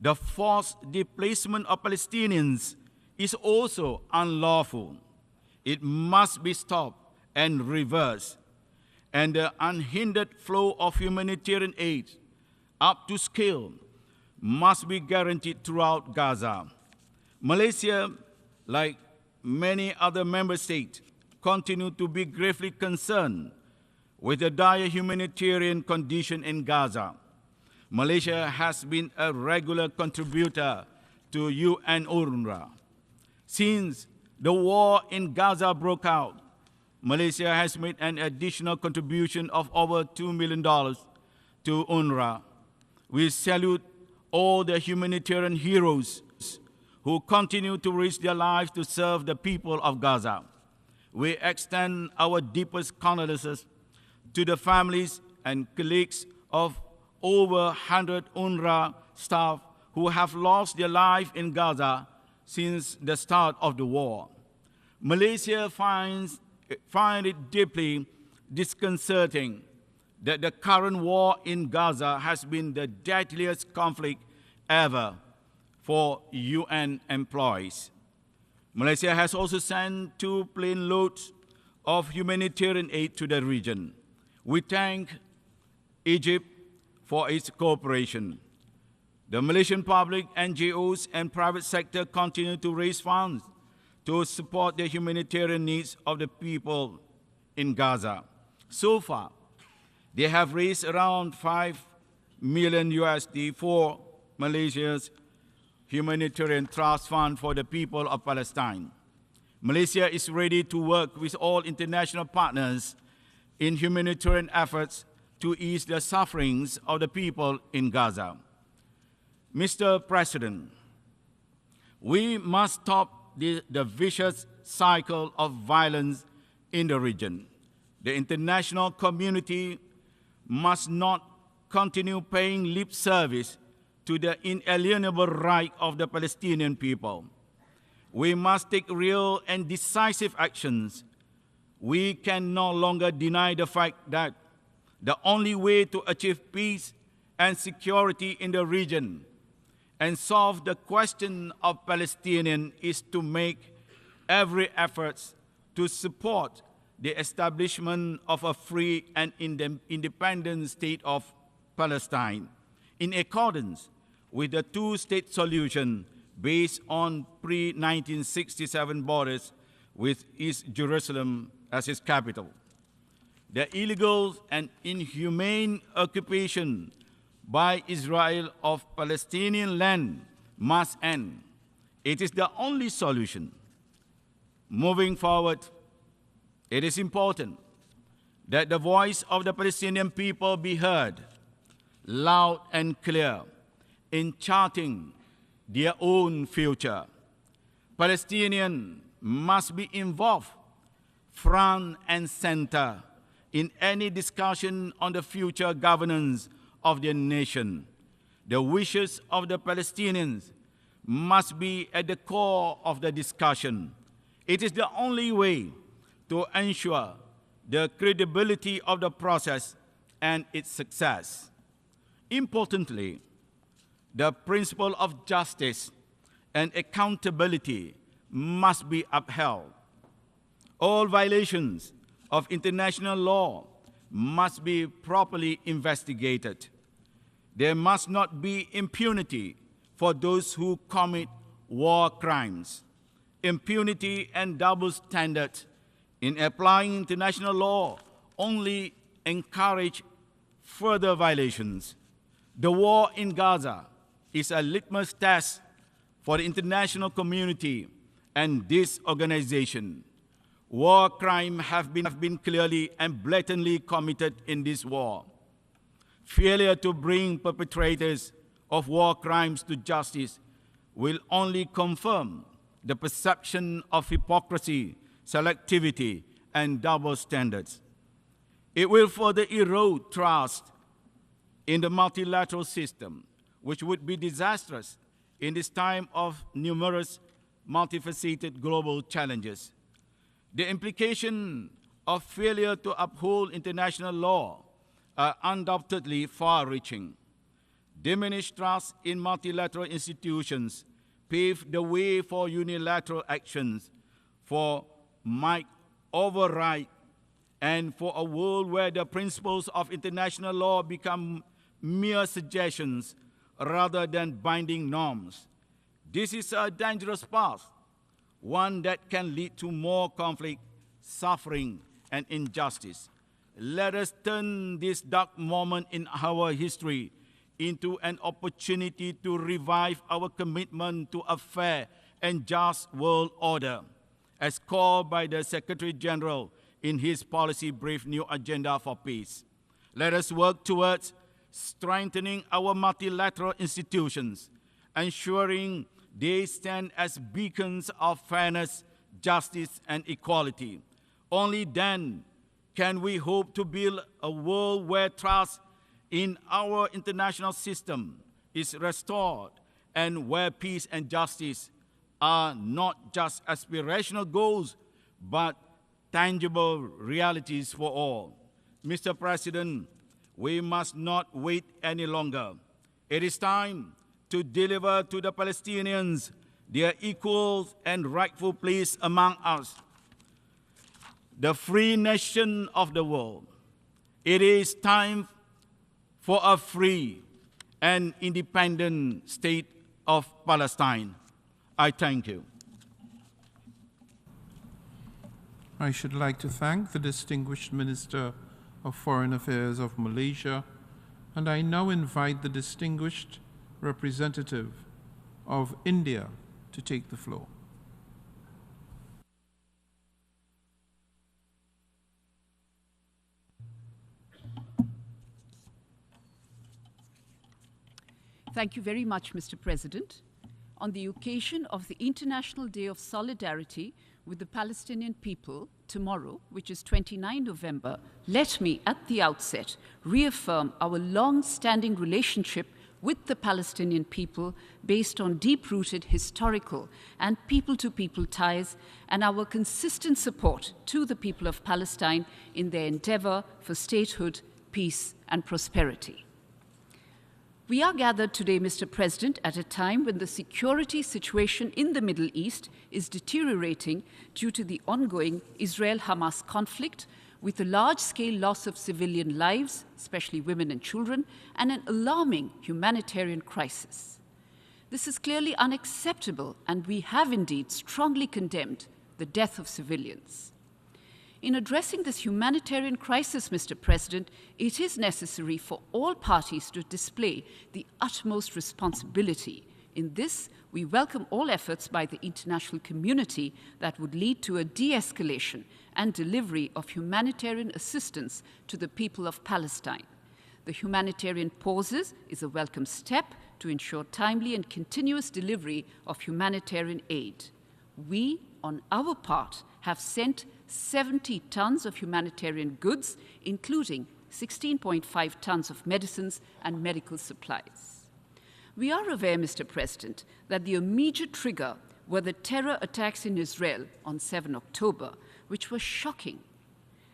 The forced displacement of Palestinians is also unlawful. It must be stopped and reversed, and the unhindered flow of humanitarian aid up to scale must be guaranteed throughout Gaza. Malaysia, like many other member states, continue to be gravely concerned with the dire humanitarian condition in Gaza. Malaysia has been a regular contributor to UN UNRWA. Since the war in Gaza broke out, Malaysia has made an additional contribution of over $2 million to UNRWA. We salute all the humanitarian heroes who continue to risk their lives to serve the people of Gaza. We extend our deepest condolences to the families and colleagues of over 100 UNRWA staff who have lost their life in Gaza since the start of the war. Malaysia finds find it deeply disconcerting that the current war in Gaza has been the deadliest conflict ever for UN employees. Malaysia has also sent 2 plane loads of humanitarian aid to the region. We thank Egypt for its cooperation. The Malaysian public, NGOs, and private sector continue to raise funds to support the humanitarian needs of the people in Gaza. So far, they have raised around $5 million USD for Malaysia's Humanitarian Trust Fund for the people of Palestine. Malaysia is ready to work with all international partners in humanitarian efforts to ease the sufferings of the people in Gaza. Mr. President, we must stop the vicious cycle of violence in the region. The international community must not continue paying lip service to the inalienable right of the Palestinian people. We must take real and decisive actions. We can no longer deny the fact that the only way to achieve peace and security in the region and solve the question of Palestinians is to make every effort to support the establishment of a free and independent state of Palestine in accordance with the 2-state solution based on pre-1967 borders with East Jerusalem as its capital. The illegal and inhumane occupation by Israel of Palestinian land must end. It is the only solution. Moving forward, it is important that the voice of the Palestinian people be heard loud and clear in charting their own future. Palestinians must be involved front and center in any discussion on the future governance of their nation. The wishes of the Palestinians must be at the core of the discussion. It is the only way to ensure the credibility of the process and its success. Importantly, the principle of justice and accountability must be upheld. All violations of international law must be properly investigated. There must not be impunity for those who commit war crimes. Impunity and double standards in applying international law only encourage further violations. The war in Gaza is a litmus test for the international community and this organization. War crimes have been clearly and blatantly committed in this war. Failure to bring perpetrators of war crimes to justice will only confirm the perception of hypocrisy, selectivity, and double standards. It will further erode trust in the multilateral system, which would be disastrous in this time of numerous multifaceted global challenges. The implications of failure to uphold international law are undoubtedly far-reaching. Diminished trust in multilateral institutions pave the way for unilateral actions, for might override, and for a world where the principles of international law become mere suggestions rather than binding norms. This is a dangerous path, one that can lead to more conflict, suffering, and injustice. Let us turn this dark moment in our history into an opportunity to revive our commitment to a fair and just world order, as called by the Secretary General in his policy brief, New Agenda for Peace. Let us work towards strengthening our multilateral institutions, ensuring they stand as beacons of fairness, justice, and equality. Only then can we hope to build a world where trust in our international system is restored and where peace and justice are not just aspirational goals, but tangible realities for all. Mr. President, we must not wait any longer. It is time to deliver to the Palestinians their equal and rightful place among us, the free nation of the world. It is time for a free and independent state of Palestine. I thank you. I should like to thank the distinguished Minister of Foreign Affairs of Malaysia, and I now invite the distinguished representative of India to take the floor. Thank you very much, Mr. President. On the occasion of the International Day of Solidarity with the Palestinian people tomorrow, which is 29 November, let me at the outset reaffirm our long-standing relationship with the Palestinian people based on deep-rooted historical and people-to-people ties and our consistent support to the people of Palestine in their endeavor for statehood, peace, and prosperity. We are gathered today, Mr. President, at a time when the security situation in the Middle East is deteriorating due to the ongoing Israel-Hamas conflict, with a large-scale loss of civilian lives, especially women and children, and an alarming humanitarian crisis. This is clearly unacceptable, and we have indeed strongly condemned the death of civilians. In addressing this humanitarian crisis, Mr. President, it is necessary for all parties to display the utmost responsibility. In this, we welcome all efforts by the international community that would lead to a de-escalation and delivery of humanitarian assistance to the people of Palestine. The humanitarian pauses is a welcome step to ensure timely and continuous delivery of humanitarian aid. We, on our part, have sent 70 tons of humanitarian goods, including 16.5 tons of medicines and medical supplies. We are aware, Mr. President, that the immediate trigger were the terror attacks in Israel on 7 October, which were shocking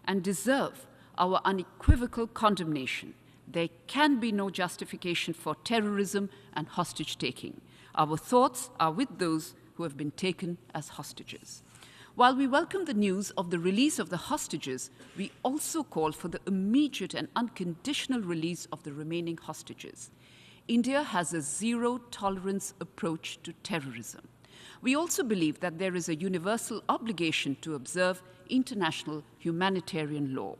and deserve our unequivocal condemnation. There can be no justification for terrorism and hostage-taking. Our thoughts are with those who have been taken as hostages. While we welcome the news of the release of the hostages, we also call for the immediate and unconditional release of the remaining hostages. India has a zero-tolerance approach to terrorism. We also believe that there is a universal obligation to observe international humanitarian law.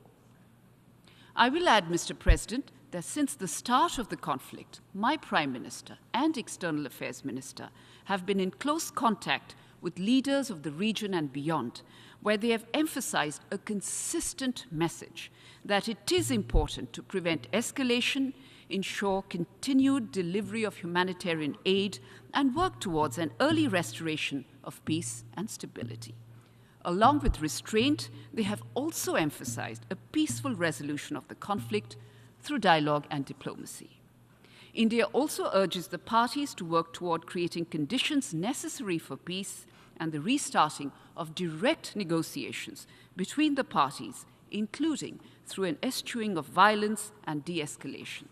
I will add, Mr. President, that since the start of the conflict, my Prime Minister and External Affairs Minister have been in close contact with leaders of the region and beyond, where they have emphasized a consistent message that it is important to prevent escalation, ensure continued delivery of humanitarian aid, and work towards an early restoration of peace and stability. Along with restraint, they have also emphasized a peaceful resolution of the conflict through dialogue and diplomacy. India also urges the parties to work toward creating conditions necessary for peace and the restarting of direct negotiations between the parties, including through an eschewing of violence and de-escalation.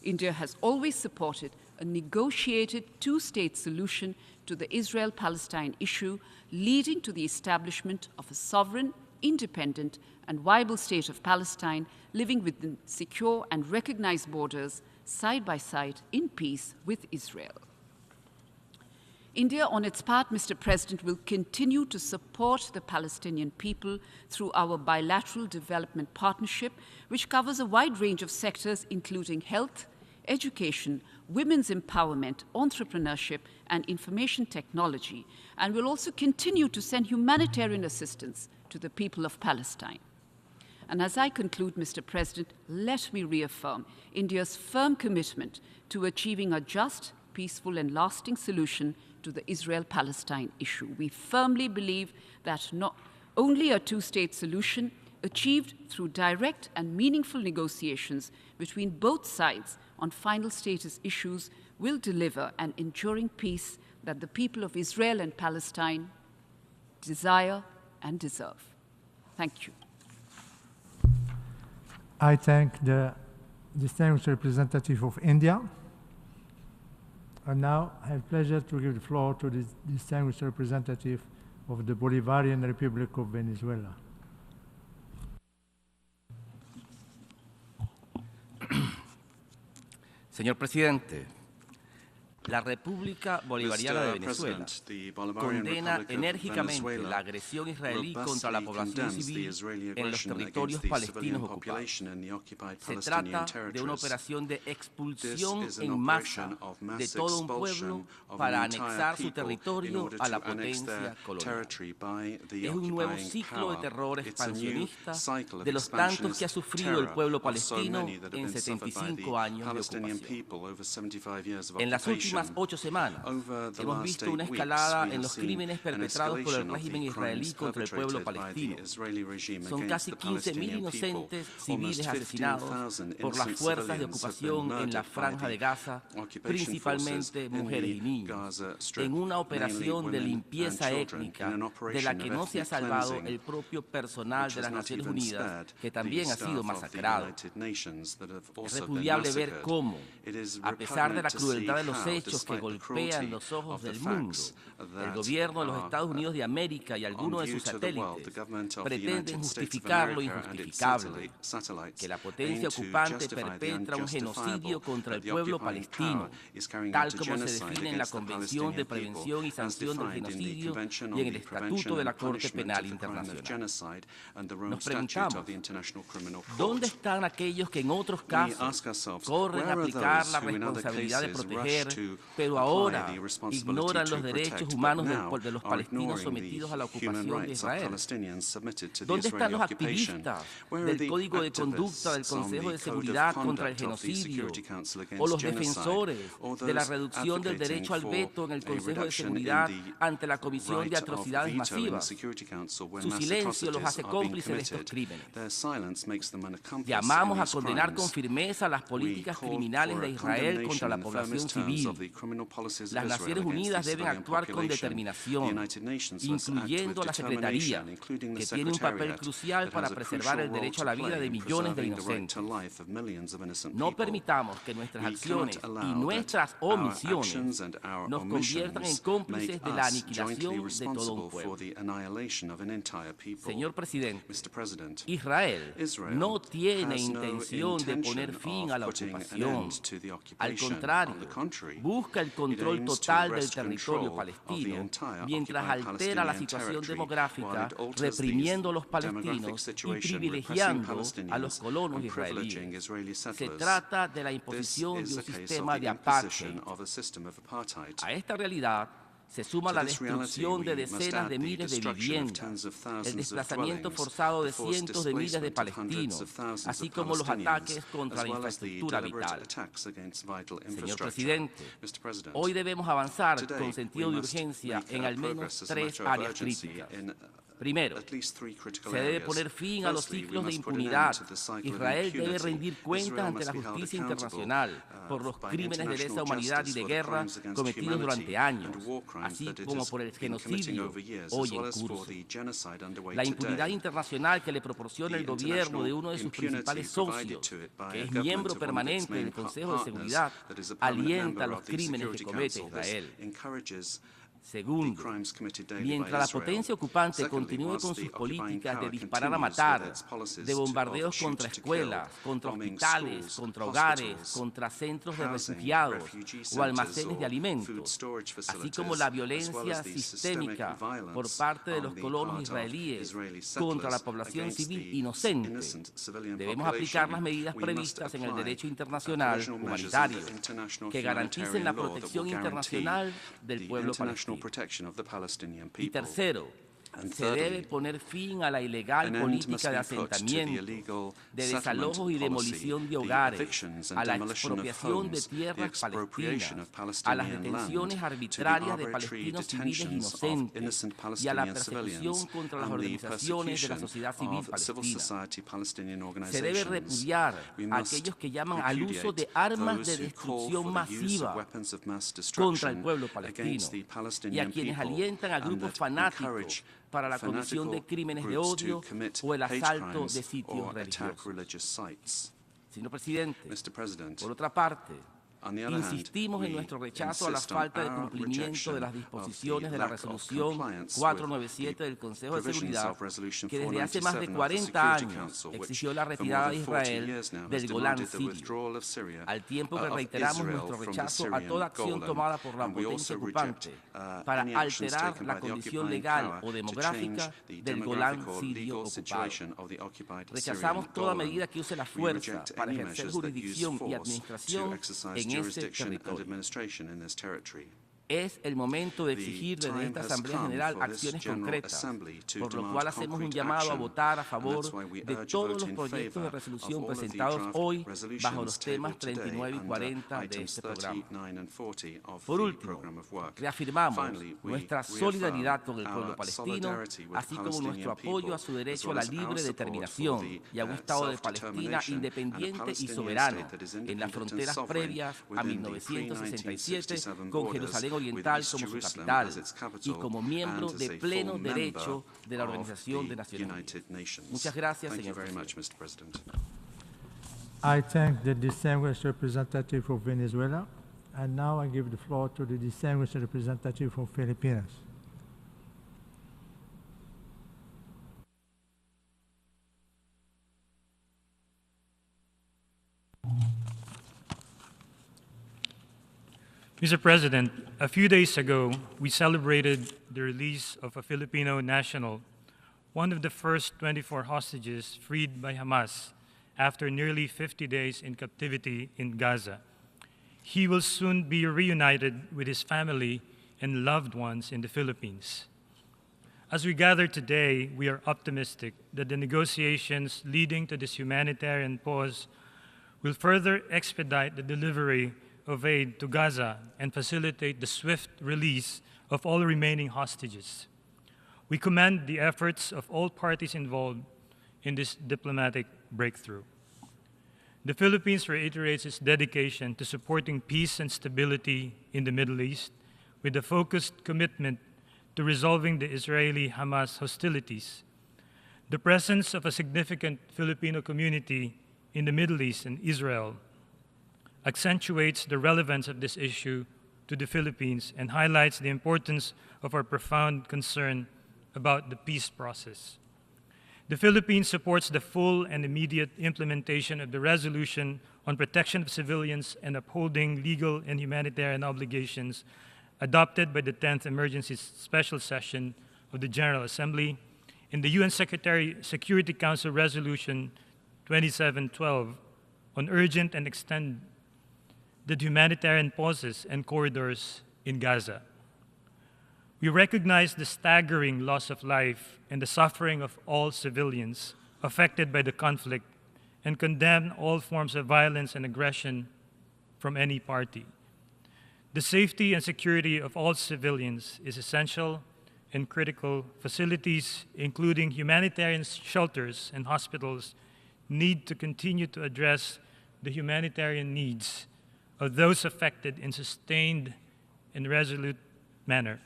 India has always supported a negotiated two-state solution to the Israel-Palestine issue, leading to the establishment of a sovereign, independent, and viable state of Palestine, living within secure and recognized borders, side by side in peace with Israel. India, on its part, Mr. President, will continue to support the Palestinian people through our bilateral development partnership, which covers a wide range of sectors, including health, education, women's empowerment, entrepreneurship, and information technology, and will also continue to send humanitarian assistance to the people of Palestine. And as I conclude, Mr. President, let me reaffirm India's firm commitment to achieving a just, peaceful, and lasting solution to the Israel-Palestine issue. We firmly believe that not only a two-state solution achieved through direct and meaningful negotiations between both sides on final status issues will deliver an enduring peace that the people of Israel and Palestine desire and deserve. Thank you. I thank the distinguished representative of India. And now I have pleasure to give the floor to the distinguished representative of the Bolivarian Republic of Venezuela. Señor Presidente, la República Bolivariana de Venezuela condena enérgicamente la agresión israelí contra la población civil en los territorios palestinos ocupados. Se trata de una operación de expulsión en masa de todo un pueblo para anexar su territorio a la potencia colonial. Es un nuevo ciclo de terror expansionista de los tantos que ha sufrido el pueblo palestino en 75 años de ocupación. En las últimas 8 semanas hemos visto una escalada en los crímenes perpetrados por el régimen israelí contra el pueblo palestino. Son casi 15.000 inocentes civiles asesinados por las fuerzas de ocupación en la Franja de Gaza, principalmente mujeres y niños, en una operación de limpieza étnica de la que no se ha salvado el propio personal de las Naciones Unidas, que también ha sido masacrado. Es repudiable ver cómo, a pesar de la crueldad de los hechos que golpean los ojos del mundo, el gobierno de los Estados Unidos de América y algunos de sus satélites pretenden justificar lo injustificable, que la potencia ocupante perpetra un genocidio contra el pueblo palestino, tal como se define en la Convención de Prevención y Sanción del Genocidio y en el Estatuto de la Corte Penal Internacional. Nos preguntamos, ¿dónde están aquellos que en otros casos corren a aplicar la responsabilidad de proteger, pero ahora ignoran los derechos humanos de los palestinos sometidos a la ocupación de Israel? ¿Dónde están los activistas del Código de Conducta del Consejo de Seguridad contra el genocidio o los defensores de la reducción del derecho al veto en el Consejo de Seguridad ante la Comisión de Atrocidades Masivas? Su silencio los hace cómplices de estos crímenes. Llamamos a condenar con firmeza las políticas criminales de Israel contra la población civil. Las Naciones Unidas deben actuar con determinación, incluyendo la Secretaría, que tiene un papel crucial para preservar el derecho a la vida de millones de inocentes. No permitamos que nuestras acciones y nuestras omisiones nos conviertan en cómplices de la aniquilación de todo un pueblo. Señor Presidente, Israel no tiene intención de poner fin a la ocupación. Al contrario, busca el control total del territorio palestino, mientras altera la situación demográfica, reprimiendo a los palestinos y privilegiando a los colonos israelíes. Se trata de la imposición de un sistema de apartheid. A esta realidad se suma la destrucción de decenas de miles de viviendas, el desplazamiento forzado de cientos de miles de palestinos, así como los ataques contra la infraestructura vital. Señor Presidente, hoy debemos avanzar con sentido de urgencia en al menos 3 áreas críticas. Primero, se debe poner fin a los ciclos de impunidad. Israel debe rendir cuentas ante la justicia internacional por los crímenes de lesa humanidad y de guerra cometidos durante años, así como por el genocidio hoy en curso. La impunidad internacional que le proporciona el gobierno de uno de sus principales socios, que es miembro permanente del Consejo de Seguridad, alienta los crímenes que comete Israel. Segundo, mientras la potencia ocupante continúe con sus políticas de disparar a matar, de bombardeos contra escuelas, contra hospitales, contra hogares, contra centros de refugiados o almacenes de alimentos, así como la violencia sistémica por parte de los colonos israelíes contra la población civil inocente, debemos aplicar las medidas previstas en el derecho internacional humanitario que garanticen la protección internacional del pueblo palestino. Y tercero, se debe poner fin a la ilegal política de asentamiento, de desalojos y demolición de hogares, a la expropiación de tierras palestinas, a las detenciones arbitrarias de palestinos civiles inocentes y a la persecución contra las organizaciones de la sociedad civil palestina. Se debe repudiar a aquellos que llaman al uso de armas de destrucción masiva contra el pueblo palestino y a quienes alientan a grupos fanáticos para la comisión de crímenes de odio o el asalto de sitios religiosos. Señor Presidente, por otra parte, insistimos en nuestro rechazo a la falta de cumplimiento de las disposiciones de la Resolución 497 del Consejo de Seguridad, que desde hace más de 40 años exigió la retirada de Israel del Golán sirio, al tiempo que reiteramos nuestro rechazo a toda acción tomada por la potencia ocupante para alterar la condición legal o demográfica del Golán sirio ocupado. Rechazamos toda medida que use la fuerza para ejercer jurisdicción y administración en este territorio. Es el momento de exigir desde esta Asamblea General acciones concretas, por lo cual hacemos un llamado a votar a favor de todos los proyectos de resolución presentados hoy bajo los temas 39 y 40 de este programa. Por último, reafirmamos nuestra solidaridad con el pueblo palestino, así como nuestro apoyo a su derecho a la libre determinación y a un Estado de Palestina independiente y soberano en las fronteras previas a 1967, con Jerusalén Oriental como su capital y como miembro de pleno derecho de la Organización de Naciones Unidas. Muchas gracias, señor presidente. I thank the distinguished representative of Venezuela, and now I give the floor to the distinguished representative of Philippines. Mr. President, a few days ago, we celebrated the release of a Filipino national, one of the first 24 hostages freed by Hamas after nearly 50 days in captivity in Gaza. He will soon be reunited with his family and loved ones in the Philippines. As we gather today, we are optimistic that the negotiations leading to this humanitarian pause will further expedite the delivery of aid to Gaza and facilitate the swift release of all remaining hostages. We commend the efforts of all parties involved in this diplomatic breakthrough. The Philippines reiterates its dedication to supporting peace and stability in the Middle East with a focused commitment to resolving the Israeli-Hamas hostilities. The presence of a significant Filipino community in the Middle East and Israel accentuates the relevance of this issue to the Philippines and highlights the importance of our profound concern about the peace process. The Philippines supports the full and immediate implementation of the resolution on protection of civilians and upholding legal and humanitarian obligations adopted by the 10th Emergency Special Session of the General Assembly in the UN Security Council Resolution 2712 on urgent and extended humanitarian pauses and corridors in Gaza. We recognize the staggering loss of life and the suffering of all civilians affected by the conflict and condemn all forms of violence and aggression from any party. The safety and security of all civilians is essential, and critical facilities, including humanitarian shelters and hospitals, need to continue to address the humanitarian needs of those affected in sustained and resolute manner.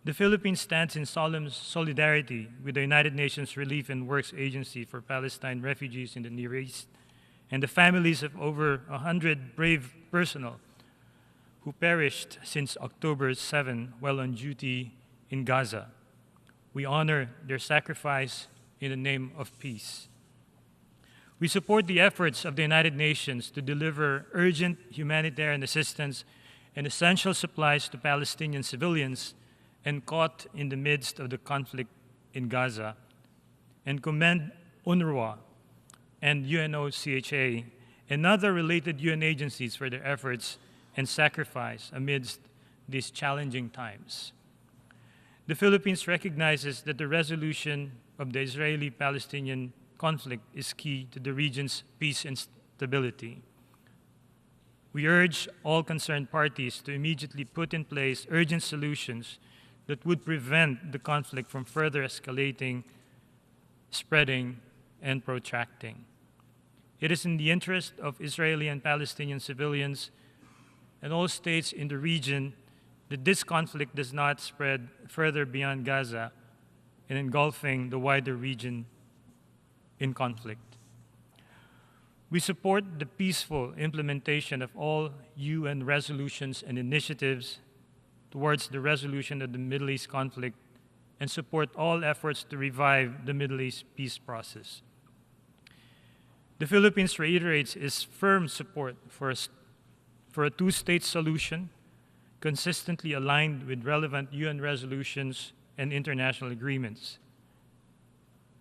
The Philippines stands in solemn solidarity with the United Nations Relief and Works Agency for Palestine refugees in the Near East and the families of over 100 brave personnel who perished since October 7 while on duty in Gaza. We honor their sacrifice in the name of peace. We support the efforts of the United Nations to deliver urgent humanitarian assistance and essential supplies to Palestinian civilians and caught in the midst of the conflict in Gaza, and commend UNRWA and UNOCHA and other related UN agencies for their efforts and sacrifice amidst these challenging times. The Philippines recognizes that the resolution of the Israeli-Palestinian conflict is key to the region's peace and stability. We urge all concerned parties to immediately put in place urgent solutions that would prevent the conflict from further escalating, spreading, and protracting. It is in the interest of Israeli and Palestinian civilians and all states in the region that this conflict does not spread further beyond Gaza and engulfing the wider region in conflict. We support the peaceful implementation of all UN resolutions and initiatives towards the resolution of the Middle East conflict and support all efforts to revive the Middle East peace process. The Philippines reiterates its firm support for a two-state solution consistently aligned with relevant UN resolutions and international agreements.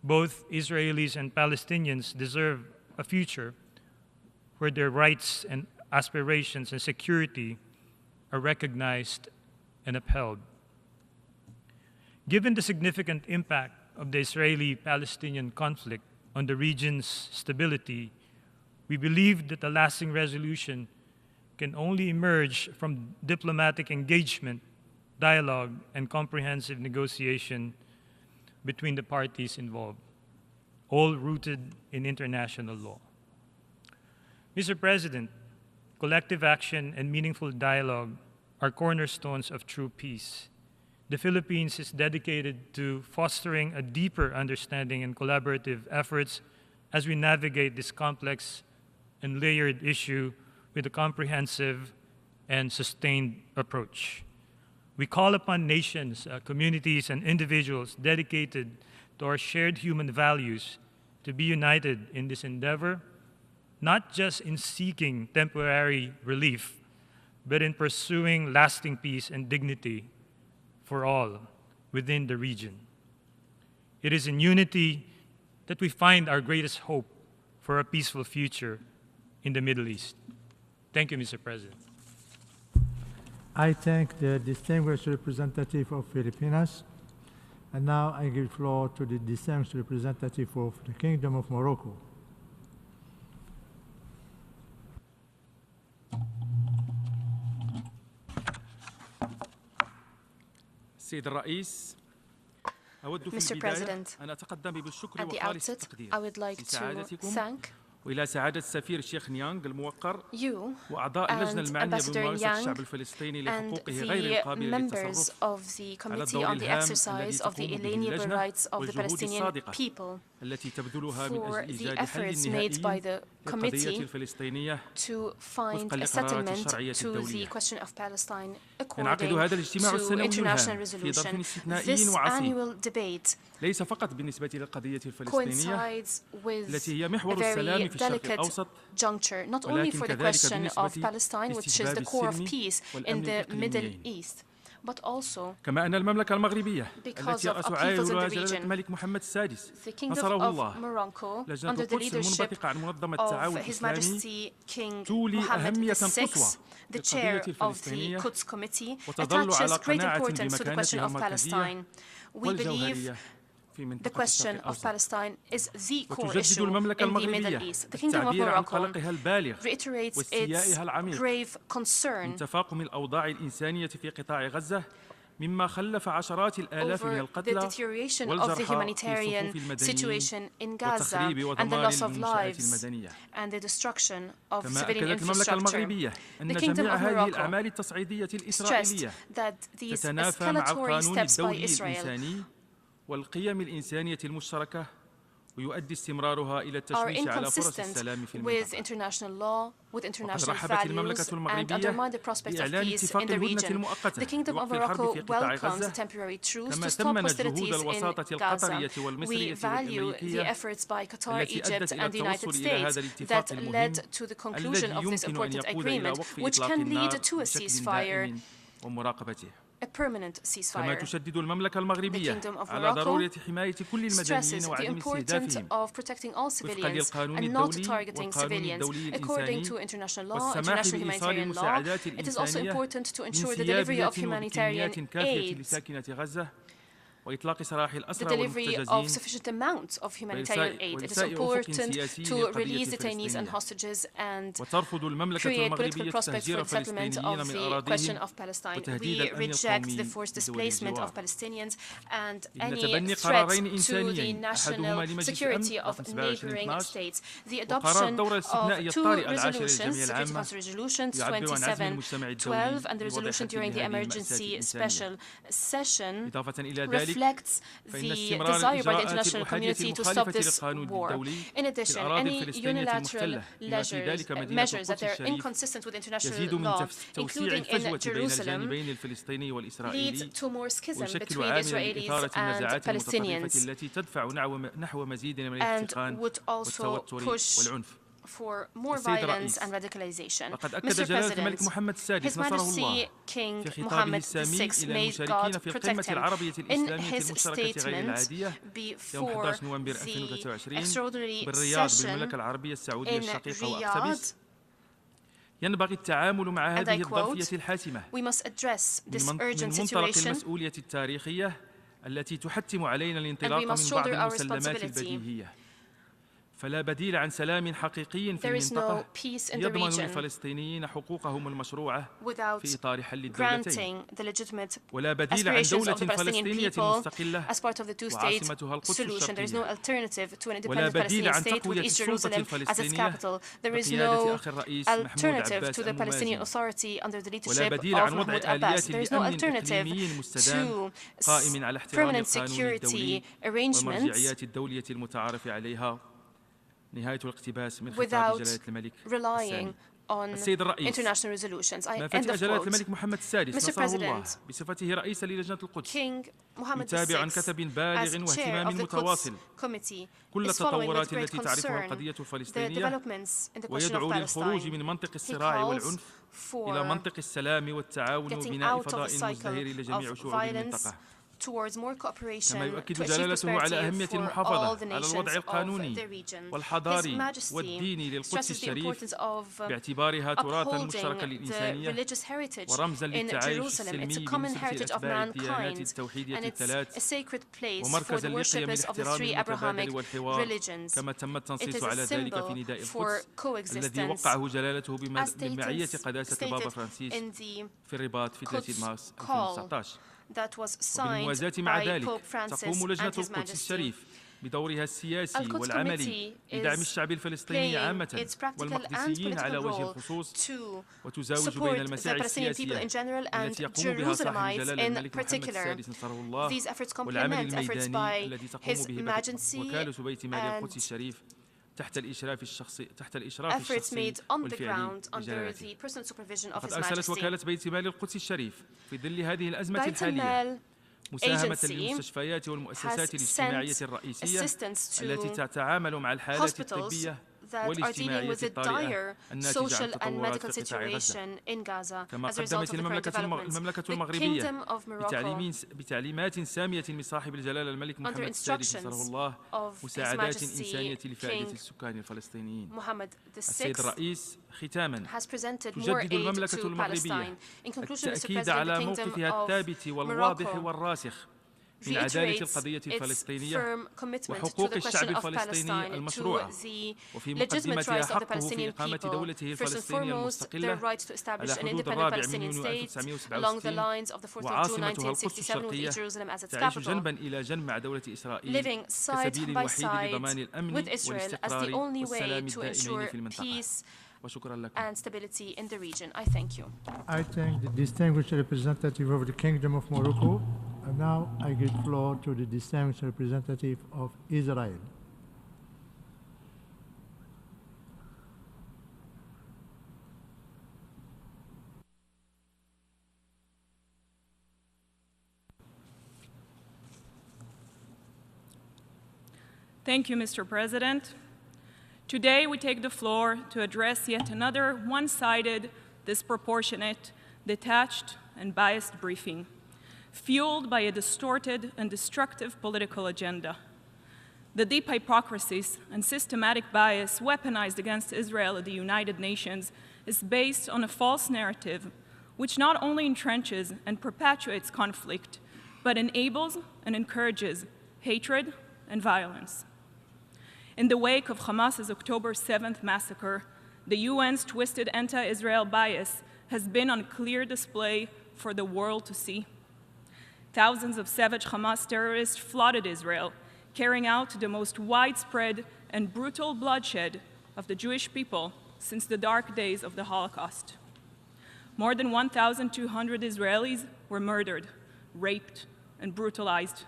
Both Israelis and Palestinians deserve a future where their rights and aspirations and security are recognized and upheld. Given the significant impact of the Israeli-Palestinian conflict on the region's stability, we believe that a lasting resolution can only emerge from diplomatic engagement, dialogue, and comprehensive negotiation between the parties involved, all rooted in international law. Mr. President, collective action and meaningful dialogue are cornerstones of true peace. The Philippines is dedicated to fostering a deeper understanding and collaborative efforts as we navigate this complex and layered issue with a comprehensive and sustained approach. We call upon nations, communities, and individuals dedicated to our shared human values to be united in this endeavor, not just in seeking temporary relief, but in pursuing lasting peace and dignity for all within the region. It is in unity that we find our greatest hope for a peaceful future in the Middle East. Thank you, Mr. President. I thank the distinguished representative of Filipinas, and now I give the floor to the distinguished representative of the Kingdom of Morocco. Mr. President, at the outset, I would like to thank وإلى سعادة السفير الشيخ نيانغ الموقر you وأعضاء اللجنة المعنية بممارسة الشعب الفلسطيني لحقوقه غير القابلة للتصرف على الدور الهام الذي تقوم به اللجنة والجهود الصادقة التي تبذلها من أجل إيجاد حل نهائي للقضية الفلسطينية وفق القرارات الشرعية الدولية. ينعقد هذا الاجتماع السنوي الهام في ظرف استثنائي وعصيب ليس فقط بالنسبة للقضية الفلسطينية التي هي محور السلام في الشرق الأوسط not only for the question of Palestine, which is the core of peace in the Middle East, but also كما أن المملكة المغربية التي رأسها جلالة الملك محمد السادس نصره الله لجنة القدس المنبثقة عن منظمة التعاون الإسلامي تولي أهمية قصوى للقضية الفلسطينية وتظل على قناعة بمكانتها المركزية والجوهرية. The question of Palestine is the core issue in the Middle East. The Kingdom of Morocco reiterates its grave concern مما خلف عشرات الآلاف من القتلى والجرحى في صفوف المدنيين والتخريب ودمار المنشآت المدنية. كما أكدت المملكة المغربية أن جميع هذه الأعمال التصعيدية الإسرائيلية تتنافى مع القانون الدولي الإنساني والقيم الإنسانية المشتركة ويؤدي استمرارها إلى التشويش على فرص السلام في المنطقة. وقد رحبت المملكة المغربية بإعلان اتفاق الهدنة المؤقتة لوقف الحرب في قطاع غزة كما ثمنت جهود الوساطة القطرية والمصرية والأمريكية التي أدت إلى التوصل إلى هذا الاتفاق المهم الذي يمكن أن يقود إلى وقف إطلاق النار بشكل دائم ومراقبته. كما تشدد المملكة المغربية على ضرورة حماية كل المدنيين وعدم استهدافهم وفقا للقانون الدولي والقانون الدولي الإنساني والسماح بإيصال المساعدات الإنسانية بانسياب وكميات كافية لساكنة غزة وإطلاق سراح الأسرى والمحتجزين وترفض المملكة المغربية تهجير الفلسطينيين من أراضيهم وتهديد الأمن القومي إن تبني قرارين إنسانيين أحدهما لمجلس الأمن رقم 2712 وقرار الدورة الاستثنائية الطارئة العاشرة للجمعية العامة يعبر عن عزم المجتمع الدولي لوضع حد نهائي للمأساة الإنسانية. إضافة إلى ذلك reflects the desire by the international community to stop this war. In addition, any unilateral measures that are inconsistent with international law, including in Jerusalem, lead to more schism between Israelis and Palestinians, and would also push for more violence and radicalization. Mr. President, His Majesty King Mohammed VI, may God protect him, in his statement before the extraordinary session in Riyadh, ينبغي التعامل مع and هذه I quote, الظرفية الحاسمة we must address this urgent من منطلق situation المسؤولية التاريخية التي تحتم علينا الانطلاق and we must من بعض shoulder our المسلمات responsibility. البديهية. فلا بديل عن سلام حقيقي في There is المنطقة no peace in the يضمن region للفلسطينيين حقوقهم المشروعة without في إطار حل الدولتين. granting the legitimate ولا بديل عن aspirations دولة of the Palestinian فلسطينية people مستقلة as part of the two-state وعاصمتها القدس solution. There is no الشرقية. alternative to an ولا independent بديل Palestinian عن state with تقوية East السلطة Jerusalem as its الفلسطينية capital. There is بقيادة no أخي الرئيس محمود alternative عباس to the Palestinian الموازي. Authority under the ولا leadership بديل of عن وضع Mahmoud Abbas. آليات There is no لأمن alternative إقليمي مستدام to قائم على احترام permanent القانون security الدولي arrangements والمرجعيات الدولية المتعارف عليها. نهاية الاقتباس من خطاب without جلالة الملك relying on السيد الرئيس international resolutions. ما End فتح of جلالة quote. الملك محمد السادس Mr. نصره الله President, بصفته رئيسا للجنة القدس King Mohammed يتابع عن VI, كثب as بالغ chair واهتمام of the Quds متواصل Committee, كل is following with التطورات great التي تعرفها concern القضية the الفلسطينية developments in the question ويدعو of للخروج Palestine. من منطق He الصراع calls والعنف إلى for منطق السلام والتعاون getting وبناء out of the فضاء cycle مزدهر لجميع of شعوب violence المنطقة. towards more cooperation كما to يؤكد achieve جلالته على prosperity أهمية for all المحافظة the على nations الوضع of القانوني the region. His والحضاري Majesty والديني للقدس stresses the الشريف importance of باعتبارها تراثا مشتركا upholding the للإنسانية religious heritage ورمزا in للتعايش Jerusalem. It's a السلمي common بنسبة heritage of أتباع الديانات mankind, التوحيدية and it's a الثلاث sacred place for ومركزا the لقيم worshippers of the الاحترام three Abrahamic المتبادل والحوار religions. كما تم It التنصيص is a على ذلك في symbol نداء for القدس الذي coexistence, وقعه جلالته as بمعية قداسة البابا stated فرانسيس in the في الرباط في 30 Quds مارس call 2019. that was signed وبالموازاة مع by ذلك Pope Francis تقوم لجنة and His القدس Majesty. الشريف بدورها السياسي القدس والعملي Committee لدعم is الشعب الفلسطيني playing عامة its practical and والمقدسيين على political وجه role الخصوص to وتزاوج support بين the المساعي Palestinian people in السياسية general and التي يقوم بها صاحب Jerusalemites الجلالة in الملك محمد particular. السادس نصره الله These efforts والعمل complement efforts الميداني by الذي تقوم His به Majesty وكالة بيت مال القدس and الشريف تحت الإشراف الشخصي efforts الشخصي made on the والفعلي ground under لجلالته. the personal supervision of وقد His أرسلت Majesty. وكالة بيت مال القدس الشريف في ظل هذه الأزمة بيت الحالية المال مساهمة Agency للمستشفيات والمؤسسات has الاجتماعية sent الرئيسية assistance to التي تتعامل مع الحالات hospitals الطبية that are dealing والاجتماعية with the الطارئة dire الناتجة عن social and تطورات medical في قطاع غزة. situation in Gaza كما as a result قدمت of the current developments. المملكة The المغربية Kingdom of Morocco, بتعليمات سامية من صاحب الجلالة الملك محمد السادس نصره الله of His مساعدات Majesty إنسانية لفائدة King السكان الفلسطينيين. Mohammed السيد VI الرئيس ختاما has presented more تجدد aid المملكة to المغربية Palestine. In conclusion, Mr. التأكيد President, على the Kingdom موقفها of الثابت والواضح Morocco والراسخ من عدالة القضية its الفلسطينية firm commitment to وحقوق the الشعب question of الفلسطيني Palestine, to المشروعة the وفي legitimate مقدمتها rights of the حقه في Palestinian إقامة people, دولته first and الفلسطينية foremost their المستقلة right to establish على an حدود independent الرابع من Palestinian يونيو state 1967 along the lines of the 4th of June وعاصمتها القدس 1967 with الشرقية Jerusalem as its تعيش capital, جنبا إلى جنب مع دولة إسرائيل living side كسبيل by وحيد side لضمان الأمن with Israel as the والاستقرار only way والسلام to الدائمين ensure في المنطقة. peace وشكرا لكم. and stability in the region. I thank you. I thank the distinguished representative of the Kingdom of Morocco. And now I give the floor to the distinguished representative of Israel. Thank you, Mr. President. Today we take the floor to address yet another one-sided, disproportionate, detached, and biased briefing, fueled by a distorted and destructive political agenda. The deep hypocrisies and systematic bias weaponized against Israel at the United Nations is based on a false narrative which not only entrenches and perpetuates conflict, but enables and encourages hatred and violence. In the wake of Hamas's October 7th massacre, the UN's twisted anti-Israel bias has been on clear display for the world to see. Thousands of savage Hamas terrorists flooded Israel, carrying out the most widespread and brutal bloodshed of the Jewish people since the dark days of the Holocaust. More than 1,200 Israelis were murdered, raped, and brutalized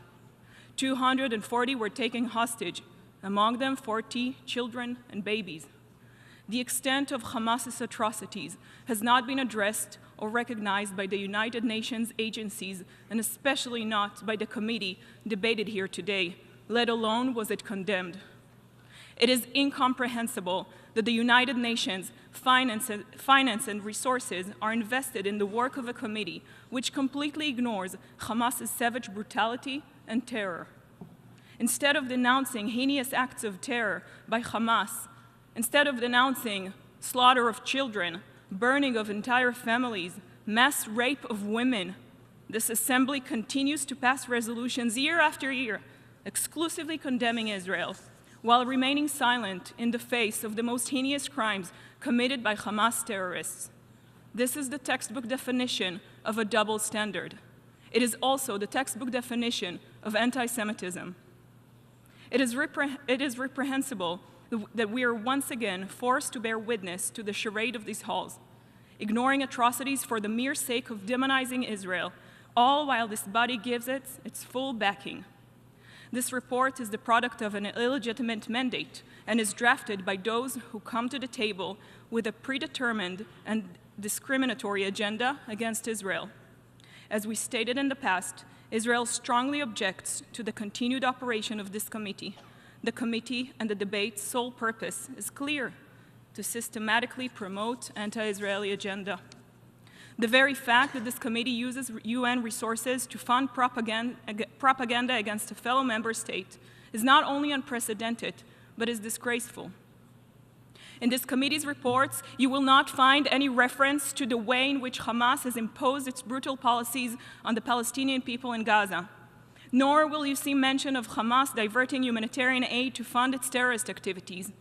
240 were taken hostage, among them 40 children and babies. The extent of Hamas's atrocities has not been addressed or recognized by the United Nations agencies, and especially not by the committee debated here today, let alone was it condemned. It is incomprehensible that the United Nations finance and resources are invested in the work of a committee which completely ignores Hamas's savage brutality and terror. Instead of denouncing heinous acts of terror by Hamas, instead of denouncing slaughter of children, burning of entire families, mass rape of women, this assembly continues to pass resolutions year after year exclusively condemning Israel, while remaining silent in the face of the most heinous crimes committed by Hamas terrorists. This is the textbook definition of a double standard. It is also the textbook definition of anti-Semitism. It is reprehensible that we are once again forced to bear witness to the charade of these halls, ignoring atrocities for the mere sake of demonizing Israel, all while this body gives it its full backing. This report is the product of an illegitimate mandate and is drafted by those who come to the table with a predetermined and discriminatory agenda against Israel. As we stated in the past, Israel strongly objects to the continued operation of this committee. The committee and the debate's sole purpose is clear: to systematically promote anti-Israeli agenda. The very fact that this committee uses UN resources to fund propaganda against a fellow member state is not only unprecedented, but is disgraceful. In this committee's reports, you will not find any reference to the way in which Hamas has imposed its brutal policies on the Palestinian people in Gaza. Nor will you see mention of Hamas diverting humanitarian aid to fund its terrorist activities.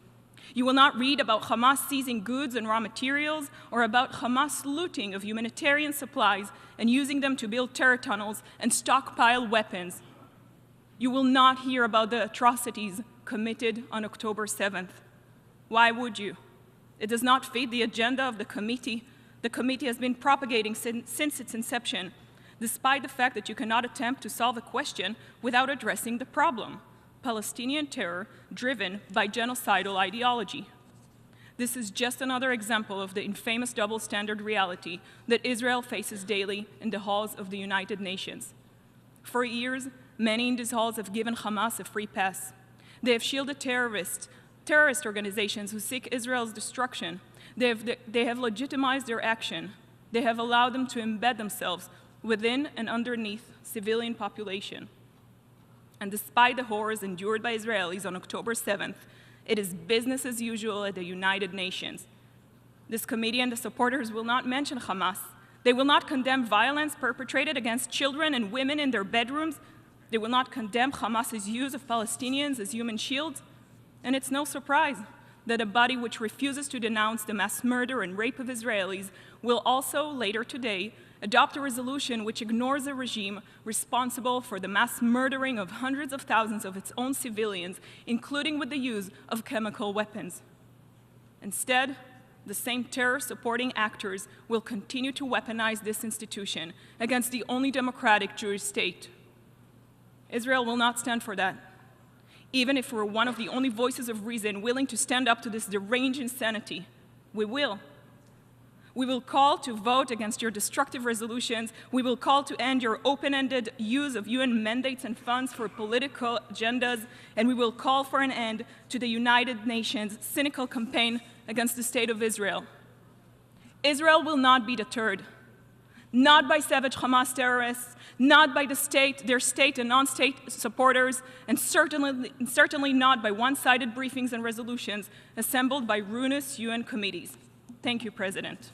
You will not read about Hamas seizing goods and raw materials, or about Hamas looting of humanitarian supplies and using them to build terror tunnels and stockpile weapons. You will not hear about the atrocities committed on October 7th. Why would you? It does not fit the agenda of the committee. The committee has been propagating since its inception, despite the fact that you cannot attempt to solve a question without addressing the problem: Palestinian terror driven by genocidal ideology. This is just another example of the infamous double standard reality that Israel faces daily in the halls of the United Nations. For years, many in these halls have given Hamas a free pass. They have shielded terrorist organizations who seek Israel's destruction. They have legitimized their action. They have allowed them to embed themselves within and underneath civilian population. And despite the horrors endured by Israelis on October 7th, it is business as usual at the United Nations. This committee and the supporters will not mention Hamas. They will not condemn violence perpetrated against children and women in their bedrooms. They will not condemn Hamas's use of Palestinians as human shields. And it's no surprise that a body which refuses to denounce the mass murder and rape of Israelis will also, later today, adopt a resolution which ignores a regime responsible for the mass murdering of hundreds of thousands of its own civilians, including with the use of chemical weapons. Instead, the same terror-supporting actors will continue to weaponize this institution against the only democratic Jewish state. Israel will not stand for that. Even if we're one of the only voices of reason willing to stand up to this deranged insanity, we will. We will call to vote against your destructive resolutions. We will call to end your open-ended use of UN mandates and funds for political agendas. And we will call for an end to the United Nations' cynical campaign against the state of Israel. Israel will not be deterred. Not by savage Hamas terrorists, not by the state, their state and non-state supporters, and certainly not by one-sided briefings and resolutions assembled by ruinous UN committees. Thank you, President.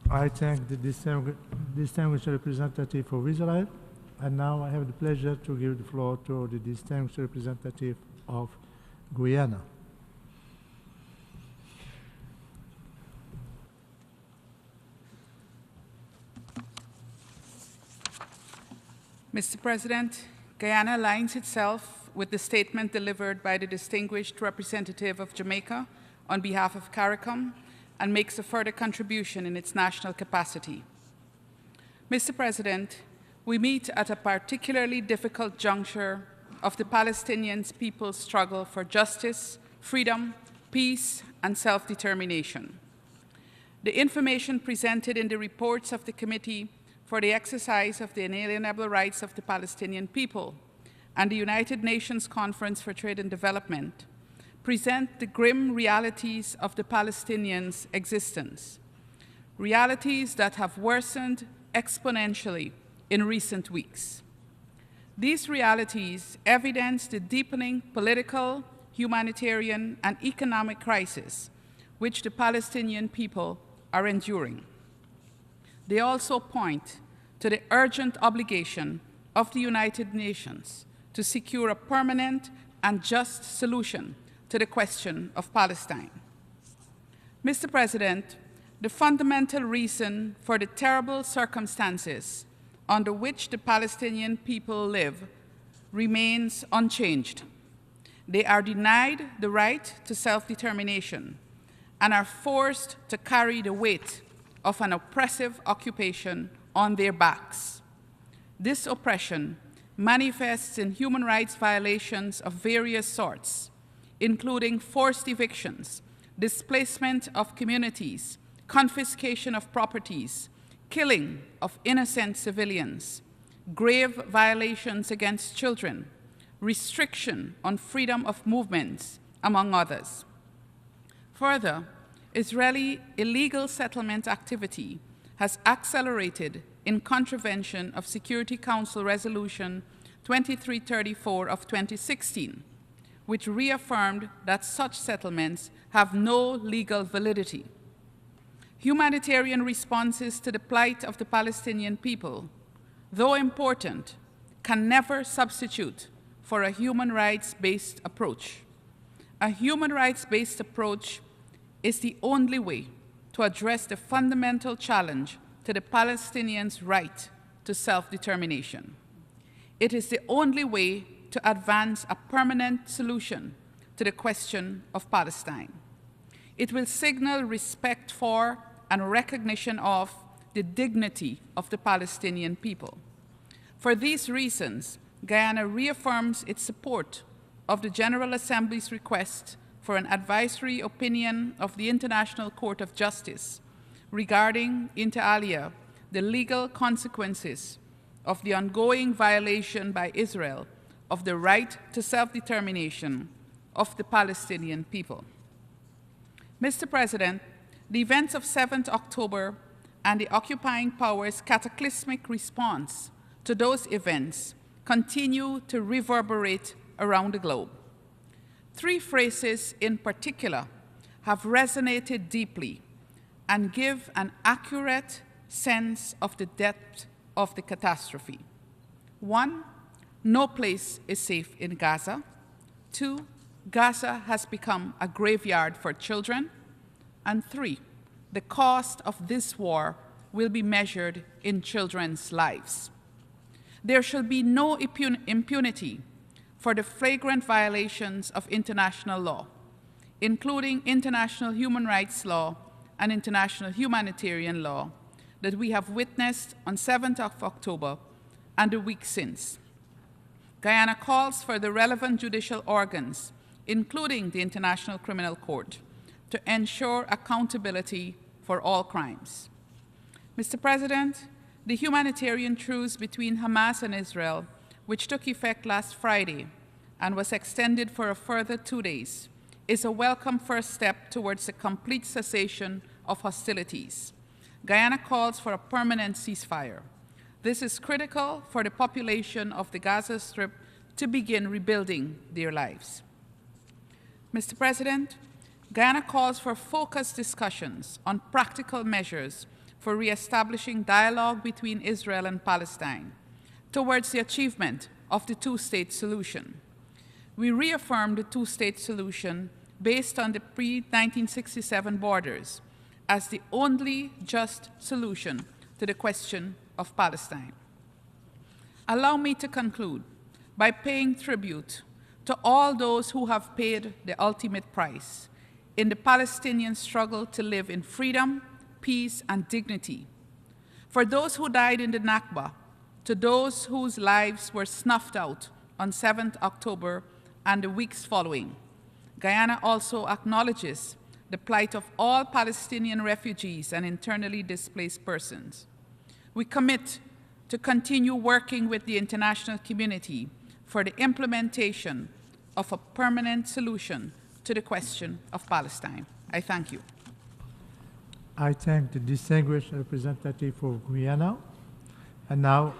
I thank the distinguished representative of Israel, and now I have the pleasure to give the floor to the distinguished representative of Guyana. Mr. President, Guyana aligns itself with the statement delivered by the distinguished representative of Jamaica on behalf of CARICOM and makes a further contribution in its national capacity. Mr. President, we meet at a particularly difficult juncture of the Palestinian people's struggle for justice, freedom, peace, and self-determination. The information presented in the reports of the Committee for the Exercise of the Inalienable Rights of the Palestinian People and the United Nations Conference for Trade and Development present the grim realities of the Palestinians' existence, realities that have worsened exponentially in recent weeks. These realities evidence the deepening political, humanitarian, and economic crisis which the Palestinian people are enduring. They also point to the urgent obligation of the United Nations to secure a permanent and just solution to the question of Palestine. Mr. President, the fundamental reason for the terrible circumstances under which the Palestinian people live remains unchanged. They are denied the right to self-determination and are forced to carry the weight of an oppressive occupation on their backs. This oppression manifests in human rights violations of various sorts, including forced evictions, displacement of communities, confiscation of properties, killing of innocent civilians, grave violations against children, restriction on freedom of movements, among others. Further, Israeli illegal settlement activity has accelerated in contravention of Security Council Resolution 2334 of 2016, which reaffirmed that such settlements have no legal validity. Humanitarian responses to the plight of the Palestinian people, though important, can never substitute for a human rights-based approach. A human rights-based approach is the only way to address the fundamental challenge to the Palestinians' right to self-determination. It is the only way to advance a permanent solution to the question of Palestine. It will signal respect for and recognition of the dignity of the Palestinian people. For these reasons, Guyana reaffirms its support of the General Assembly's request for an advisory opinion of the International Court of Justice regarding, inter alia, the legal consequences of the ongoing violation by Israel of the right to self-determination of the Palestinian people. Mr. President, the events of 7th October and the occupying powers' cataclysmic response to those events continue to reverberate around the globe. Three phrases in particular have resonated deeply and give an accurate sense of the depth of the catastrophe. 1, no place is safe in Gaza. 2, Gaza has become a graveyard for children. And 3, the cost of this war will be measured in children's lives. There shall be no impunity for the flagrant violations of international law, including international human rights law and international humanitarian law, that we have witnessed on 7th of October and the week since. Guyana calls for the relevant judicial organs, including the International Criminal Court, to ensure accountability for all crimes. Mr. President, the humanitarian truce between Hamas and Israel, which took effect last Friday and was extended for a further 2 days, is a welcome first step towards a complete cessation of hostilities. Guyana calls for a permanent ceasefire. This is critical for the population of the Gaza Strip to begin rebuilding their lives. Mr. President, Guyana calls for focused discussions on practical measures for reestablishing dialogue between Israel and Palestine towards the achievement of the two-state solution. We reaffirm the two-state solution based on the pre-1967 borders as the only just solution to the question of Palestine. Allow me to conclude by paying tribute to all those who have paid the ultimate price in the Palestinian struggle to live in freedom, peace, and dignity. For those who died in the Nakba, to to those whose lives were snuffed out on 7th October and the weeks following. Guyana also acknowledges the plight of all Palestinian refugees and internally displaced persons. We commit to continue working with the international community for the implementation of a permanent solution to the question of Palestine. I thank you. I thank the distinguished representative of Guyana, and now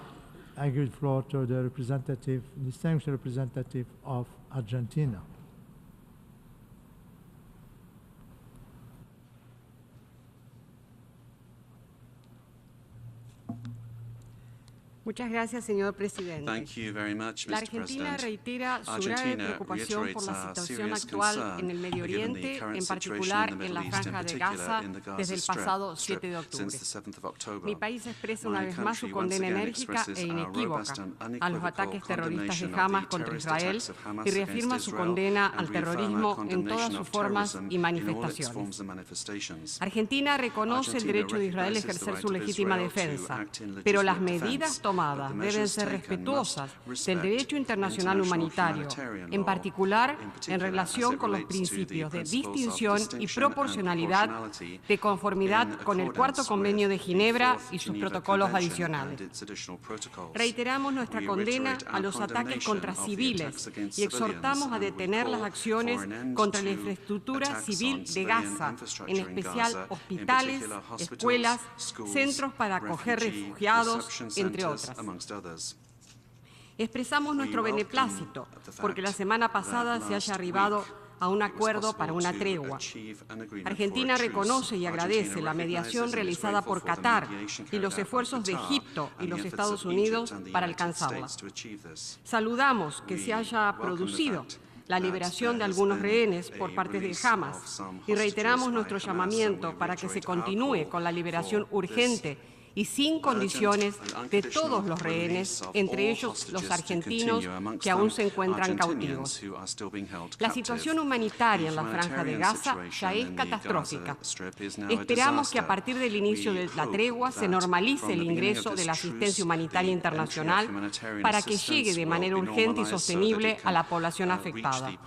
I give the floor to the distinguished representative of Argentina. Muchas gracias, señor presidente. La Argentina reitera su grave preocupación por la situación actual en el Medio Oriente, en particular en la Franja de Gaza, desde el pasado 7 de octubre. Mi país expresa una vez más su condena enérgica e inequívoca a los ataques terroristas de Hamas contra Israel y reafirma su condena al terrorismo en todas sus formas y manifestaciones. Argentina reconoce el derecho de Israel a ejercer su legítima defensa, pero las medidas tomadas deben ser respetuosas del derecho internacional humanitario, en particular en relación con los principios de distinción y proporcionalidad de conformidad con el Cuarto Convenio de Ginebra y sus protocolos adicionales. Reiteramos nuestra condena a los ataques contra civiles y exhortamos a detener las acciones contra la infraestructura civil de Gaza, en especial hospitales, escuelas, centros para acoger refugiados, entre otras. Expresamos nuestro beneplácito porque la semana pasada se haya arribado a un acuerdo para una tregua. Argentina reconoce y agradece la mediación realizada por Qatar y los esfuerzos de Egipto y los Estados Unidos para alcanzarla. Saludamos que se haya producido la liberación de algunos rehenes por parte de Hamas y reiteramos nuestro llamamiento para que se continúe con la liberación urgente y sin condiciones de todos los rehenes, entre ellos los argentinos que aún se encuentran cautivos. La situación humanitaria en la Franja de Gaza ya es catastrófica. Esperamos que a partir del inicio de la tregua se normalice el ingreso de la asistencia humanitaria internacional para que llegue de manera urgente y sostenible a la población afectada.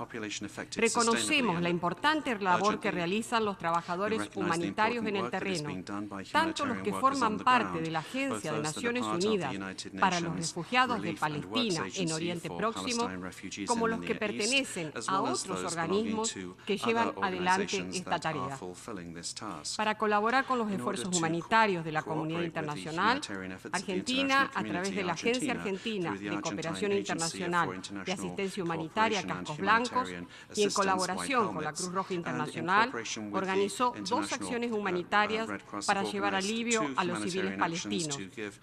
Reconocemos la importante labor que realizan los trabajadores humanitarios en el terreno, tanto los que forman parte de la Agencia de Naciones Unidas para los Refugiados de Palestina en Oriente Próximo, como los que pertenecen a otros organismos que llevan adelante esta tarea. Para colaborar con los esfuerzos humanitarios de la comunidad internacional, Argentina, a través de la Agencia Argentina de Cooperación Internacional de Asistencia Humanitaria Cascos Blancos y en colaboración con la Cruz Roja Internacional, organizó 2 acciones humanitarias para llevar alivio a los civiles palestinos,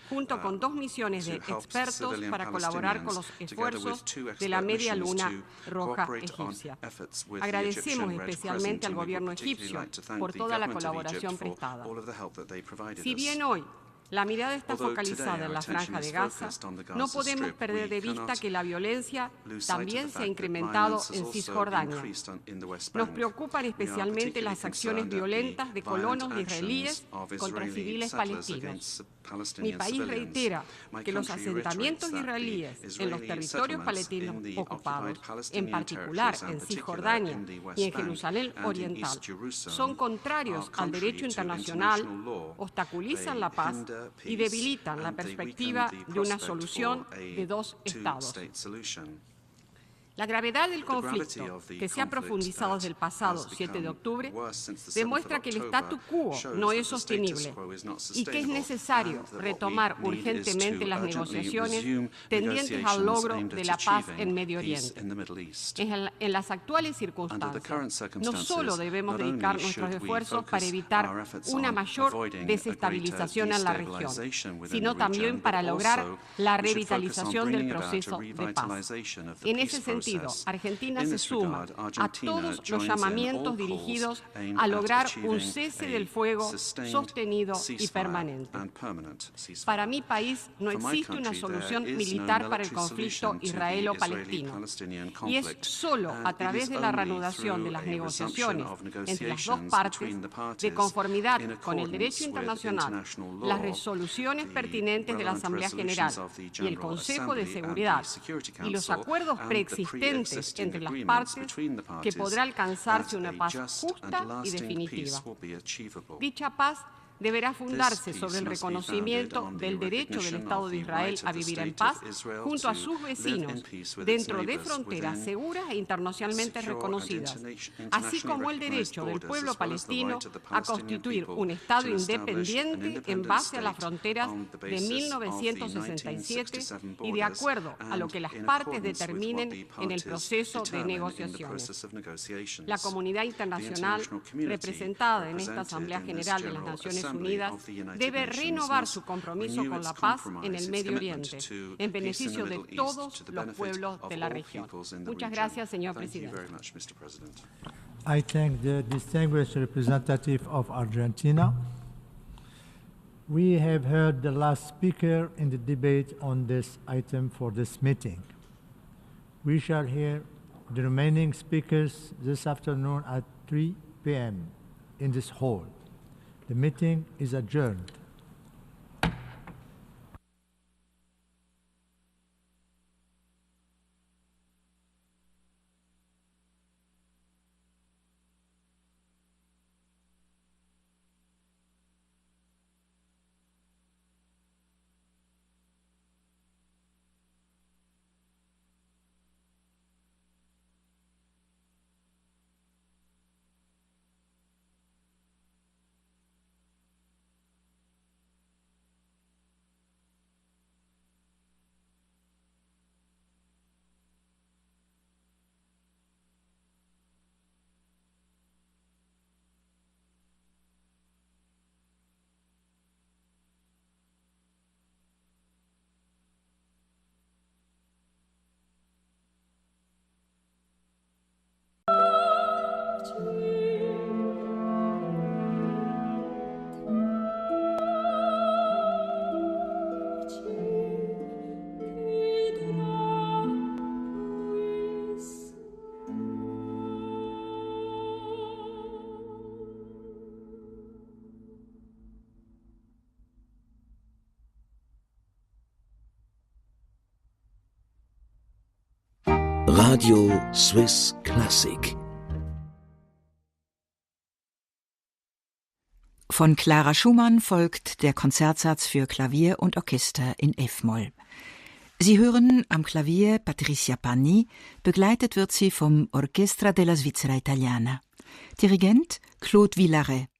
junto con 2 misiones de expertos para colaborar con los esfuerzos de la Media Luna Roja egipcia. Agradecemos especialmente al gobierno egipcio por toda la colaboración prestada. Si bien hoy la mirada está focalizada en la Franja de Gaza, no podemos perder de vista que la violencia también se ha incrementado en Cisjordania. Nos preocupan especialmente las acciones violentas de colonos israelíes contra civiles palestinos. Mi país reitera que los asentamientos israelíes en los territorios palestinos ocupados, en particular en Cisjordania y en Jerusalén Oriental, son contrarios al derecho internacional, obstaculizan la paz y debilitan la perspectiva de una solución de 2 estados. La gravedad del conflicto, que se ha profundizado desde el pasado 7 de octubre, demuestra que el statu quo no es sostenible y que es necesario retomar urgentemente las negociaciones tendientes al logro de la paz en Medio Oriente. En las actuales circunstancias, no solo debemos dedicar nuestros esfuerzos para evitar una mayor desestabilización en la región, sino también para lograr la revitalización del proceso de paz. En ese sentido, sentido, Argentina se suma a todos los llamamientos dirigidos a lograr un cese del fuego sostenido y permanente. Para mi país no existe una solución militar para el conflicto israelo-palestino y es solo a través de la reanudación de las negociaciones entre las dos partes, de conformidad con el derecho internacional, las resoluciones pertinentes de la Asamblea General y el Consejo de Seguridad y los acuerdos preexistentes entre las partes, que podrá alcanzarse una paz justa y definitiva. Dicha paz deberá fundarse sobre el reconocimiento del derecho del Estado de Israel a vivir en paz junto a sus vecinos dentro de fronteras seguras e internacionalmente reconocidas, así como el derecho del pueblo palestino a constituir un Estado independiente en base a las fronteras de 1967 y de acuerdo a lo que las partes determinen en el proceso de negociaciones. La comunidad internacional representada en esta Asamblea General de las Naciones Unidas debe renovar su compromiso con la paz en el Medio Oriente, en beneficio de todos los pueblos de la región. Muchas gracias, señor presidente. I thank the distinguished representative of Argentina. We have heard the last speaker in the debate on this item for this meeting. We shall hear the remaining speakers this afternoon at 3 p.m. in this hall. The meeting is adjourned. Radio Swiss Classic. Von Clara Schumann folgt der Konzertsatz für Klavier und Orchester in F-Moll. Sie hören am Klavier Patricia Panni, begleitet wird sie vom Orchestra della Svizzera Italiana. Dirigent Claude Villaret.